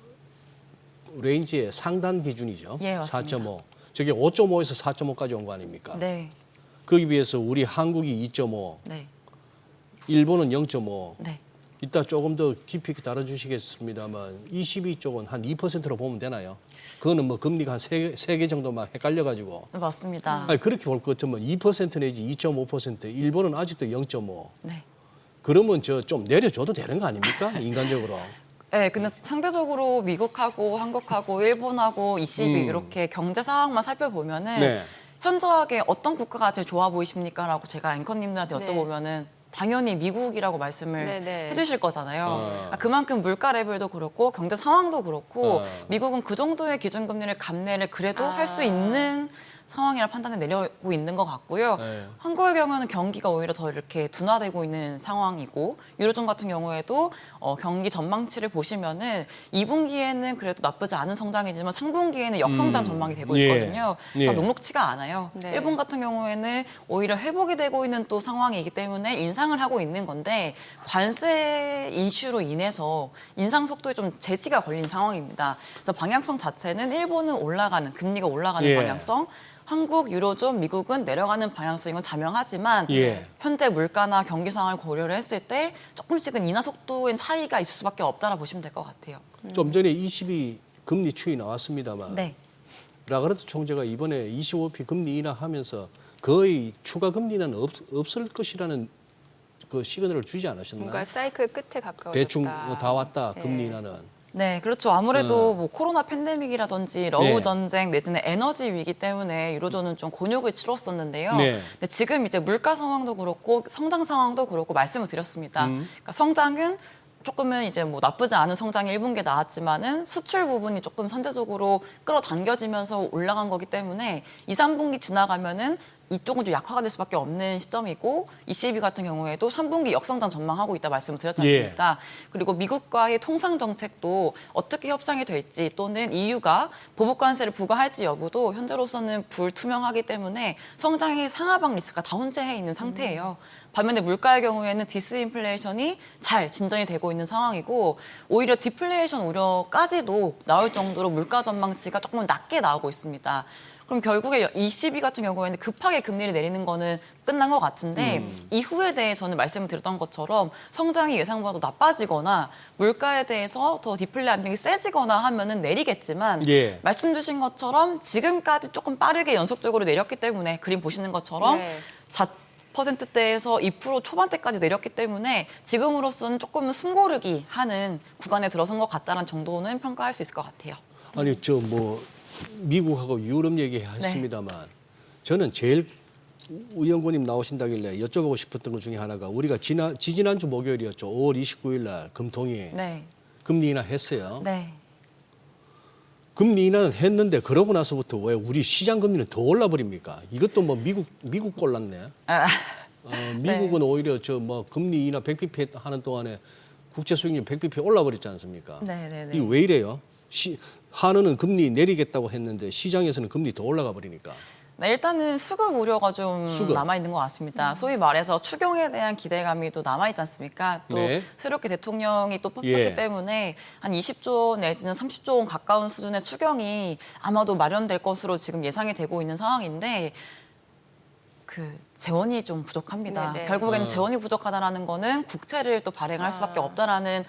레인지의 상단 기준이죠. 예, 맞습니다. 4.5. 저게 5.5에서 4.5까지 온 거 아닙니까? 네, 거기에 비해서 우리 한국이 2.5, 네, 일본은 0.5. 네. 이따 조금 더 깊이 다뤄주시겠습니다만 22쪽은 한 2%로 보면 되나요? 그거는 뭐 금리가 한 3개 정도만 헷갈려가지고. 맞습니다. 아니, 그렇게 볼 것 같으면 2% 내지 2.5%, 일본은 아직도 0.5. 네. 그러면 저 좀 내려줘도 되는 거 아닙니까? 인간적으로. 네, 근데 상대적으로 미국하고 한국하고 일본하고 ECB 이렇게 경제 상황만 살펴보면은 네. 현저하게 어떤 국가가 제일 좋아 보이십니까라고 제가 앵커님들한테 네. 여쭤보면은 당연히 미국이라고 말씀을 네네. 해주실 거잖아요. 그만큼 물가 레벨도 그렇고 경제 상황도 그렇고 미국은 그 정도의 기준금리를 감내를 그래도 할 수 있는 상황이라 판단을 내리고 있는 것 같고요. 네. 한국의 경우는 경기가 오히려 더 이렇게 둔화되고 있는 상황이고 유로존 같은 경우에도 경기 전망치를 보시면은 2분기에는 그래도 나쁘지 않은 성장이지만 3분기에는 역성장 전망이 되고 예. 있거든요. 그래서 예. 녹록치가 않아요. 네. 일본 같은 경우에는 오히려 회복이 되고 있는 또 상황이기 때문에 인상을 하고 있는 건데 관세 이슈로 인해서 인상 속도에 좀 제지가 걸린 상황입니다. 그래서 방향성 자체는 일본은 올라가는 금리가 올라가는 예. 방향성, 한국, 유로존, 미국은 내려가는 방향성인 건 자명하지만 예. 현재 물가나 경기 상황을 고려를 했을 때 조금씩은 인하 속도의 차이가 있을 수밖에 없다라 보시면 될 것 같아요. 좀 전에 22 금리 추이 나왔습니다만 네. 라가르트 총재가 이번에 25p 금리 인하하면서 거의 추가 금리는 없을 것이라는 그 시그널을 주지 않으셨나? 뭔가 사이클 끝에 가까워졌다. 대충 다 왔다 네. 금리 인하는. 네, 그렇죠. 아무래도 뭐 코로나 팬데믹이라든지 러우 네. 전쟁 내지는 에너지 위기 때문에 유로존은 좀 곤욕을 치렀었는데요. 네. 근데 지금 이제 물가 상황도 그렇고 성장 상황도 그렇고 말씀을 드렸습니다. 그러니까 성장은 조금은 이제 뭐 나쁘지 않은 성장이 1분기에 나왔지만은 수출 부분이 조금 선제적으로 끌어당겨지면서 올라간 거기 때문에 2, 3분기 지나가면은 이쪽은 좀 약화가 될 수밖에 없는 시점이고 22 같은 경우에도 3분기 역성장 전망하고 있다 말씀을 드렸지 않습니까? 그리고 미국과의 통상 정책도 어떻게 협상이 될지 또는 EU가 보복 관세를 부과할지 여부도 현재로서는 불투명하기 때문에 성장의 상하방 리스크가 다 혼재해 있는 상태예요. 반면에 물가의 경우에는 디스인플레이션이 잘 진전이 되고 있는 상황이고 오히려 디플레이션 우려까지도 나올 정도로 물가 전망치가 조금 낮게 나오고 있습니다. 그럼 결국에 22 같은 경우에는 급하게 금리를 내리는 거는 끝난 것 같은데 이후에 대해서는 말씀을 드렸던 것처럼 성장이 예상보다 나빠지거나 물가에 대해서 더 디플레 압력이 세지거나 하면은 내리겠지만 예. 말씀 주신 것처럼 지금까지 조금 빠르게 연속적으로 내렸기 때문에 그림 보시는 것처럼 네. 4%대에서 2% 초반대까지 내렸기 때문에 지금으로서는 조금은 숨고르기 하는 구간에 들어선 것 같다는 정도는 평가할 수 있을 것 같아요. 아니 저 뭐 미국하고 유럽 얘기하셨습니다만 저는 제일 의원님 나오신다길래 여쭤보고 싶었던 것 중에 하나가 우리가 지지난주 목요일이었죠. 5월 29일 날 금통위 네. 금리 인하 했어요. 네. 금리 인하는 했는데 그러고 나서부터 왜 우리 시장 금리는 더 올라 버립니까? 이것도 뭐 미국 꼴났네. 미국은 오히려 저 뭐 금리 인하 100bp 하는 동안에 국제 수익률 100bp 올라 버렸지 않습니까? 네. 이게 왜 이래요? 한은은 금리 내리겠다고 했는데 시장에서는 금리 더 올라가 버리니까. 네, 일단은 수급 우려가 좀 수급. 남아있는 것 같습니다. 소위 말해서 추경에 대한 기대감이 또 남아있지 않습니까? 또 네. 새롭게 대통령이 또 뽑혔기 예. 때문에 한 20조 내지는 30조 원 가까운 수준의 추경이 아마도 마련될 것으로 지금 예상이 되고 있는 상황인데 그 재원이 좀 부족합니다. 네네. 결국에는 재원이 부족하다라는 거는 국채를 또 발행할 수밖에 없다라는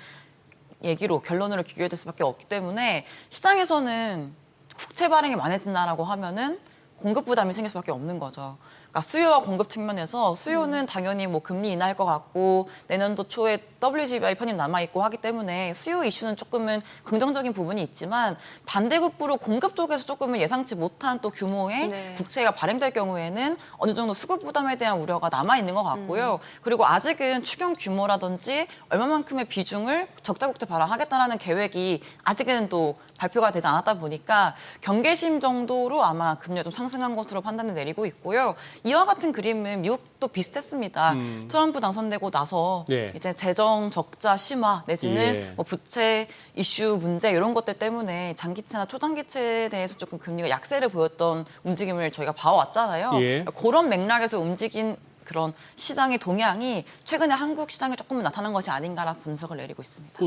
얘기로 결론으로 귀결될 수밖에 없기 때문에 시장에서는 국채 발행이 많아진다라고 하면은 공급 부담이 생길 수밖에 없는 거죠. 그러니까 수요와 공급 측면에서 수요는 당연히 뭐 금리 인하할 것 같고 내년도 초에 WGBI 편입 남아 있고 하기 때문에 수요 이슈는 조금은 긍정적인 부분이 있지만 반대급부로 공급 쪽에서 조금은 예상치 못한 또 규모의 네. 국채가 발행될 경우에는 어느 정도 수급 부담에 대한 우려가 남아 있는 것 같고요. 그리고 아직은 추경 규모라든지 얼마만큼의 비중을 적자 국채 발행하겠다라는 계획이 아직은 또 발표가 되지 않았다 보니까 경계심 정도로 아마 금리가 좀 상승한 것으로 판단을 내리고 있고요. 이와 같은 그림은 미국도 비슷했습니다. 트럼프 당선되고 나서 네. 이제 재정 적자 심화 내지는 예. 뭐 부채 이슈 문제 이런 것들 때문에 장기채나 초장기채에 대해서 조금 금리가 약세를 보였던 움직임을 저희가 봐왔잖아요. 예. 그런 맥락에서 움직인 그런 시장의 동향이 최근에 한국 시장에 조금 나타난 것이 아닌가라는 분석을 내리고 있습니다.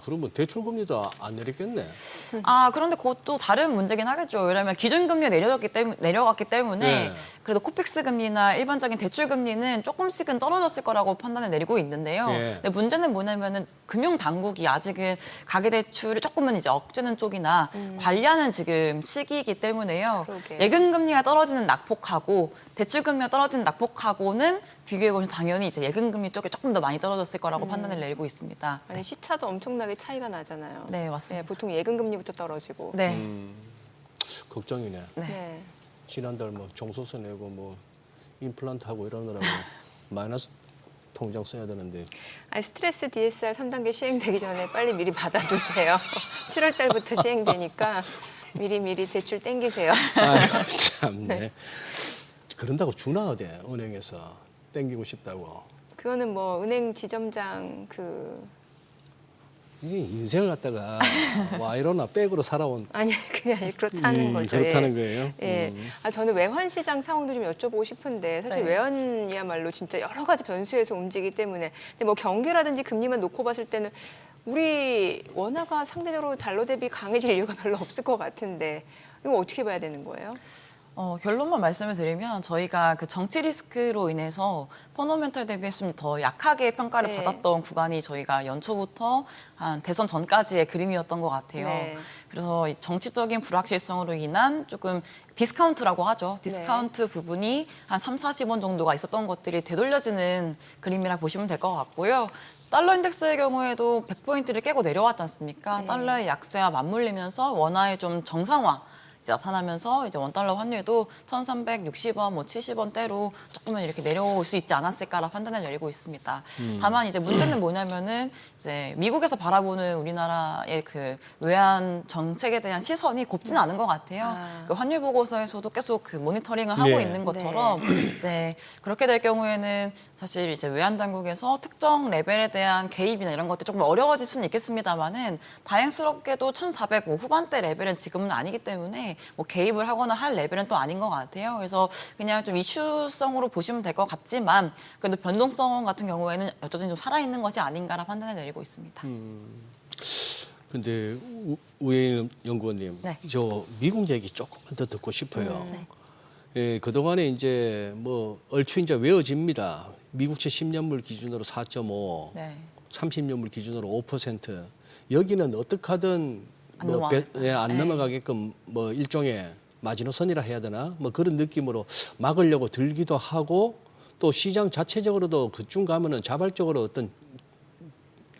그러면 대출금리도 안 내렸겠네. 그런데 그것도 다른 문제긴 하겠죠. 왜냐하면 기준금리가 내려갔기 때문에 네. 그래도 코픽스 금리나 일반적인 대출 금리는 조금씩은 떨어졌을 거라고 판단을 내리고 있는데요. 네. 근데 문제는 뭐냐면은 금융 당국이 아직은 가계대출을 조금은 이제 억제는 쪽이나 관리하는 지금 시기이기 때문에요. 그러게. 예금금리가 떨어지는 낙폭하고 대출금리가 떨어지는 낙폭하고는 비교해보면 당연히 이제 예금금리 쪽에 조금 더 많이 떨어졌을 거라고 판단을 내리고 있습니다. 아니 시차도 엄청나게 차이가 나잖아요. 네, 맞습니다. 네, 보통 예금금리부터 떨어지고. 네. 걱정이네. 네. 네. 지난달 뭐 종소세 내고 뭐 임플란트 하고 이러느라고 마이너스 통장 써야 되는데 아니, 스트레스 DSR 3단계 시행되기 전에 빨리 미리 받아두세요. 7월 달부터 시행되니까. 미리미리 대출 땡기세요. 아유, 참네. 그런다고 주나 어디 은행에서 땡기고 싶다고. 그거는 뭐 은행 지점장 이 인생을 갖다가 와 이러나 백으로 살아온 아니 그게 아니 그렇다는 거죠. 그렇다는 예. 거예요. 예. 저는 외환시장 상황도 좀 여쭤보고 싶은데 사실 네. 외환이야말로 진짜 여러 가지 변수에서 움직이기 때문에 근데 뭐 경기라든지 금리만 놓고 봤을 때는 우리 원화가 상대적으로 달러 대비 강해질 이유가 별로 없을 것 같은데 이거 어떻게 봐야 되는 거예요? 결론만 말씀을 드리면 저희가 그 정치 리스크로 인해서 펀더멘털 대비했으면 더 약하게 평가를 네. 받았던 구간이 저희가 연초부터 한 대선 전까지의 그림이었던 것 같아요. 네. 그래서 이 정치적인 불확실성으로 인한 조금 디스카운트라고 하죠. 디스카운트 부분이 한 3, 40원 정도가 있었던 것들이 되돌려지는 그림이라 보시면 될 것 같고요. 달러 인덱스의 경우에도 100포인트를 깨고 내려왔지 않습니까? 네. 달러의 약세와 맞물리면서 원화의 좀 정상화 이제 나타나면서 이제 원달러 환율도 1,360원, 뭐 70원대로 조금은 이렇게 내려올 수 있지 않았을까라 판단을 내리고 있습니다. 다만 이제 문제는 뭐냐면은 이제 미국에서 바라보는 우리나라의 그 외환 정책에 대한 시선이 곱지는 않은 것 같아요. 그 환율 보고서에서도 계속 그 모니터링을 하고 네. 있는 것처럼 이제 그렇게 될 경우에는 사실 이제 외환 당국에서 특정 레벨에 대한 개입이나 이런 것들이 조금 어려워질 수는 있겠습니다만은 다행스럽게도 1,400 후반대 레벨은 지금은 아니기 때문에 뭐 개입을 하거나 할 레벨은 또 아닌 것 같아요. 그래서 그냥 좀 이슈성으로 보시면 될 것 같지만 그래도 변동성 같은 경우에는 여전히 좀 살아있는 것이 아닌가라 판단을 내리고 있습니다. 근데 우혜인 연구원님, 네. 저 미국 얘기 조금만 더 듣고 싶어요. 예, 그동안에 이제 뭐 얼추 이제 외워집니다. 미국채 10년물 기준으로 4.5, 네. 30년물 기준으로 5%. 여기는 어떻게 하든 안 뭐 넘어가겠다. 안 네. 넘어가게끔 뭐 일종의 마지노선이라 해야 되나? 뭐 그런 느낌으로 막으려고 들기도 하고 또 시장 자체적으로도 그쯤 가면은 자발적으로 어떤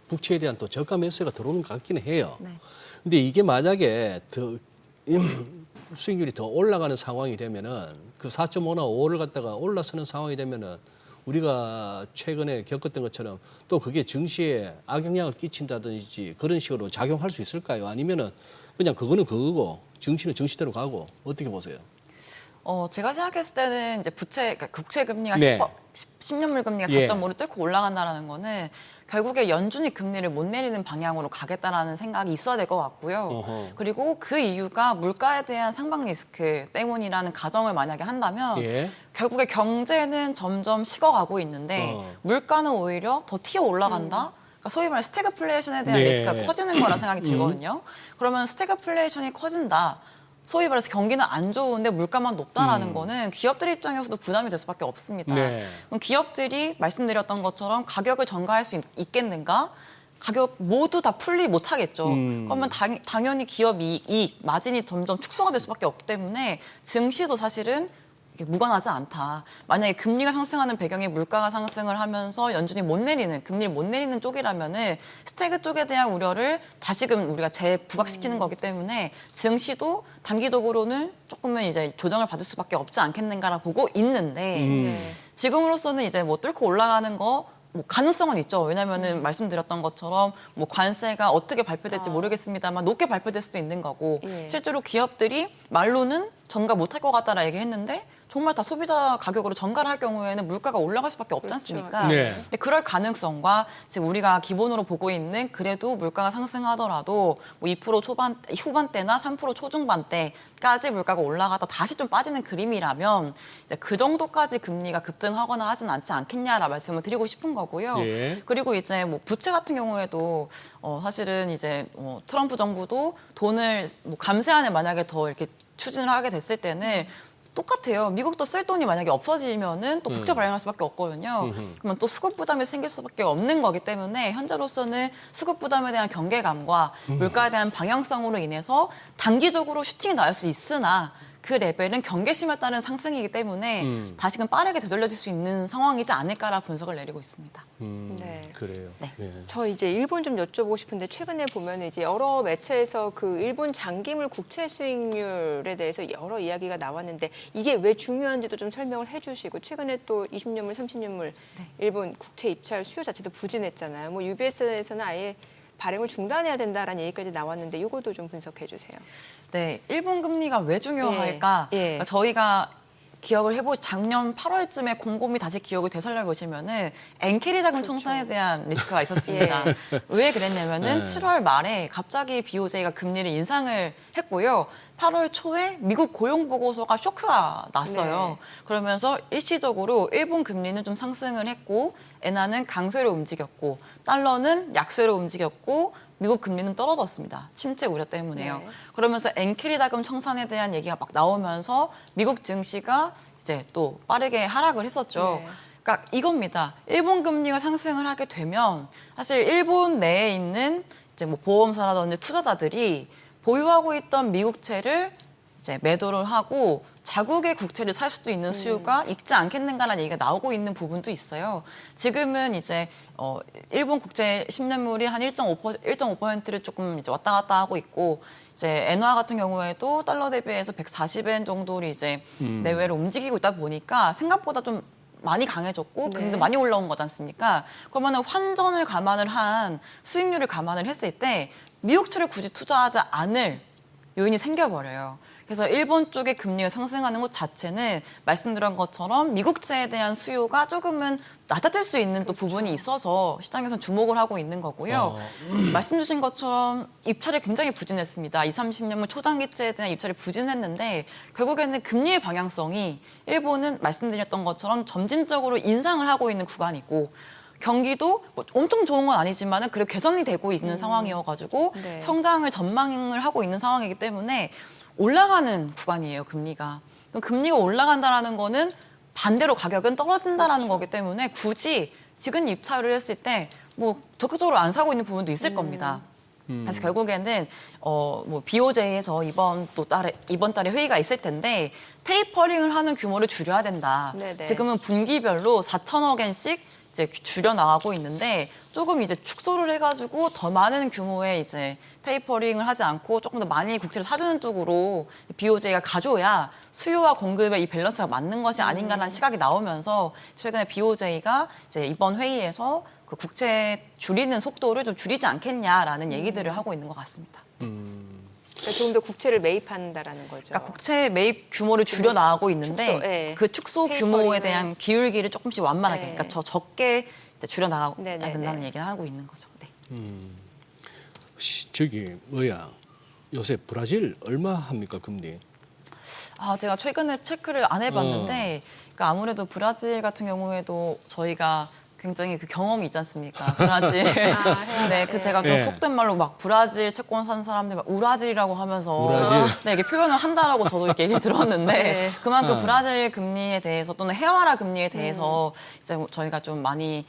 국채에 대한 또 저가 매수가 들어오는 것 같기는 해요. 네. 근데 이게 만약에 더 수익률이 더 올라가는 상황이 되면은 그 4.5나 5를 갖다가 올라서는 상황이 되면은 우리가 최근에 겪었던 것처럼 또 그게 증시에 악영향을 끼친다든지 그런 식으로 작용할 수 있을까요? 아니면은 그냥 그거는 그거고 증시는 증시대로 가고 어떻게 보세요? 제가 생각했을 때는 이제 그러니까 국채 금리가 네. 10년물 금리가 예. 4.5를 뚫고 올라간다라는 거는 결국에 연준이 금리를 못 내리는 방향으로 가겠다라는 생각이 있어야 될 것 같고요. 어허. 그리고 그 이유가 물가에 대한 상방 리스크 때문이라는 가정을 만약에 한다면 예. 결국에 경제는 점점 식어가고 있는데 물가는 오히려 더 튀어 올라간다. 그러니까 소위 말해 스태그플레이션에 대한 네. 리스크가 커지는 거라 생각이 들거든요. 그러면 스태그플레이션이 커진다. 소위 말해서 경기는 안 좋은데 물가만 높다라는 거는 기업들 입장에서도 부담이 될 수밖에 없습니다. 네. 그럼 기업들이 말씀드렸던 것처럼 가격을 전가할 수 있겠는가? 가격 모두 다 풀리 못하겠죠. 그러면 당연히 기업 이익, 마진이 점점 축소가 될 수밖에 없기 때문에 증시도 사실은 이게 무관하지 않다. 만약에 금리가 상승하는 배경에 물가가 상승을 하면서 연준이 금리를 못 내리는 쪽이라면은 스태그 쪽에 대한 우려를 다시금 우리가 재부각시키는 거기 때문에 증시도 단기적으로는 조금은 이제 조정을 받을 수밖에 없지 않겠는가라 보고 있는데 지금으로서는 이제 뭐 뚫고 올라가는 거 뭐 가능성은 있죠. 왜냐면은 말씀드렸던 것처럼 뭐 관세가 어떻게 발표될지 모르겠습니다만 높게 발표될 수도 있는 거고 예. 실제로 기업들이 말로는 전가 못할 것 같다라 얘기했는데 정말 다 소비자 가격으로 전가를 할 경우에는 물가가 올라갈 수밖에 없지 않습니까? 네. 근데 그럴 가능성과 지금 우리가 기본으로 보고 있는 그래도 물가가 상승하더라도 뭐 2% 후반대나 3% 초중반대까지 물가가 올라가다 다시 좀 빠지는 그림이라면 이제 그 정도까지 금리가 급등하거나 하진 않지 않겠냐라 말씀을 드리고 싶은 거고요. 예. 그리고 이제 뭐 부채 같은 경우에도 사실은 이제 트럼프 정부도 돈을 뭐 감세안을 만약에 더 이렇게 추진을 하게 됐을 때는 똑같아요. 미국도 쓸 돈이 만약에 없어지면은 또 국채 발행할 수밖에 없거든요. 그러면 또 수급 부담이 생길 수밖에 없는 거기 때문에 현재로서는 수급 부담에 대한 경계감과 물가에 대한 방향성으로 인해서 단기적으로 슈팅이 나올 수 있으나 그 레벨은 경계심에 따른 상승이기 때문에 다시금 빠르게 되돌려질 수 있는 상황이지 않을까라 분석을 내리고 있습니다. 네. 그래요. 네. 예. 저 이제 일본 좀 여쭤보고 싶은데 최근에 보면 이제 여러 매체에서 그 일본 장기물 국채 수익률에 대해서 여러 이야기가 나왔는데 이게 왜 중요한지도 좀 설명을 해주시고 최근에 또 20년물, 30년물 일본 국채 입찰 수요 자체도 부진했잖아요. 뭐 UBS에서는 아예 발행을 중단해야 된다라는 얘기까지 나왔는데 이것도 좀 분석해 주세요. 네, 일본 금리가 왜 중요할까? 예. 그러니까 저희가 기억을 해보시 작년 8월쯤에 곰곰이 다시 기억을 되살려 보시면은 엔캐리 자금 청산에 대한 리스크가 있었습니다. 왜 그랬냐면은 7월 말에 갑자기 BOJ가 금리를 인상을 했고요. 8월 초에 미국 고용 보고서가 쇼크가 났어요. 그러면서 일시적으로 일본 금리는 좀 상승을 했고 엔화는 강세로 움직였고 달러는 약세로 움직였고 미국 금리는 떨어졌습니다. 침체 우려 때문에요. 네. 그러면서 엔캐리 자금 청산에 대한 얘기가 막 나오면서 미국 증시가 이제 또 빠르게 하락을 했었죠. 네. 그러니까 이겁니다. 일본 금리가 상승을 하게 되면 사실 일본 내에 있는 이제 뭐 보험사라든지 투자자들이 보유하고 있던 미국채를 이제 매도를 하고 자국의 국채를 살 수도 있는 수요가 있지 않겠는가라는 얘기가 나오고 있는 부분도 있어요. 지금은 이제 일본 국채 10년물이 한 1.5%를 조금 이제 왔다 갔다 하고 있고 이제 엔화 같은 경우에도 달러 대비해서 140엔 정도를 이제 내외로 움직이고 있다 보니까 생각보다 좀 많이 강해졌고 금리도 많이 올라온 거지 않습니까? 그러면은 환전을 감안을 한 수익률을 감안을 했을 때 미국채를 굳이 투자하지 않을 요인이 생겨버려요. 그래서 일본 쪽의 금리가 상승하는 것 자체는 말씀드린 것처럼 미국채에 대한 수요가 조금은 낮아질 수 있는 또 부분이 있어서 시장에서는 주목을 하고 있는 거고요. 말씀 주신 것처럼 입찰이 굉장히 부진했습니다. 20, 30년물 초장기채에 대한 입찰이 부진했는데 결국에는 금리의 방향성이 일본은 말씀드렸던 것처럼 점진적으로 인상을 하고 있는 구간이고 경기도 뭐 엄청 좋은 건 아니지만은 그래도 개선이 되고 있는 상황이어가지고 네. 성장을 전망을 하고 있는 상황이기 때문에 올라가는 구간이에요, 금리가. 그럼 금리가 올라간다라는 거는 반대로 가격은 떨어진다라는 거기 때문에 굳이 지금 입찰을 했을 때 뭐 적극적으로 안 사고 있는 부분도 있을 겁니다. 그래서 결국에는 뭐 BOJ에서 이번 달에 회의가 있을 텐데 테이퍼링을 하는 규모를 줄여야 된다. 네네. 지금은 분기별로 4천억 엔씩 이제 줄여 나가고 있는데 조금 이제 축소를 해가지고 더 많은 규모의 이제 테이퍼링을 하지 않고 조금 더 많이 국채를 사주는 쪽으로 BOJ가 가져야 수요와 공급의 이 밸런스가 맞는 것이 아닌가라는 시각이 나오면서 최근에 BOJ가 이제 이번 회의에서 그 국채 줄이는 속도를 좀 줄이지 않겠냐라는 얘기들을 하고 있는 것 같습니다. 그러니까 좀 더 국채를 매입한다라는 거죠. 그러니까 국채 매입 규모를 줄여 나가고 있는데 축소, 예. 그 축소 테이퍼링을. 규모에 대한 기울기를 조금씩 완만하게, 네. 그러니까 적게 이제 줄여 나가야 네네네. 된다는 얘기를 하고 있는 거죠. 네. 저기 요새 브라질 얼마 합니까 금리? 제가 최근에 체크를 안 해봤는데, 그러니까 아무래도 브라질 같은 경우에도 저희가 굉장히 그 경험이 있지 않습니까? 브라질. 네, 그 제가 좀 네. 속된 말로 막 브라질 채권 산 사람들 막 우라질이라고 하면서 우라질? 네, 이게 표현을 한다라고 저도 이렇게 얘기를 들었는데 네. 그만큼 브라질 금리에 대해서 또는 헤어라 금리에 대해서 이제 저희가 좀 많이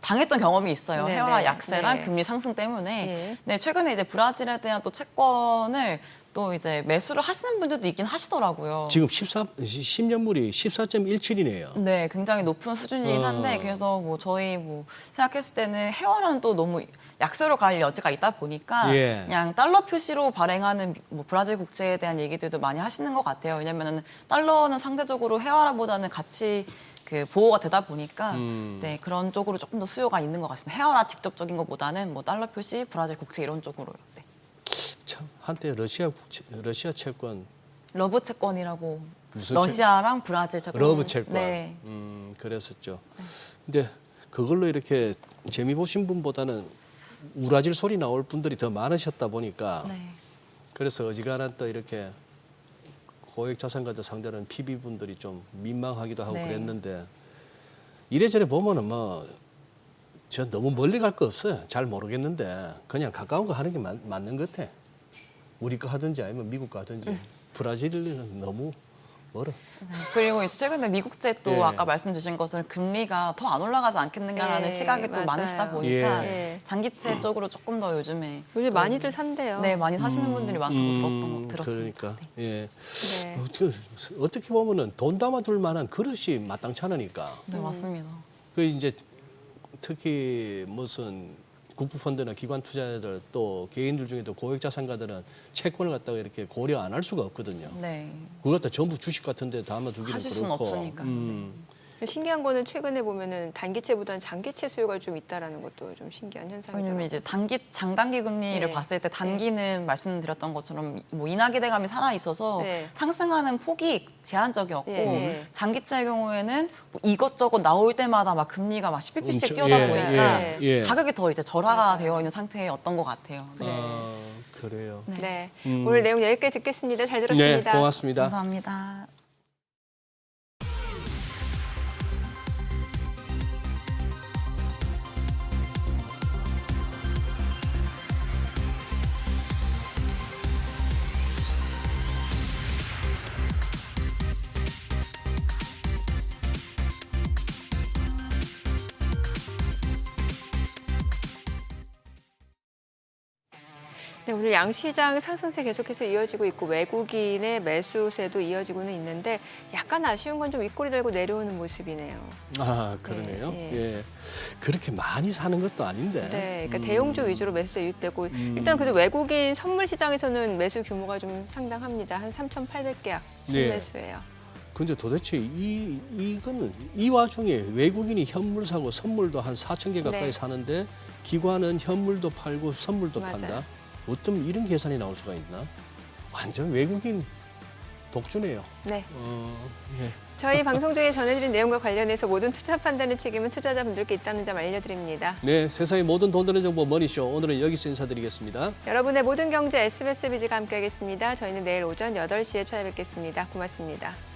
당했던 경험이 있어요. 네네. 헤어라 약세랑 네. 금리 상승 때문에. 예. 네, 최근에 이제 브라질에 대한 또 채권을 또 이제 매수를 하시는 분들도 있긴 하시더라고요. 지금 10년물이 14.17이네요. 네, 굉장히 높은 수준이긴 한데 그래서 뭐 저희 뭐 생각했을 때는 헤어라는 또 너무 약세로 갈 여지가 있다 보니까 예. 그냥 달러 표시로 발행하는 뭐 브라질 국채에 대한 얘기들도 많이 하시는 것 같아요. 왜냐면은 달러는 상대적으로 헤어라보다는 같이 그 보호가 되다 보니까 네, 그런 쪽으로 조금 더 수요가 있는 것 같습니다. 헤어라 직접적인 것보다는 뭐 달러 표시, 브라질 국채 이런 쪽으로요. 네. 참 한때 러시아 채권 러브 채권이라고 무슨 러시아랑 브라질 채권. 러브 채권. 네. 그랬었죠. 근데 그걸로 이렇게 재미 보신 분보다는 우라질 소리 나올 분들이 더 많으셨다 보니까 네. 그래서 어지간한 또 이렇게 고액 자산가들 상대로는 PB 분들이 좀 민망하기도 하고 네. 그랬는데 이래저래 보면은 저 너무 멀리 갈 거 없어요. 잘 모르겠는데 그냥 가까운 거 하는 게 맞는 것 같아. 우리 거 하든지 아니면 미국 거 하든지. 브라질은 너무 멀어. 그리고 이제 최근에 미국제 또 예. 아까 말씀 주신 것은 금리가 더 안 올라가지 않겠는가라는 예, 시각이 또 맞아요. 많으시다 보니까 예. 장기채 쪽으로 조금 더 요즘에 요즘 또 많이들 산대요. 네, 많이 사시는 분들이 많다고 들었습니다. 그러니까 네. 예. 네. 어떻게 보면은 돈 담아둘 만한 그릇이 마땅치 않으니까. 네, 맞습니다. 그 이제 특히 무슨 국부펀드나 기관 투자자들 또 개인들 중에도 고액 자산가들은 채권을 갖다가 이렇게 고려 안 할 수가 없거든요. 네. 그걸 갖다 전부 주식 같은데 담아두기는 하실 수는 그렇고. 없으니까. 신기한 거는 최근에 보면은 단기채보다는 장기채 수요가 좀 있다라는 것도 좀 신기한 왜냐면 현상이더라고요. 이제 장단기 금리를 네. 봤을 때 단기는 말씀드렸던 것처럼 뭐 인하 기대감이 살아 있어서 네. 상승하는 폭이 제한적이었고 네. 장기채의 경우에는 뭐 이것저것 나올 때마다 막 금리가 막 시삐삐씩 엄청, 뛰어다 예, 보니까 예, 예. 가격이 더 이제 절하가 맞아요. 되어 있는 상태였던 것 같아요. 네. 아, 그래요. 네. 음. 오늘 내용 여기까지 듣겠습니다. 잘 네, 들었습니다. 고맙습니다. 감사합니다. 네, 오늘 양시장 상승세 계속해서 이어지고 있고 외국인의 매수세도 이어지고는 있는데 약간 아쉬운 건 좀 윗꼬리 들고 내려오는 모습이네요. 아, 그러네요. 예, 예. 그렇게 많이 사는 것도 아닌데. 네, 그러니까 대형주 위주로 매수세 유입되고 음. 일단 그래도 외국인 선물 시장에서는 매수 규모가 좀 상당합니다. 한 3,800계약 네. 순매수예요. 근데 도대체 이거는 이 와중에 외국인이 현물 사고 선물도 한 4,000개 가까이 네. 사는데 기관은 현물도 팔고 선물도 맞아요. 판다. 어쩜 이런 계산이 나올 수가 있나? 완전 외국인 독주네요. 네. 예. 저희 방송 중에 전해드린 내용과 관련해서 모든 투자 판단의 책임은 투자자분들께 있다는 점 알려드립니다. 네, 세상의 모든 돈 되는 정보 머니쇼 오늘은 여기서 인사드리겠습니다. 여러분의 모든 경제 SBS 비즈가 함께하겠습니다. 저희는 내일 오전 8시에 찾아뵙겠습니다. 고맙습니다.